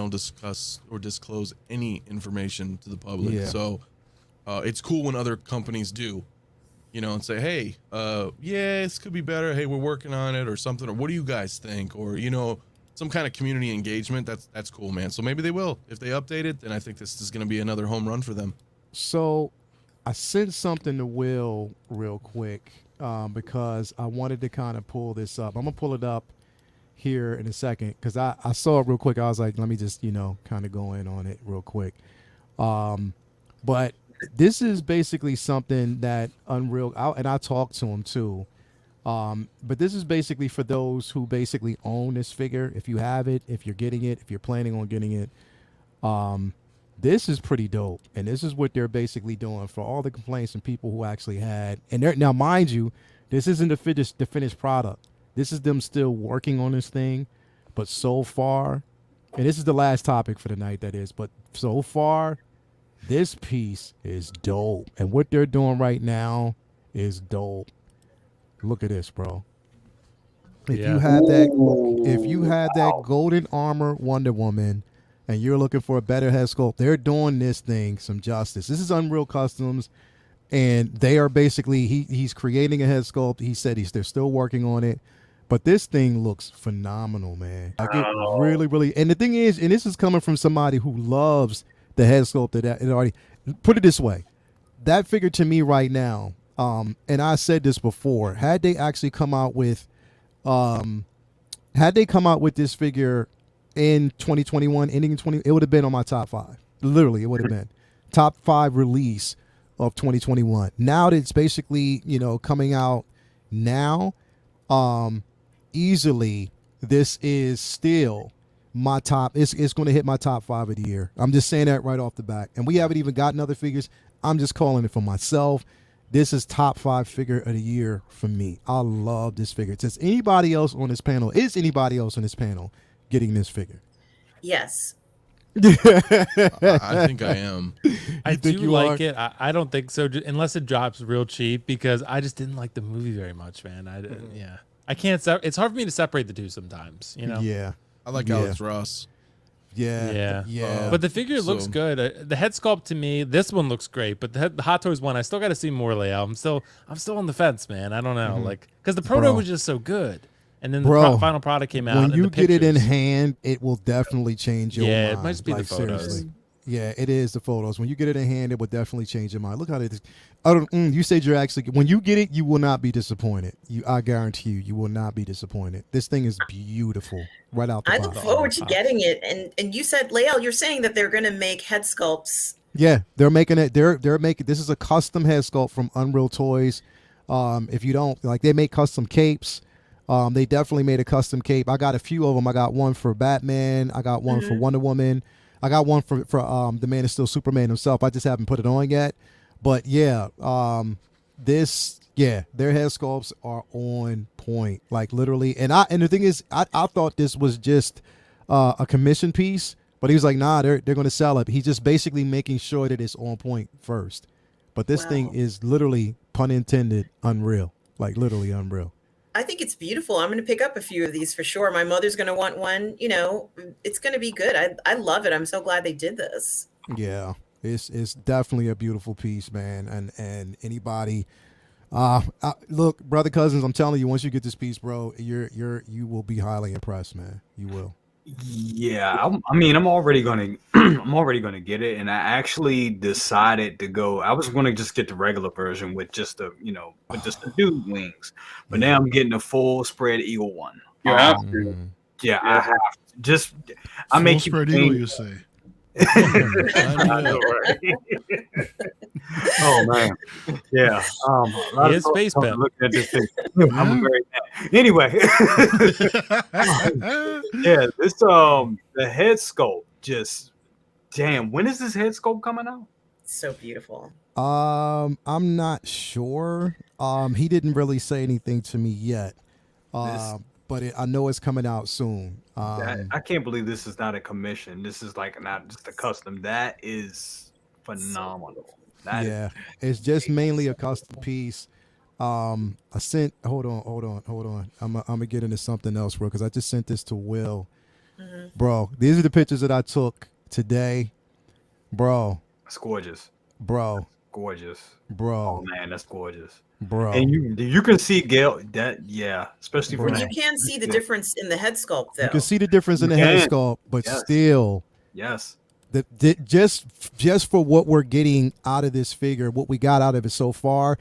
discuss or disclose any information to the public. Yeah. So it's cool when other companies do, and say, hey, this could be better. Hey, we're working on it or something. Or what do you guys think? Or, some kind of community engagement. That's cool, man. So maybe they will. If they update it, then I think this is going to be another home run for them. So I sent something to Will real quick because I wanted to kind of pull this up. I'm going to pull it up here in a second because I saw it real quick. I was like, let me just, kind of go in on it real quick. But this is basically something that Unreal, and I talked to him too. But this is basically for those who basically own this figure. If you have it, if you're getting it, if you're planning on getting it, this is pretty dope. And this is what they're basically doing for all the complaints and people who actually had. And now, mind you, this isn't the finished product. This is them still working on this thing. But so far, and this is the last topic for the night, that is, but so far, this piece is dope. And what they're doing right now is dope. Look at this, bro. If you had that golden armor Wonder Woman and you're looking for a better head sculpt, they're doing this thing some justice. This is Unreal Customs, and they are basically he's creating a head sculpt. He said they're still working on it. But this thing looks phenomenal, man. Like it really, and the thing is, and this is coming from somebody who loves the head sculpt that it already. Put it this way, that figure to me right now, and I said this before, had they actually come out with this figure in 2021, ending in 20, it would have been on my top 5. Literally, it would have been top 5 release of 2021. Now that it's basically coming out now, easily this is still my top. It's going to hit my top 5 of the year. I'm just saying that right off the bat. And we haven't even gotten other figures. I'm just calling it for myself. This is top 5 figure of the year for me. I love this figure. Is anybody else on this panel getting this figure? Yes. I think I am. I do like it. I don't think so, unless it drops real cheap, because I just didn't like the movie very much, man. I can't. It's hard for me to separate the two sometimes. Yeah. I like Alex Ross. Yeah. But the figure looks good. The head sculpt to me, this one looks great. But the Hot Toys one, I still got to see more layout. I'm still on the fence, man. I don't know, because the proto was just so good. And then the final product came out. When you get it in hand, it will definitely change your mind. Yeah, it might just be the photos. Seriously. Yeah, it is the photos. When you get it in hand, it will definitely change your mind. Look how it is. You said you're actually, when you get it, you will not be disappointed. I guarantee you will not be disappointed. This thing is beautiful right out the box. I look forward to getting it. And you said, Lael, you're saying that they're going to make head sculpts. Yeah, they're making it. They're making, this is a custom head sculpt from Unreal Toys. If you don't, they make custom capes. They definitely made a custom cape. I got a few of them. I got one for Batman. I got one for Wonder Woman. I got one for the Man of Steel, Superman himself. I just haven't put it on yet. But yeah, their head sculpts are on point, like literally. And the thing is, I thought this was just a commission piece, but he was like, nah, they're going to sell it. He's just basically making sure that it's on point first. But this thing Wow. is literally, pun intended, unreal. Like literally unreal. I think it's beautiful. I'm going to pick up a few of these for sure. My mother's going to want one. You know, it's going to be good. I love it. I'm so glad they did this. Yeah, it's definitely a beautiful piece, man. And anybody, look, brother Cousins, I'm telling you, once you get this piece, bro, you will be highly impressed, man. You will. Yeah, I'm already gonna I'm already gonna get it, and I actually decided to go. I was gonna just get the regular version with just the with just the dude wings, but now I'm getting the full spread eagle one. You have to. Mhm. Yeah, I have to. Just I Full make you spread think- eagle, you say. I know, right? Oh man, yeah. A lot He of is folks Space are Pimp. looking at this thing. I'm very mad. Anyway, yeah. This the head sculpt just damn. When is this head sculpt coming out? So beautiful. I'm not sure. He didn't really say anything to me yet. But I know it's coming out soon. I can't believe this is not a commission. This is like not just a custom. That is phenomenal. Yeah, it's just mainly a custom piece. I sent. Hold on. I'm gonna get into something else, bro, because I just sent this to Will. Bro, these are the pictures that I took today, bro. It's gorgeous. Gorgeous, Oh man, that's gorgeous. bro. And you can see Gail that especially for Bro. You can see the difference in the head sculpt, though. You can see the difference in You the head can. sculpt, but Yes. still, yes. just for what we're getting out of this figure, what we got out of it so far,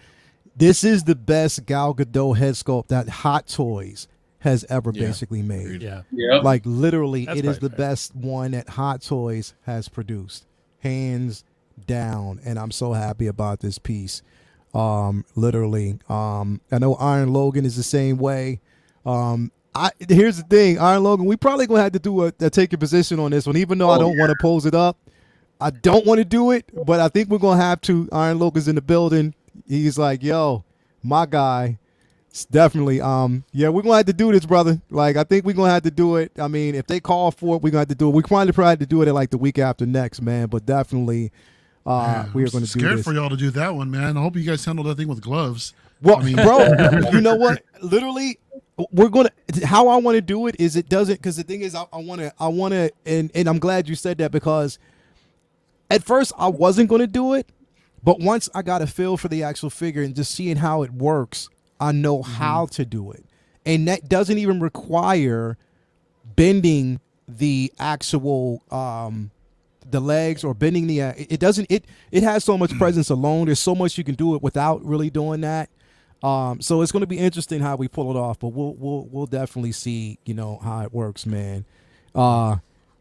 this is the best Gal Gadot head sculpt that Hot Toys has ever basically made. Yeah. Yep. Like literally, That's it is probably the fair. best one that Hot Toys has produced, hands down. And I'm so happy about this piece. Literally, I know Iron Logan is the same way. Here's the thing, Iron Logan, we probably gonna have to do a take a position on this one, even though I don't want to pose it up. I don't want to do it, but I think we're gonna have to. Iron Logan's in the building. He's like, yo, my guy. It's definitely, yeah, we're gonna have to do this, brother. Like, I think we're gonna have to do it. I mean, if they call for it, we're gonna have to do it. We probably have to do it at like the week after next, man. But definitely, Man, we are I'm going to do scared this. for y'all to do that one, man. I hope you guys handle that thing with gloves. Well, I mean- bro, you know what? Literally, we're gonna. How I want to do it is it doesn't, because the thing is, I want to, and I'm glad you said that, because at first I wasn't going to do it, but once I got a feel for the actual figure and just seeing how it works, I know how to do it, and that doesn't even require bending the actual the legs or bending the it doesn't it has so much presence alone. There's so much you can do it without really doing that. So it's going to be interesting how we pull it off, but we'll definitely see, how it works, man.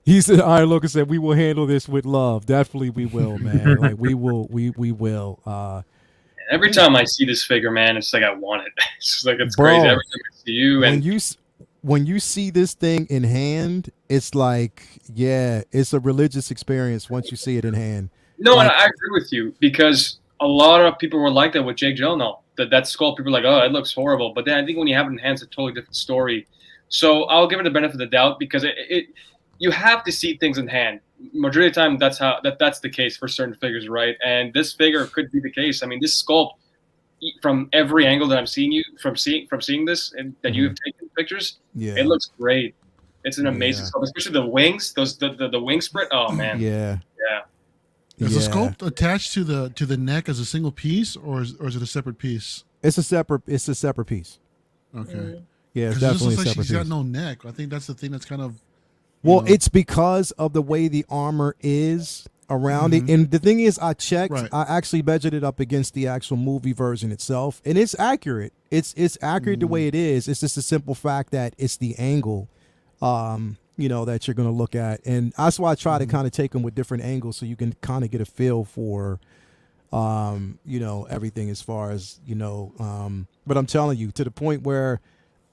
He said, Iron Logan said, we will handle this with love. Definitely we will, man. Like we will. Every time I see this figure, man, it's like I want it. It's just like it's Bro, crazy. Every time I see you, when you see this thing in hand, it's like, yeah, it's a religious experience once you see it in hand. no, like- and I agree with you, because a lot of people were like that with Jake Gyllenhaal. That skull, people are like, oh, it looks horrible. But then I think when you have it in hand, it's a totally different story. So I'll give it the benefit of the doubt, because you have to see things in hand. Majority of the time, that's the case for certain figures, right? And this figure could be the case. I mean, this sculpt, from every angle that I'm seeing seeing this and that you have taken pictures, Yeah. it looks great. It's an amazing Yeah. sculpt, especially the wings, the wing spread. Oh man, Yeah. Is the Yeah. sculpt attached to the neck as a single piece, or is it a separate piece? It's a separate piece. Okay. Yeah, it's 'Cause it just definitely looks a like separate she's piece. got no neck. I think that's the thing that's kind of. Well, know. it's because of the way the armor is around it. And the thing is, I checked. Right. I actually measured it up against the actual movie version itself, and it's accurate. It's accurate the way it is. It's just a simple fact that it's the angle, that you're going to look at, and that's why I try to kind of take them with different angles so you can kind of get a feel for, everything as far as But I'm telling you, to the point where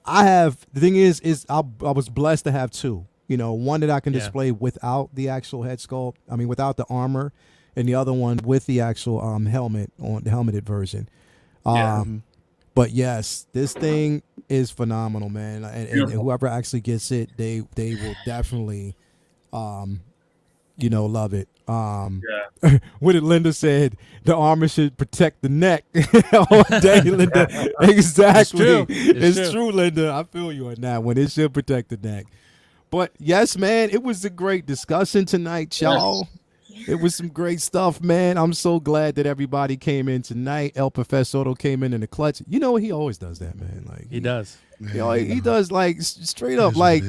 the thing is I was blessed to have two. One that I can display without the actual head sculpt. I mean, without the armor, and the other one with the actual helmet on the helmeted version. But yes, this thing is phenomenal, man. And whoever actually gets it, they will definitely, love it. Yeah. What did Linda said? The armor should protect the neck all day, Linda. Exactly. It's true, Linda. I feel you on that one. It should protect the neck. But yes, man, it was a great discussion tonight, y'all. It was some great stuff, man. I'm so glad that everybody came in tonight. El Profesor came in the clutch. You know, he always does that, man. Like He does. he does like straight up, like.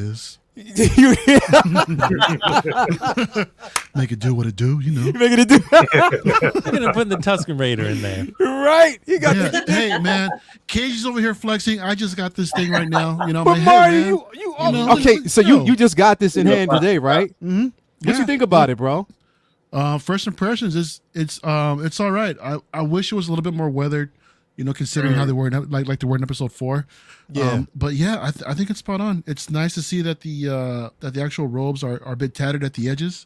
Make it do what it do, Making it do. I'm gonna put the Tuscan Raider in there. Right. You got Hey man, Cage is over here flexing. I just got this thing right now. I'm But like, Marty, hey, man. okay, so you just got this in hand today, right? Mm-hmm. What you think about it, bro? First impressions it's all right. I wish it was a little bit more weathered, considering how they were like they were in episode 4. Yeah. But yeah, I think it's spot on. It's nice to see that the actual robes are a bit tattered at the edges.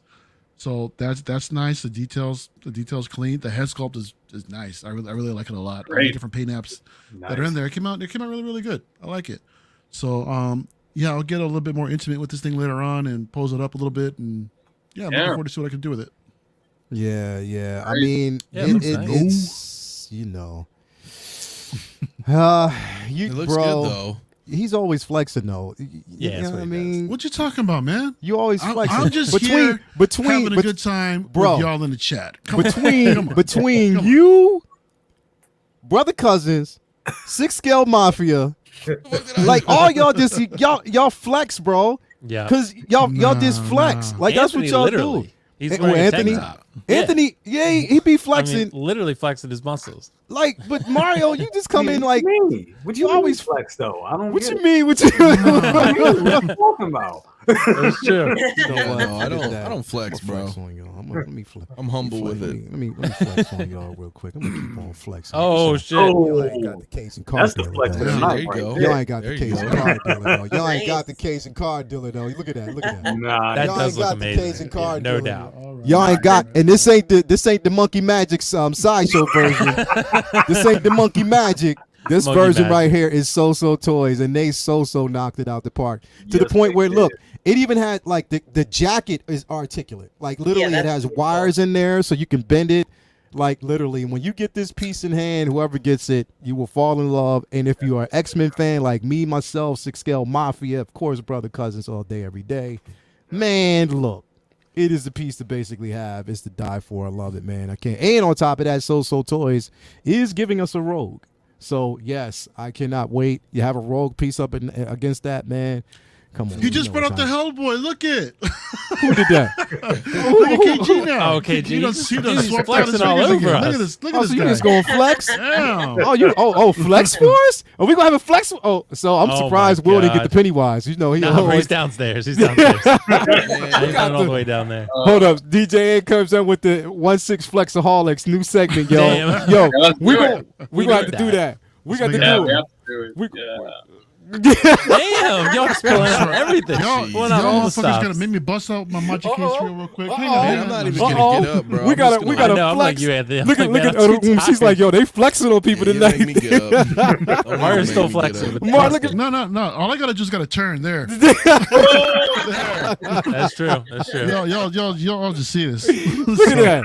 So that's nice. The details clean. The head sculpt is nice. I really like it a lot. All the different paint apps that are in there. It came out really, really good. I like it. So yeah, I'll get a little bit more intimate with this thing later on and pose it up a little bit, and I'm looking forward to see what I can do with it. Yeah. I mean, Yeah, it it's It looks bro, good though. he's always flexing though. Yeah, that's what he does. What you talking about, man? You always flexing. I'm just here having a good time bro, with y'all in the chat. Come on. Between you, brother cousins, 6 Scale Mafia, like all y'all just y'all flex, bro. Yeah. Cause y'all just flex. Nah. Like that's what y'all literally. do. He's And- wearing a Anthony, tank top. Anthony, yeah, he be flexing. Literally flexing his muscles. Like, but Mario, you just come in like, What you you always- always flex though? I don't what get you it. mean? What you? What are you talking about? That's true. You know what? No, I Look at don't- that. I don't flex, I'm gonna bro. flex on y'all. Let me flex. I'm humble with it. Let me flex on y'all real quick. I'm gonna keep on flexing. Oh shit. Y'all ain't got the case and card That's the dealer, flex though. of the There night you right go. there. Y'all ain't got There the you case go. and card dealer though. Y'all ain't got the case and card dealer though. Look at that. Look at that. Nah, That Y'all does ain't look got the amazing. case and card no dealer. doubt. Y'all ain't got, and this ain't the Monkey Magic sideshow version. This ain't the Monkey Magic. This Monkey version Magic. right here is So Toys, and they so knocked it out the park to the Yes, point they where did. look, it even had like the jacket is articulate, like literally Yeah, it that's has pretty wires in there so you can bend it. Like literally, when you get this piece in hand, whoever gets it, you will fall in love. And if you are an X-Men fan like me, myself, 6 Scale Mafia, of course, brother cousins all day, every day, man, look. It is the piece to basically have. It's to die for. I love it, man. I can't. And on top of that, So Toys is giving us a rogue. So yes, I cannot wait. You have a rogue piece up against that, man. Come on. He just know brought what up the time- Hellboy. Look it. Who did that? Look at KG now. Oh, KG. He done He's swapped out his flexing all fingers over again. Look us. at this. Look Oh, at so this you guy. just going flex? Damn. Oh, flex for us? Are we gonna have a flex? Oh, so I'm Oh, surprised my Will didn't get God. the Pennywise. You know he No, always. he's downstairs. He's downstairs. I Man, all the way down there. Hold up, DJ A comes in with the 1-6 Flexaholics new segment, yo. Damn. Yo, let's we do gonna it. we gonna have to do that. We got to Yeah, do we it. have to do it. We- Yeah. Damn, y'all just pulling out everything. Y'all, Pulling out all y'all the motherfuckers stops. gonna make me bust out my magic case real quick. Hang Uh-oh. on, Man, I'm not even gonna Uh-oh. get up, bro. We I'm gotta- just we gonna- gotta I know, I'm like flex. you, Anthony. I'm Look at like, man, look I'm at too She's like, yo, they flexing on people Yeah, you make me tonight. get up. Don't even Mario's make still me get flexing. up. With Mar, look at No. All I gotta turn there. That's true. That's true. Y'all all just see this. Look at that.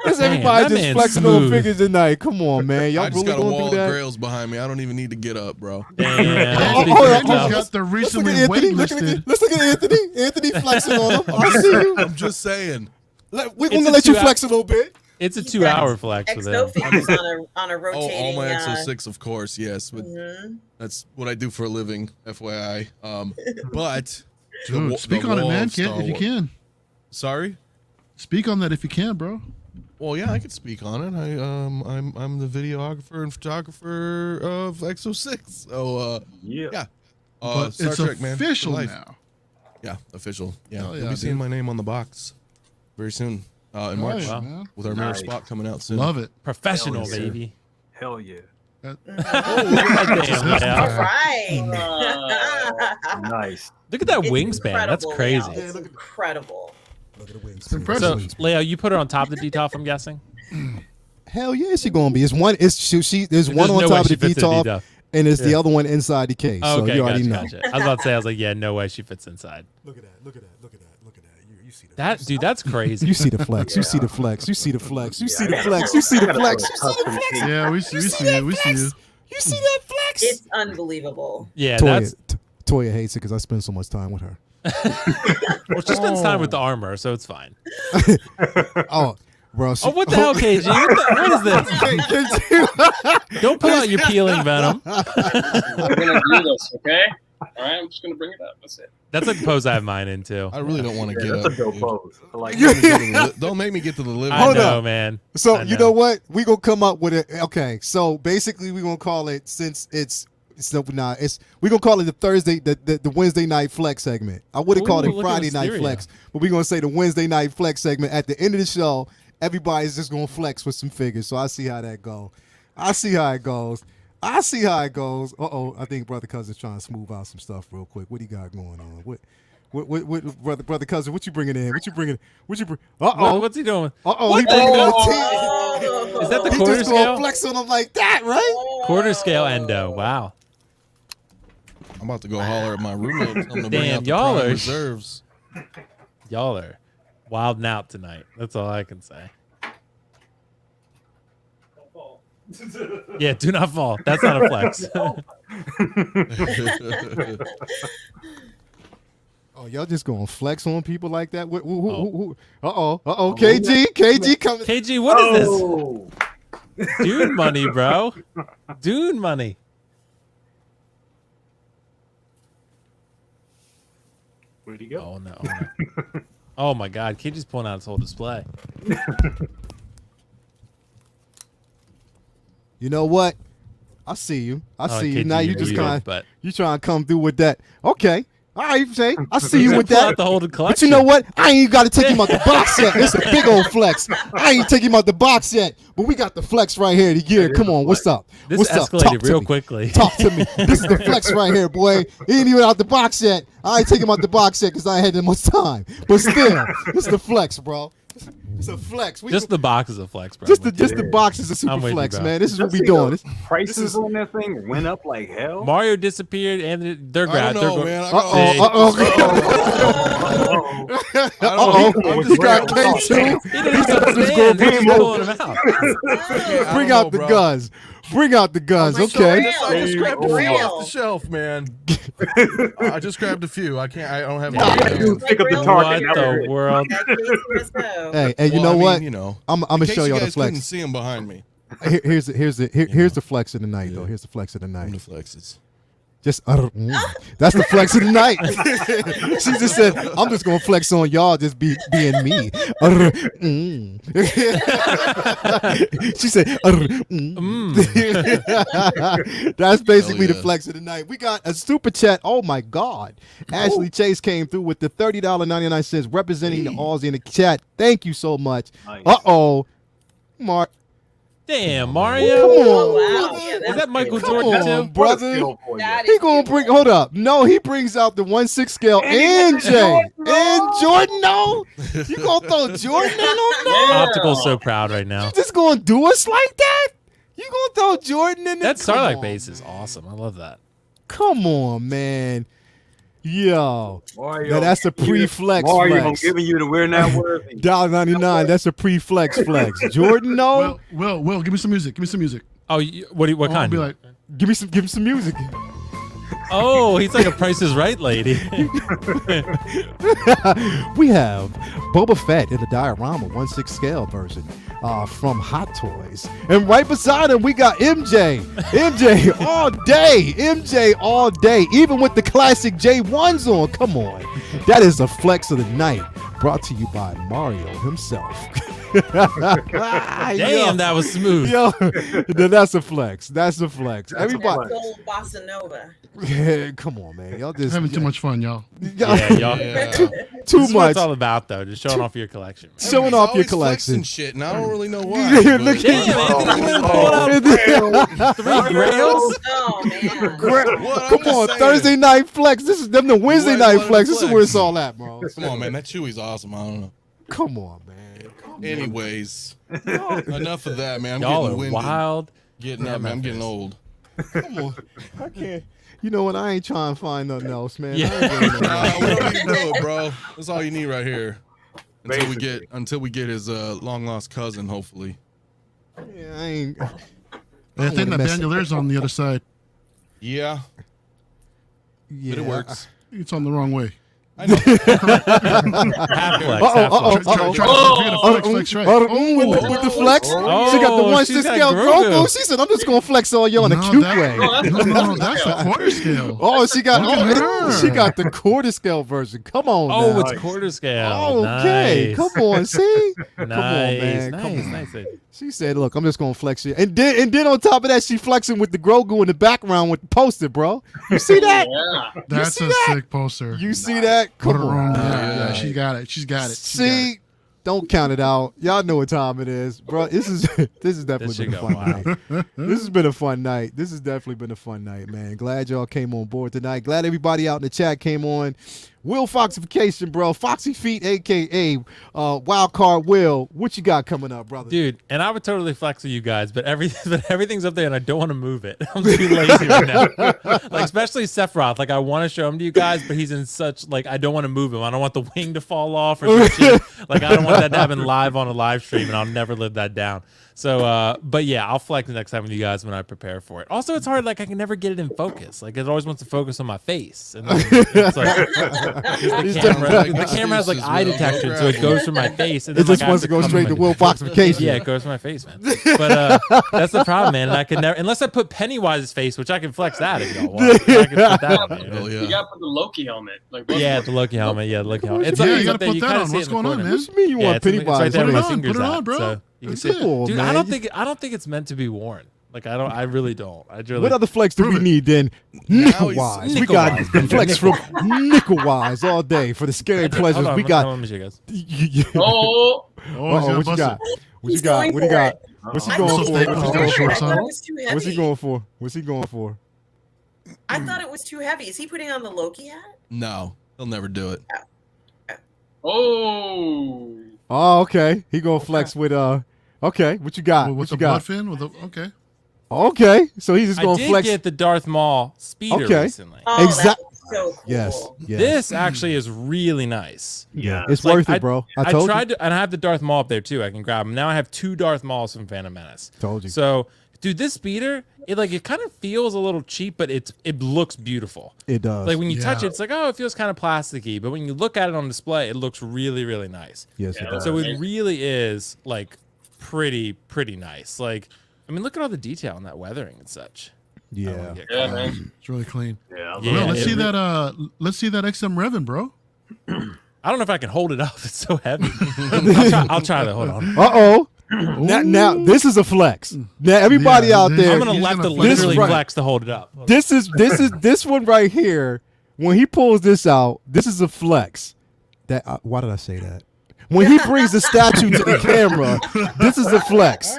That's Man, everybody that just man's flexing on smooth. figures tonight. Come on, man. Y'all I just really got a wall gonna do of that? grails behind me. I don't even need to get up, bro. Damn. Oh, Speak hold for on, yourself. Got the Let's look recently at Anthony. Look at waitlisted. Let's look at Anthony. Anthony flexing on him. I see you. I'm just saying. We're It's gonna a let you 2 flex a little bit. It's a 2-hour flex with XO him. figures on a Oh, rotating. all my XO6, of course, yes. But Mhm. that's what I do for a living, FYI. But Dude, the speak wall on it, man. of Star If you Wars- can, Sorry. speak on that if you can, bro. Well, yeah, I could speak on it. I'm the videographer and photographer of XO6. So Yeah. But Star it's Trek, man, for official life. now. Yeah, official. Yeah, Hell you'll yeah, be seeing dude. my name on the box very soon. In March, Nice, Wow. man. with our mirror Nice. spot coming out soon. Love it. Professional, Hell yeah. baby. Hell yeah. Oh, damn, That's yeah. All right. Nice. Look at that It's wingspan. That's incredible, crazy. Leo. It's incredible. Look at the wings. impressive. So, Leo, you put her on top of the detail, I'm guessing? Hell yeah, she gonna be. It's one. It's she. There's one There's on no way top of she the fits in detail, detail. and it's the Yeah. other one inside the case. Oh, so okay, you already know. gotcha. I was about to say, I was like, yeah, no way she fits inside. Look at that. Look at that. Look at that. Look at that. That dude, that's crazy. You see the flex. You see the flex. You see the flex. You see the flex. You see the flex. You see the flex. Yeah, we see you. We see you. You see that flex? It's unbelievable. Yeah, Toya, that's. Toya hates it because I spend so much time with her. Well, she spends time with the armor, so it's fine. Oh, bro. Oh, what the hell, KG? What is this? Don't pull out your peeling venom. I'm gonna do this, okay? All right, I'm just gonna bring it up. That's it. That's like the pose I have mine in too. I really don't want to get That's up. a dope dude. pose. I like Yeah. that. Don't make me get to the living I Hold room. know, up. man. So I you know what? We gonna come up with it. Okay, so basically we gonna call it we gonna call it the Thursday, the Wednesday night flex segment. I would have called Ooh, it look at Friday night Mysterio. flex, but we gonna say the Wednesday night flex segment at the end of the show. Everybody's just gonna flex with some figures. So I see how that go. I see how it goes. I think Brother Cousin's trying to smooth out some stuff real quick. What he got going on? What brother Cousin? What you bringing in? What you bring? What's he doing? He What? bringing in the Oh. Is that the He quarter just gonna scale? flex on him like that, right? Quarter scale endo. Wow. I'm about to go holler at my roommate. I'm gonna bring Damn, out the y'all prime are- reserves. Y'all are wilding out tonight. That's all I can say. Yeah, do not fall. That's not a flex. Oh, y'all just gonna flex on people like that? KG coming. KG, what is this? Oh. Dune money, bro. Dune money. Where'd he go? Oh no. Oh my God, KG's pulling out his whole display. You know what? I see you. I see you. KG, Now you you're just weird, kind of but you trying to come through with that. Okay. All right, Jay. I see you Pull with out that. the whole But collection. you know what? I ain't got to take him out the box yet. It's a big old flex. I ain't taking him out the box yet. But we got the flex right here. The year. Come on. What's up? This What's up? Talk escalated to real me. quickly. Talk to me. This is the flex right here, boy. He ain't even out the box yet. I ain't taking him out the box yet because I ain't had that much time. But still, it's the flex, bro. It's a flex. Just the box is a flex, bro. Just the box is a super I'm with you, flex, bro. man. This is what we See doing. the prices on that thing went up like hell. Mario disappeared and they're I grabbed. don't know, man. I got- I'm just got K2. He didn't even understand. They're just pulling him out. Bring out the guns. Bring out the guns. I Okay. just grabbed a few Real. off the shelf, man. I just grabbed a few. I don't have Yeah, any. dude, pick up the What target. That was the it. world? Hey, you know what? You know, I'm in gonna case show you y'all the guys couldn't flex. see him behind me. Here's the flex of the night, though. Here's the flex of the I'm night. the flexes. Just that's the flex of the night. She just said, "I'm just gonna flex on y'all, just being me." She said, That's basically the yeah. flex of the night. We got a super chat. Oh my God! Ashley Chase came through with the $30.99 representing the Aussie in the chat. Thank you so much. Nice. Mark. Damn, Come Mario. on, Oh, wow. brother. Yeah, Is that Michael Come Jordan on, too? brother. That He is gonna bring. Hold up. No, he brings out the 1/6 scale and Jay and Jordan. No, you gonna throw Jordan in on that? Optical's so proud right now. You just gonna do us like that? You gonna throw Jordan in there? That Starlight Come on, base is awesome. I love that. Come on, man. Yo, Mario, now that's a pre-flex Mario, I'm flex. giving you the we're not worthy. $1.99. That's a pre-flex flex. Jordan, no. Will, give me some music. Give me some music. Oh, what I'll kind? be like, Give me some music. Oh, he's like a Price is Right lady. We have Boba Fett in the diorama 1/6 scale version from Hot Toys, and right beside him we got MJ. MJ all day. MJ all day. Even with the classic J1s on. Come on, that is a flex of the night. Brought to you by Mario himself. Damn, that was smooth. Yo, that's a flex. That's a flex. Everybody, Soul Bossa Nova. yeah, come on, man. Y'all just having too much fun, y'all. Yeah, y'all. Yeah. too This is what much. it's all about, though. Just showing off your collection. Showing He's off your always flexing collection. shit, and I don't really know why. Yeah, but- look Damn, Anthony Lynn pulled out 3 grails. Oh man. What? I'm Come just on, saying. Thursday night flex. This is them the Wednesday always night wanted flex. to This is flex. where it's all at, bro. Come on, man. That Chewy's awesome. I don't know. Come on, man. Come on. Anyways, enough of that, man. I'm Y'all getting are winded. wild. Getting up, man. I'm getting old. Come on. I can't. You know what? I ain't trying to find nothing else, man. Yeah. I ain't doing nothing Nah, else. we don't need to know it, bro. That's all you need right here. until we get his long lost cousin, hopefully. Yeah, I ain't. I think that bandolier's on the other side. Yeah, Yeah, but it works. It's on the wrong way. I know. Half flex. Half flex. Flex right. With the flex, Oh, she got the one she's got scale Grogu. Grogu. She said, "I'm just gonna flex all you on a cute way." No, that's a quarter scale. Oh, she got Look at her. she got the quarter scale version. Come on, Oh, now. it's quarter scale. Oh, okay. Nice. Come on, see. Come on, Nice, man. nice, Come on. nice. She said, "Look, I'm just gonna flex you," and then on top of that, she flexing with the Grogu in the background with the poster, bro. You see that? Yeah. That's see a that? sick poster. You see that? Put Come her on. on. Yeah, she got it. She's got it. See, don't count it out. Y'all know what time it is, bro. This is definitely should been a go fun wild. night. This has been a fun night. This has definitely been a fun night, man. Glad y'all came on board tonight. Glad everybody out in the chat came on. Will Foxification, bro. Foxy Feet, aka Wild Card Will. What you got coming up, brother? Dude, and I would totally flex with you guys, but everything's up there and I don't want to move it. I'm too lazy right now. Like, especially Sephiroth. Like, I want to show him to you guys, but he's in such, like, I don't want to move him. I don't want the wing to fall off or some shit. Like, I don't want that to happen live on a live stream, and I'll never live that down. So, but yeah, I'll flex next time with you guys when I prepare for it. Also, it's hard. Like, I can never get it in focus. Like, it always wants to focus on my face. And then it's like, the camera has, like, eye detection, so it goes for my face. And It then, just like, I wants have to go come straight to my- Will Foxification. Yeah, it goes for my face, man. But that's the problem, man. And I could never, unless I put Pennywise's face, which I can flex that if y'all want. I can put that on there. Hell You yeah. gotta put the Loki helmet. Like Yeah, the Loki helmet. Yeah, the Loki helmet. It's Yeah, it's you up gotta there. put that kinda on. see it What's in the going on, corner. man? What you mean you Yeah, want it's right Pennywise? there where my Put it on, fingers put it on, at, bro. so you can That's see it. it. Cool, Dude, man. I don't think it's meant to be worn. Like, I really don't. I really. What other flex do we Prove it. need then? Nickel Wise. We got Nickel-wise, the baby. flex from Nickel Wise all day for the scary pleasures. Hold on, We hold got. on, let me show you guys. Oh, Uh-oh, what you got? What you got? What you got? What's he I going thought for? it What's was he too going heavy. for? I thought it was too heavy. What's he going for? What's he going for? I thought it was too heavy. Is he putting on the Loki hat? No, he'll never do it. oh. Oh, okay. He gonna flex with Okay, what you got? With What the you got? blood fin? Okay. Okay, so he's just I gonna did flex. get the Darth Maul speeder Okay. recently. Oh, Exact- that's so cool. Yes, yes. This actually is really nice. Yeah. It's Like, worth it, bro. I told tried to, and I have the Darth Maul up there too. I can grab them. Now I have 2 Darth Mauls from Phantom Menace. Told you. So, dude, this speeder, it kind of feels a little cheap, but it looks beautiful. you. It does. Like when you touch Yeah. it, it's like, oh, it feels kind of plasticky, but when you look at it on display, it looks really, really nice. yes, it Yeah, does. So it really is like pretty nice. Like, I mean, look at all the detail in that weathering and such. I don't Yeah. wanna get Yeah, close. man. It's really clean. Yeah. Yeah, Well, let's it see re- that. Let's see that XM Revin, bro. I don't know if I can hold it up. It's so heavy. I'll try to hold on. Uh-oh. Now this is a flex. Now everybody Yeah, out this- there, I'm gonna He's left gonna to flex. literally This right- flex to hold it up. this one right here. When he pulls this out, this is a flex. That why did I say that? When he brings the statue to the camera, this is a flex.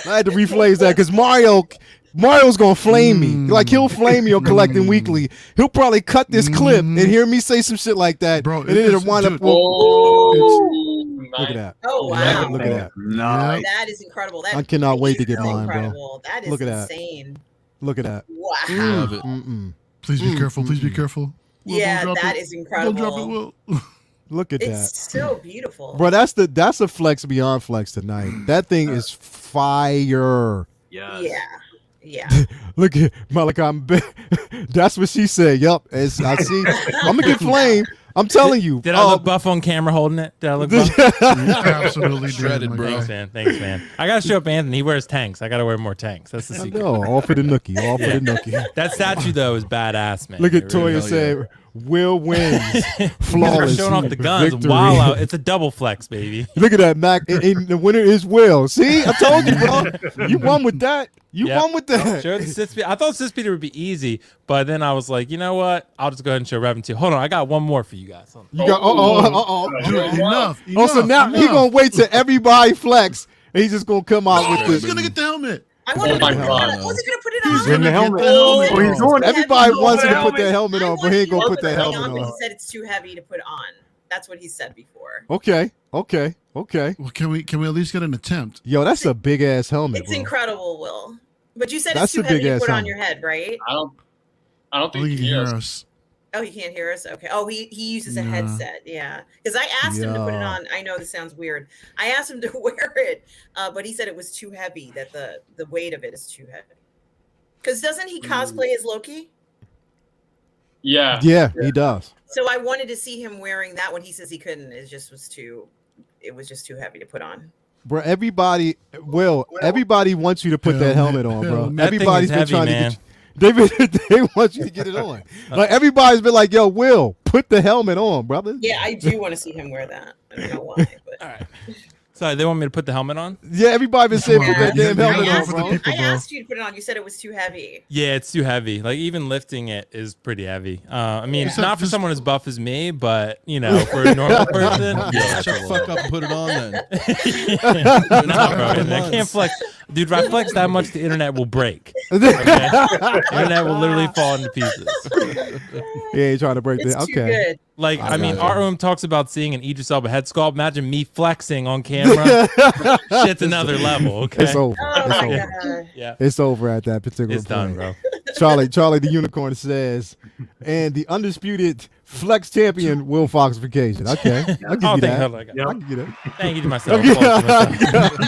I had to rephrase that because Mario's gonna flame me. Like he'll flame me on Collecting Weekly. He'll probably cut this clip and hear me say some shit like that, Bro, and then it'll it's- wind up. dude. Oh, Look at that. Oh, wow. Look at that. Nice. That is incredible. That I cannot wait to is get mine, bro. incredible. That is Look at that. insane. Look at that. Wow. Love it. Mm-mm. Please be careful. Please be careful. Will, Yeah, don't drop that it. is Don't incredible. drop it, Will. Look at that. It's so beautiful. Bro, that's a flex beyond flex tonight. That thing is fire. Yeah. Yeah. Yeah. Look at Malachi. That's what she said. Yup. I see. I'm gonna get flame. I'm telling you. Did I look buff on camera holding it? Did I look buff? Absolutely did, Shredded, my bro. guy. Thanks, man. Thanks, man. I gotta show up Anthony. He wears tanks. I gotta wear more tanks. That's the I secret. know. All for the nookie. All for the nookie. That statue though is badass, man. Look at It really Toya hell said, "Will wins. Flawless. showing off the guns. victory." Wow, it's a double flex, baby. Look at that, Mac. And the winner is Will. See, I told you, bro. You won with that. You Yep. won with that. Showed the Sith Speeder. I thought Sith Speeder would be easy, but then I was like, you know what? I'll just go ahead and show Revan too. Hold on, I got one more for you guys. Hold on. You got. Dude, enough. Oh, so now he enough. gonna wait till everybody flex, and he's just gonna come out with He's this. gonna get the helmet. I wanted Oh my to put it God. on. I wasn't going to put it He's on. gonna the get helmet. the helmet. Oh, he's doing it. Everybody Heavy wants him to helmet. put that helmet on, but he ain't gonna put that helmet But on. he said it's too heavy to put on. That's what he said before. Okay. Well, can we at least get an attempt? Yo, that's a big ass helmet. It's bro. incredible, Will. But you said That's it's too a heavy to big-ass put on helmet. your head, right? I don't I think think you he can is. hear us. Oh, he can't hear us? Okay. Oh, he uses a Nah. headset. Yeah. Because I asked him to put it Yeah. on. I know this sounds weird. I asked him to wear it, but he said it was too heavy, that the weight of it is too heavy. Because doesn't he cosplay as Loki? Yeah. Yeah, he does. So I wanted to see him wearing that one. He says he couldn't. It was just too heavy to put on. Bro, everybody wants you to put that helmet on, bro. That thing Everybody's is been heavy, trying man. to get you. They want you to get it on. Like everybody's been like, "Yo, Will, put the helmet on, brother." Yeah, I do want to see him wear that. I don't know why, but All right. Sorry, they want me to put the helmet on? Yeah, everybody been saying Come put on, that you damn gotta helmet go on, for the bro. people. I bro. asked you to put it on. You said it was too heavy. Yeah, it's too heavy. Like even lifting it is pretty heavy. I mean, Yeah. not for someone as buff as me, but you know, for a normal person, yeah, Shut the fuck up and put it on then. nah, bro, I can't flex. Dude, if I flex that much, the internet will break. Okay? The internet will literally fall into pieces. Yeah, ain't trying to break It's that. too Okay. good. Like, I mean, got you. our room talks about seeing an Idris Elba head sculpt. Imagine me flexing on camera. Shit's another level, okay? It's over. Oh It's my over. god. Yeah. It's over at that particular It's done, point. bro. Charlie the Unicorn says, and the undisputed flex champion Will Foxification. Okay, I'll give Oh, you thank that. God. Yep. I can give you that. Thank you to myself. I'll give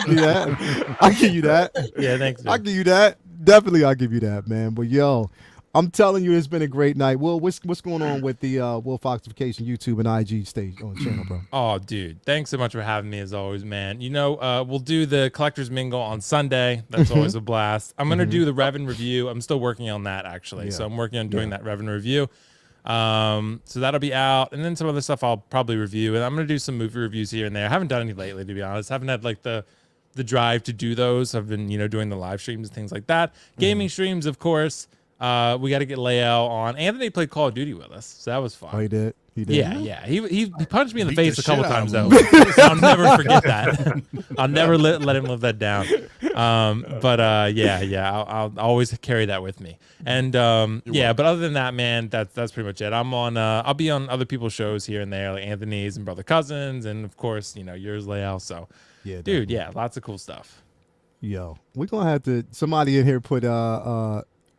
you that. I'll give you that. Yeah, thanks. I'll dude. give you that. Definitely, I'll give you that, man. But yo, I'm telling you, it's been a great night. Will, what's going on with the Will Foxification YouTube and IG stage on channel, bro? Oh, dude, thanks so much for having me as always, man. You know, we'll do the Collector's Mingle on Sunday. That's always a blast. I'm going to do the Revan review. I'm still working on that, actually. Yeah. So I'm working on doing that Revan review. So that'll be out. And then some other stuff I'll probably review. And I'm going to do some movie reviews here and there. I haven't done any lately, to be honest. Haven't had like the drive to do those. I've been, doing the live streams and things like that. Gaming streams, of course. We got to get Lael on. Anthony played Call of Duty with us, so that was fun. Oh, he did. He did. Yeah. He punched me in the Beat face the a couple shit out times of though. him. So I'll never forget that. I'll never let him live that down. I'll always carry that with me. And but other than that, man, that's pretty much it. I'm on. I'll be on other people's shows here and there, like Anthony's and Brother Cousins, and of course, yours, Lael. So, Yeah, dude, yeah, lots of cool stuff. Yo, we're gonna have to. Somebody in here put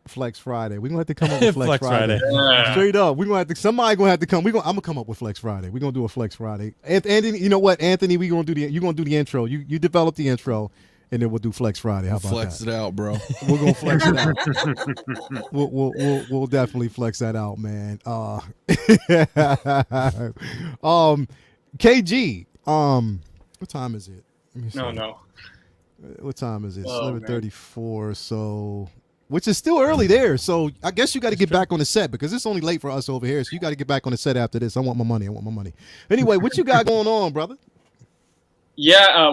Flex Friday. We're gonna have to come up with Flex, Flex Friday. Yeah. Straight up, we're gonna have to. Somebody gonna have to come. I'm gonna come up with Flex Friday. We're gonna do a Flex Friday. Anthony, you know what, Anthony? You're gonna do the intro. You develop the intro, and then we'll do Flex Friday. How about Flex that? it out, bro. We're gonna flex it out. We'll definitely flex that out, man. KG. What time is it? Let me see. No. What time is it? Oh, 11:34. So, which is still early there. So I guess you got to get back on the set because it's only late for us over here. So you got to get back on the set after this. I want my money. Anyway, what you got going on, brother? Yeah,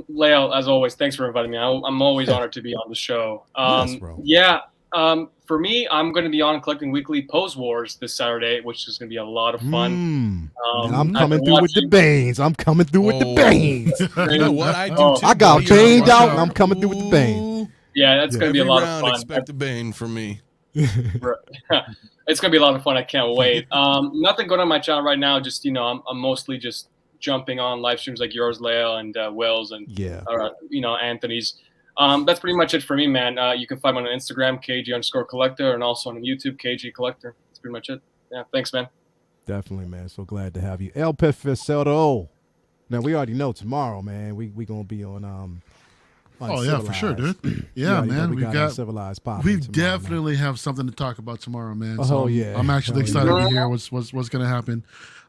Lael, as always, thanks for inviting me. I'm always honored to be on the show. Yes, bro. Yeah, for me, I'm going to be on Collecting Weekly Pose Wars this Saturday, which is going to be a lot of fun. And I'm I've coming been through with the watching- bangs. I'm coming through with the Oh. bangs. You know what? I do Oh. too. I got buddy. banged out, and Ooh. I'm coming through with the bang. Yeah, that's going to be a Every lot round, of fun. expect a bane from me. It's going to be a lot of fun. I can't wait. Nothing going on my channel right now. Just, I'm mostly just jumping on live streams like yours, Lael, and Will's, and Yeah. Anthony's. That's pretty much it for me, man. You can find me on Instagram, KG_collector, and also on YouTube, KG Collector. That's pretty much it. Yeah, thanks, man. Definitely, man. So glad to have you. El Pefecero. Now we already know tomorrow, man. We gonna be on Oh yeah, for sure, Uncivilized. dude. You Yeah, already know man. we We've got Uncivilized popping we tomorrow, man. definitely have something to talk about tomorrow, man. Oh, So yeah. I'm actually Oh, excited yeah. to hear what's going to happen.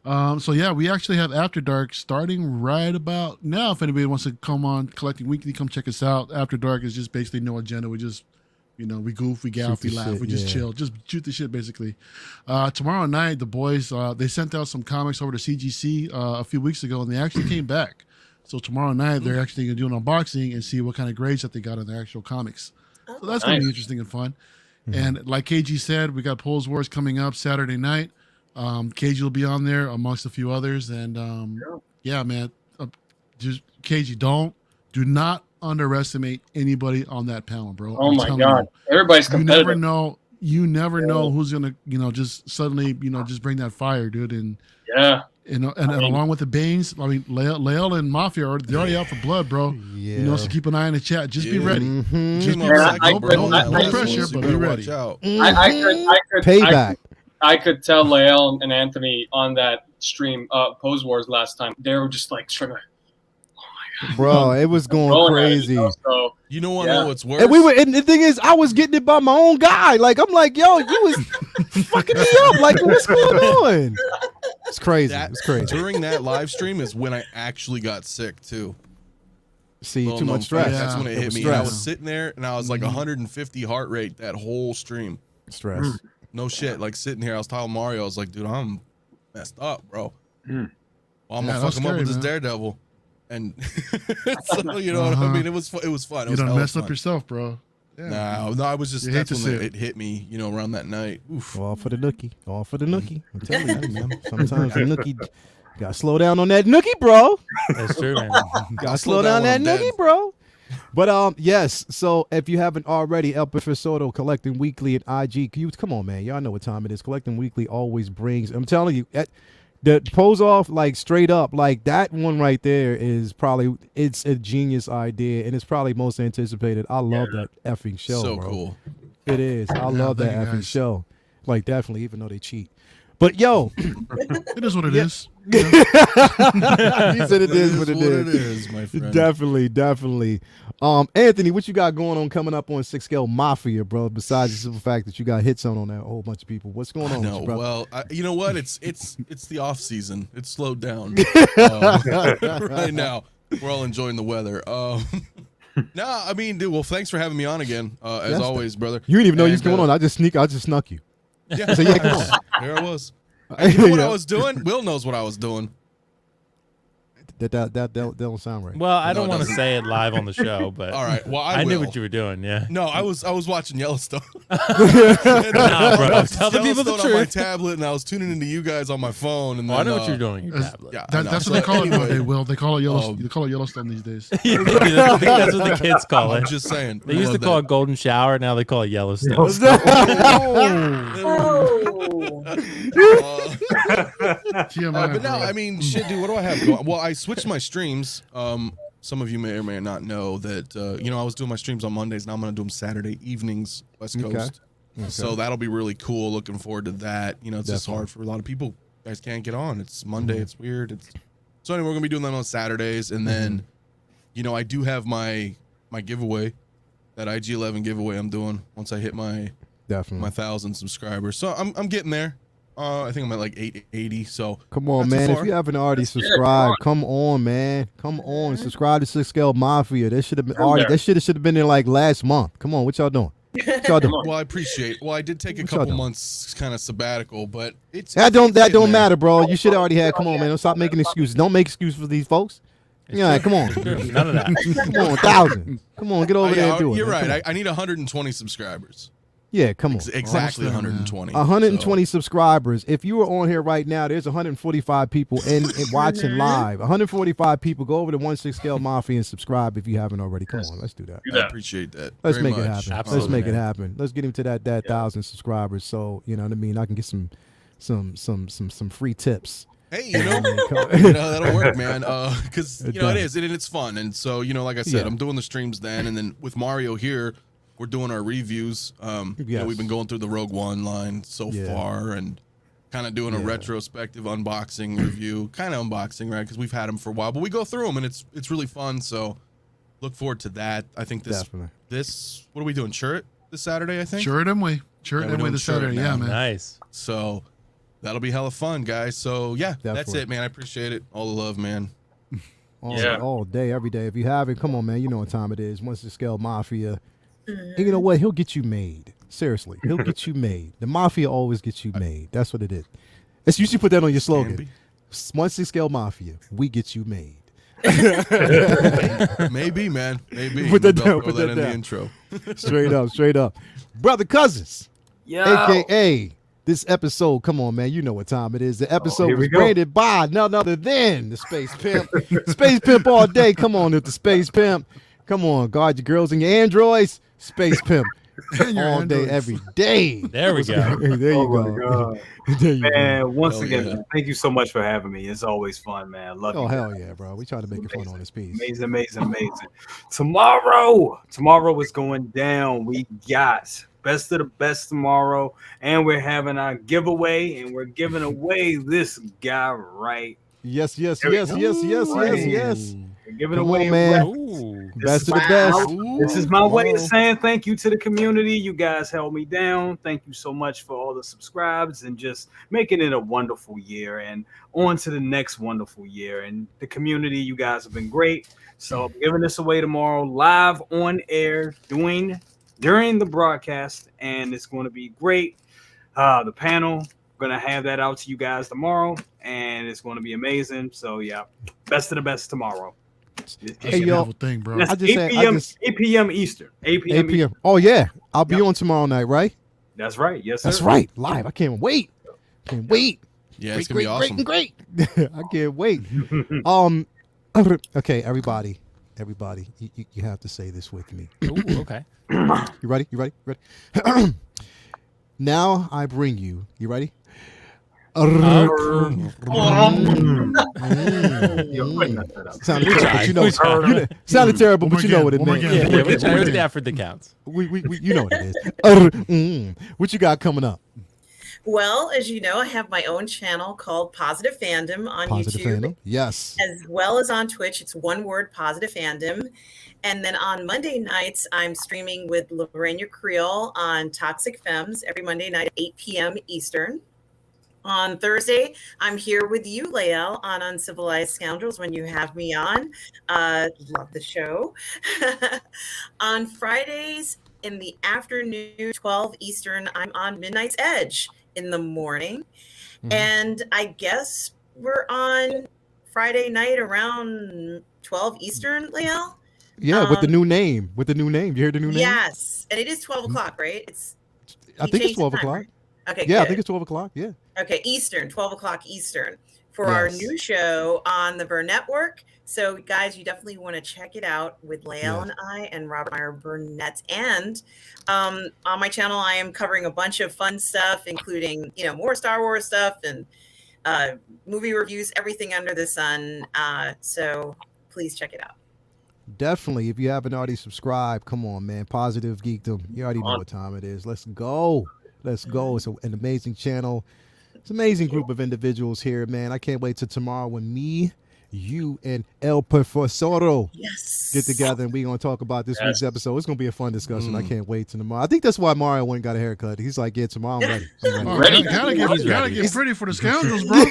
So yeah, we actually have After Dark starting right about now. If anybody wants to come on Collecting Weekly, come check us out. After Dark is just basically no agenda. We just we goof, we gaff, Shoot we the laugh, shit, we just yeah. chill, just shoot the shit basically. Tomorrow night, the boys they sent out some comics over to CGC a few weeks ago, and they actually came back. So tomorrow night they're actually gonna do an unboxing and see what kind of grades that they got on their actual comics. So that's gonna be Nice. interesting and fun. And like KG said, we got Polls Wars coming up Saturday night. KG will be on there amongst a few others, and yeah, man, just KG, do not underestimate anybody on that panel, bro. Oh I'm my telling God, everybody's you competitive. you never know who's gonna just suddenly just bring that fire, dude. And Yeah. and I mean- along with the Banes, I mean, Lael and Mafia they're already out for blood, bro. Yeah. So keep an eye on the chat. Just be Yeah. ready. Mhm. Just be Came ready. out second, I- bro. I- No I- pressure, You but be better ready. watch out. I could Payback. I could tell Lael and Anthony on that stream, Pose Wars last time, they were just like struggling. Bro, it was going Rolling at it, crazy. So You know what? Yeah. Know what's worse? And and the thing is, I was getting it by my own guy. Like, I'm like, yo, you was fucking me up. Like, what's going on? It's crazy. It's crazy. During that live stream is when I actually got sick too. See, Little too known much stress. fact, That's when it hit was me. And I was stress. sitting there and I was like 150 heart rate that whole stream. Stress. No shit. Like sitting here, I was telling Mario, I was like, dude, I'm messed up, bro. Mm. Well, I'm Yeah, gonna that's fuck him up scary, with this man. Daredevil. And so, you know what I mean? It was fun. It was You hella done messed fun. up yourself, bro. Yeah. No, I was just You hate that's to when see it hit me, you know, around that night. Oof. All for the nookie. All for the nookie. I'm telling you, man. Sometimes the nookie gotta slow down on that nookie, bro. That's true, man. Gotta slow down that when I'm nookie, dead. bro. But yes, so if you haven't already, El Profesoro collecting weekly at IG. Come on, man. Y'all know what time it is. Collecting weekly always brings. I'm telling you, the pose off, like straight up, like that one right there is probably it's a genius idea, and it's probably most anticipated. I love that effing show. So bro. cool. It is. I love that thank you, effing guys. show. Like definitely, even though they cheat. But yo, It is what it is. he said it is what it It is. is, my friend. Definitely. Anthony, what you got going on coming up on 6 Scale Mafia, bro? Besides the simple fact that you got hits on that whole bunch of people, what's going on? No, with you, bro? well, you know what? It's the off season. It's slowed down right now. We're all enjoying the weather. No, I mean, dude. Well, thanks for having me on again, as Yes, always, brother. You didn't even know you was And, going on. I just snuck you. Yeah, So, yeah, come on. There I was. You know what Yeah. I was doing? Will knows what I was doing. That don't sound right. Well, I No, don't it want to doesn't. say it live on the show, but All right. Well, I knew will. what you were doing. Yeah. No, I was watching Yellowstone. Nah, bro. Tell the people the Yellowstone on my truth. tablet, and I was tuning into you guys on my phone. And Oh, then, I know what you're doing. Your That's- tablet. Yeah, I know. That's So what they call it anyway, nowadays, Will. They call it Yellowstone. Oh. They call it Yellowstone these days. Yeah, maybe I think that's what the kids call I'm it. just saying. They used to call it Golden Shower. Now they call it Yellowstone. TMI, But no, bro. I mean, shit, dude. What do I have going? Well, I switched my streams. Some of you may or may not know that I was doing my streams on Mondays. Now I'm gonna do them Saturday evenings, West Okay. Coast. So that'll be really cool. Looking forward to that. You know, it's just Definitely. hard for a lot of people. You guys can't get on. It's Monday. It's weird. So anyway, we're gonna be doing that on Saturdays, and then, I do have my giveaway, that IG11 giveaway I'm doing once I hit my Definitely. 1,000 subscribers. So I'm getting there. I think I'm at like 880. So Come on, not too man. If far. you haven't already subscribed, come on, man. Come on. Subscribe to 6 Scale Mafia. That should have been already. That should have been there like last month. Come on, what y'all doing? What y'all doing? Well, I appreciate. Well, I did take a What y'all couple doing? months kind of sabbatical, but it's That don't getting there. matter, bro. You should have already had. Come on, man. Don't stop making excuses. Don't make excuses for these folks. Yeah, come on. None of that. Come on, 1,000. Come on, get over there and do it. You're man. right. I need 120 subscribers. Yeah, come on. Exactly Understand, man. 120. 120 subscribers. If you are on here right now, there's 145 people in watching live. 145 people. Go over to 16 Scale Mafia and subscribe if you haven't already. Come on, let's do that. So I appreciate that. Let's very make it much. happen. Absolutely, Let's make it man. happen. Let's get him to that 1,000 subscribers. So you know what I mean. I can get some free tips. Hey, Come- that'll work, man. Because It it does. is, and it's fun. And so like I said, Yeah. I'm doing the streams then, and then with Mario here, we're doing our reviews. Yes. We've been going through the Rogue One line so Yeah. far, and kind of doing a Yeah. retrospective unboxing review, kind of unboxing, right? Because we've had them for a while, but we go through them, and it's really fun. So look forward to that. I think Definitely. this what are we doing? Churret this Saturday, I think. Sure, them way. Sure, Yeah, we're them way doing this Sure Saturday. now. Yeah, man. Nice. So that'll be hella fun, guys. So yeah, that's Definitely. it, man. I appreciate it. All the love, man. All day, every day. If you haven't, come on, man. You know what time it is. 16 Scale Mafia. And you know what? He'll get you made. Seriously, he'll get you made. The Mafia always gets you made. That's what it is. You should put that on your slogan. be. 16 Scale Mafia. We get you made. Maybe, man. Maybe. Put that Maybe I'll down, throw put that that in down. the intro. Straight up. Brother Cousins. Yeah. AKA this episode, come on, man. You know what time it is. The episode here we was go. branded by none other than the Space Pimp. Space Pimp all day. Come on with the Space Pimp. Come on, guard your girls and your androids. Space Pimp. And your all day, Android. every day. There we go. There you Oh my go. God. There you go. Man, once Hell again, yeah. man, thank you so much for having me. It's always fun, man. Love Oh you. hell guys. yeah, bro. We try to make it fun on this piece. Amazing. Tomorrow is going down. We got best of the best tomorrow, and we're having our giveaway, and we're giving away this guy right. Yes. Right. We're We're giving Come away on, man. Ooh. Best of the Wow. best. This is my way of Wow. saying thank you to the community. You guys held me down. Thank you so much for all the subscribes and just making it a wonderful year and on to the next wonderful year. And the community, you guys have been great. So I'm giving this away tomorrow live on air during the broadcast, and it's going to be great. The panel, going to have that out to you guys tomorrow, and it's going to be amazing. So yeah, best of the best tomorrow. That's Hey, a yo. beautiful thing, bro. That's I just 8 said- p.m. I just- 8 p.m. Eastern. 8 p.m. 8 p.m. Oh yeah, I'll be Yep. on tomorrow night, right? That's right. Yes, sir. That's right. Live. I can't wait. Can't wait. Yeah, it's gonna be awesome. Great. I can't wait. Okay, everybody, you have to say this with me. Ooh, okay. You ready? Now I bring you. You ready? Sounded terrible, but you know. Sounded terrible, but you know what it One more meant. again. Yeah, One which more is again. the effort that counts. We you know what it is. What you got coming up? Well, as you know, I have my own channel called Positive Fandom on Positive YouTube, fandom. Yes. as well as on Twitch. It's one word, Positive Fandom. And then on Monday nights, I'm streaming with Lorena Creole on Toxic Femmes every Monday night at 8 p.m. Eastern. On Thursday, I'm here with you, Lael, on Uncivilized Scoundrels when you have me on. Love the show. On Fridays in the afternoon, 12 Eastern, I'm on Midnight's Edge in the morning. Mhm. And I guess we're on Friday night around 12 Eastern, Lael? Yeah, with the new name. You heard the new name? Yes. And it is 12 o'clock, right? I you think it's changed the 12 time, o'clock. right? Okay, Yeah, I good. think it's 12 o'clock. Yeah. Okay, Eastern, 12 o'clock Eastern for our Yes. new show on the Burn Network. So, guys, you definitely want to check it out with Lael Yeah. and I and Robert Meyer Burnett. And on my channel, I am covering a bunch of fun stuff, including, more Star Wars stuff and movie reviews, everything under the sun. So please check it out. Definitely. If you haven't already subscribed, come on, man. Positive Geekdom. You already know what time it is. Let's go. It's an amazing channel. It's an amazing group of individuals here, man. I can't wait till tomorrow when me, you, and El Profesoro Yes. get together and we're going to talk about this week's Yes. episode. It's going to be a fun discussion. I can't wait till tomorrow. I think that's why Mario went and got a haircut. He's like, yeah, tomorrow I'm ready. Oh, Ready. gotta He's get ready. pretty for the scoundrels, bro.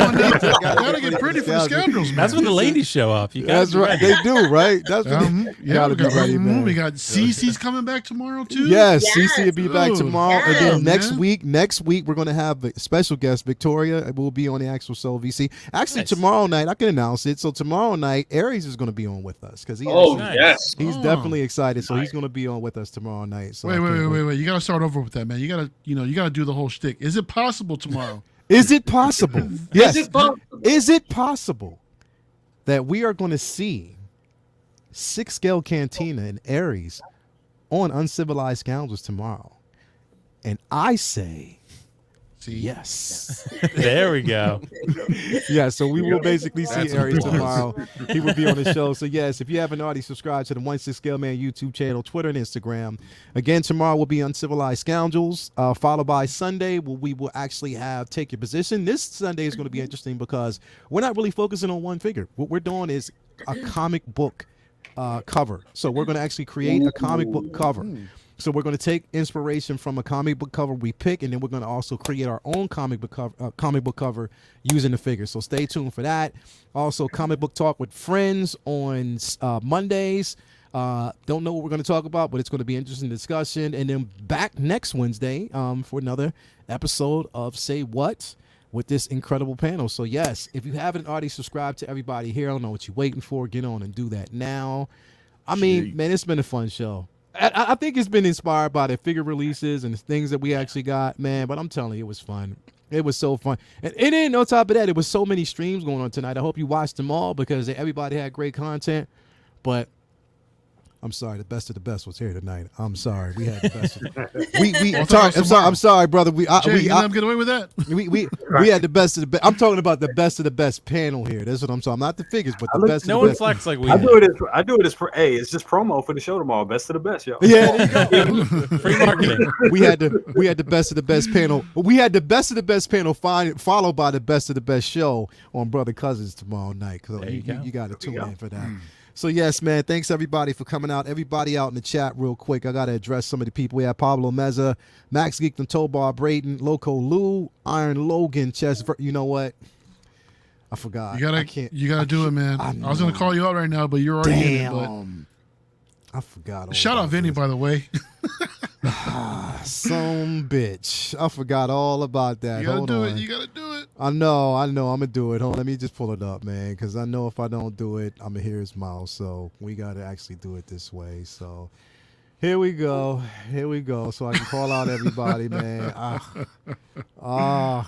Gotta get pretty for the scoundrels, man. That's when the ladies show up. You guys That's right. They do, right? That's what Yeah, gotta we be got, ready, man. we got Cece's coming back tomorrow too. Yes, Yes. CC will be back Oh, tomorrow, and yes. then man. next week we're gonna have a special guest, Victoria. Will be on the actual Soul VC. Actually, Nice. tomorrow night I can announce it. So tomorrow night, Aries is gonna be on with us because Oh, Nice. yes. he's Oh. definitely excited. So he's gonna be on with us tomorrow night. So I can't Wait. You gotta start over with that, man. You gotta do the whole shtick. Is it possible tomorrow? Is it possible? Yes. Is it possible? Is it possible that we are going to see Six Scale Cantina and Aries on Uncivilized Scoundrels tomorrow? And I say See, yes. There we go. Yeah, so we will basically see That's Aries applause. tomorrow. He will be on the show. So yes, if you haven't already subscribed to the 16 Scale Man YouTube channel, Twitter, and Instagram. Again, tomorrow will be Uncivilized Scoundrels, followed by Sunday, where we will actually have Take Your Position. This Sunday is going to be interesting because we're not really focusing on one figure. What we're doing is a comic book cover. So we're going to actually create a comic book cover. So we're going to take inspiration from a comic book cover we pick, and then we're going to also create our own comic book cover using the figure. So stay tuned for that. Also, comic book talk with friends on Mondays. Don't know what we're going to talk about, but it's going to be an interesting discussion. And then back next Wednesday for another episode of Say What with this incredible panel. So yes, if you haven't already subscribed to everybody here, I don't know what you're waiting for. Get on and do that now. I mean, man, it's been a fun show. I think it's been inspired by the figure releases and the things that we actually got, man. But I'm telling you, it was fun. It was so fun. And then on top of that, it was so many streams going on tonight. I hope you watched them all because everybody had great content. But I'm sorry, the best of the best was here tonight. I'm sorry, we had the best. We Well, sorry, tomorrow. I'm sorry, brother. We Jay, you let him get away with that? we had the best of the best. I'm talking about the best of the best panel here. That's what I'm talking. Not the figures, but the best. No of one the best. flex like we I did. do it as hey, it's just promo for the show tomorrow. Best of the best, y'all. Yeah, Free marketing. we had the best of the best panel. We had the best of the best panel followed by the best of the best show on Brother Cousins tomorrow night. So There you go. you got to tune in for that. So yes, man. Thanks everybody for coming out. Everybody out in the chat, real quick. I got to address some of the people. We have Pablo Meza, Max Geekdom, Tobar Braden, Loco Lou, Iron Logan, Chess. You know what? I forgot. You gotta do it, man. I was gonna call you out right now, but you're already in it. But I forgot. all shout out about Vinny, this. by the way. Some bitch. I forgot all about that. You gotta Hold do on. it. You gotta do it. I know. I'm gonna do it. Hold on, let me just pull it up, man, because I know if I don't do it, I'm gonna hear his mouth. So we gotta actually do it this way. So here we go. So I can call out everybody, man.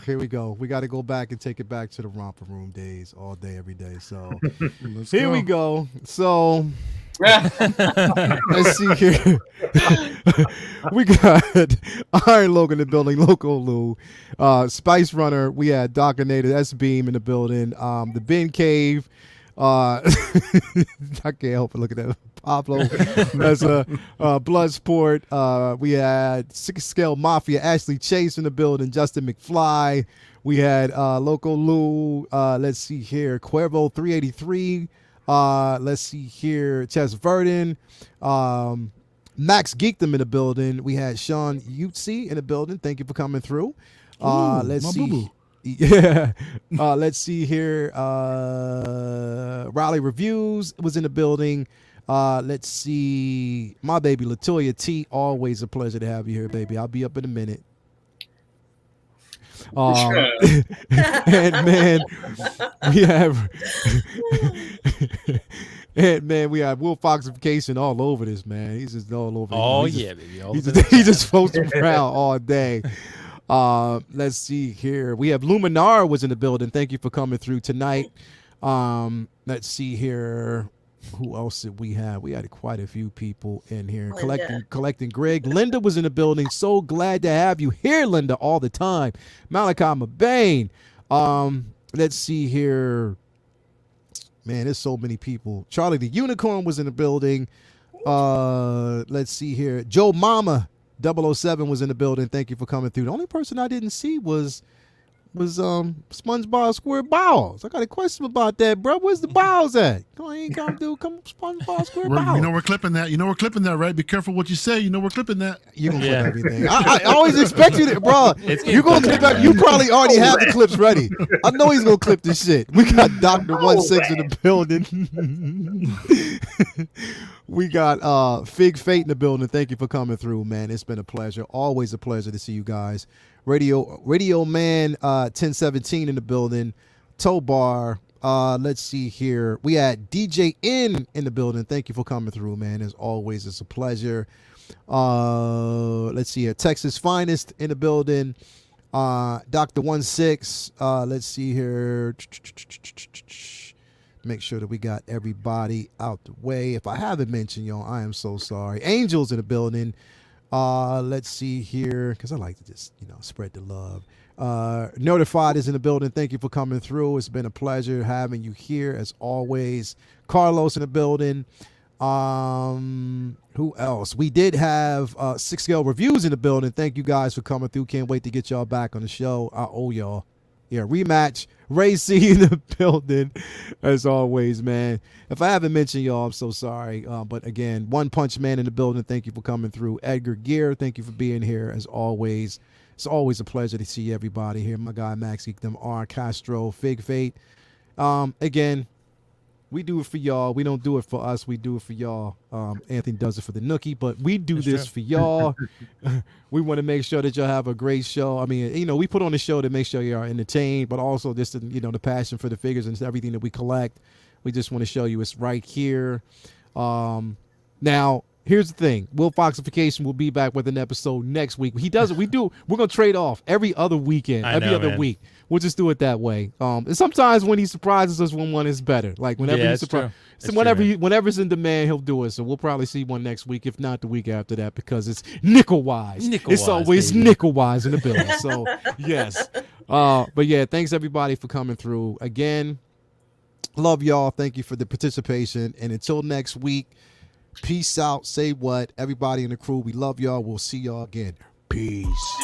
Here we go. We got to go back and take it back to the romper room days, all day, every day. So here we go. So. Let's see here. We got Iron Logan in the building, Loco Lou, Spice Runner. We had Docinator, S Beam in the building. The Bin Cave. I can't help but look at that. Pablo as a Bloodsport. We had Six Scale Mafia, Ashley Chase in the building, Justin McFly. We had Loco Lou. Let's see here, Cuervo 383. Let's see here, Chess Verdon, Max Geekdom in the building. We had Sean Utsi in the building. Thank you for coming through. Let's see. boo-boo. Yeah. Let's see here. Raleigh Reviews was in the building. Let's see. My baby Latoya T. Always a pleasure to have you here, baby. I'll be up in a minute. And man, we have Will Foxification all over this, man. He's just all over. Oh He's yeah, baby. he just floats around all day. Let's see here. We have Luminar was in the building. Thank you for coming through tonight. Let's see here. Who else did we have? We had quite a few people in here collecting Greg. Linda was in the building. So glad to have you here, Linda, all the time. Malachi Mabane. Let's see here. Man, there's so many people. Charlie the Unicorn was in the building. Let's see here. Joe Mama 007 was in the building. Thank you for coming through. The only person I didn't see was SpongeBob SquareBowls. I got a question about that, bro. Where's the bowels at? Come on, come SpongeBob SquareBowls. You know we're clipping that. You know we're clipping that, right? Be careful what you say. You know we're clipping that. You're gonna clip everything. I always expect you to, bro. It's You're gonna clip that. You probably already have the clips ready. I know he's gonna clip this shit. We got Dr. 16 in the building. We got Fig Fate in the building. Thank you for coming through, man. It's been a pleasure. Always a pleasure to see you guys. Radio Man 1017 in the building. Tobar. Let's see here. We had DJ in the building. Thank you for coming through, man. As always, it's a pleasure. Let's see here. Texas Finest in the building. Dr. 16. Let's see here. Make sure that we got everybody out the way. If I haven't mentioned y'all, I am so sorry. Angels in the building. Let's see here, because I like to just, spread the love. Notified is in the building. Thank you for coming through. It's been a pleasure having you here as always. Carlos in the building. Who else? We did have 6 Scale Reviews in the building. Thank you guys for coming through. Can't wait to get y'all back on the show. I owe y'all. Yeah, rematch. Ray C in the building, as always, man. If I haven't mentioned y'all, I'm so sorry. But again, One Punch Man in the building. Thank you for coming through. Edgar Gear, thank you for being here, as always. It's always a pleasure to see everybody here. My guy Max Geekdom, R. Castro, Fig Fate. Again, we do it for y'all. We don't do it for us. We do it for y'all. Anthony does it for the Nookie, but we do this for y'all. We want to make sure that y'all have a great show. I mean, we put on a show to make sure you are entertained, but also just, the passion for the figures and everything that we collect. We just want to show you it's right here. Now, here's the thing. Will Foxification will be back with an episode next week. He does it. We're going to trade off every other weekend, every other week. We'll just do it that way. And sometimes when he surprises us, when one is better. Like whenever he's surprised, whenever it's in demand, he'll do it. So we'll probably see one next week, if not the week after that, because it's nickel wise. It's always nickel wise in the building. So yes. But yeah, thanks everybody for coming through again. Love y'all. Thank you for the participation. And until next week, peace out. Say what? Everybody in the crew, we love y'all. We'll see y'all again. Peace.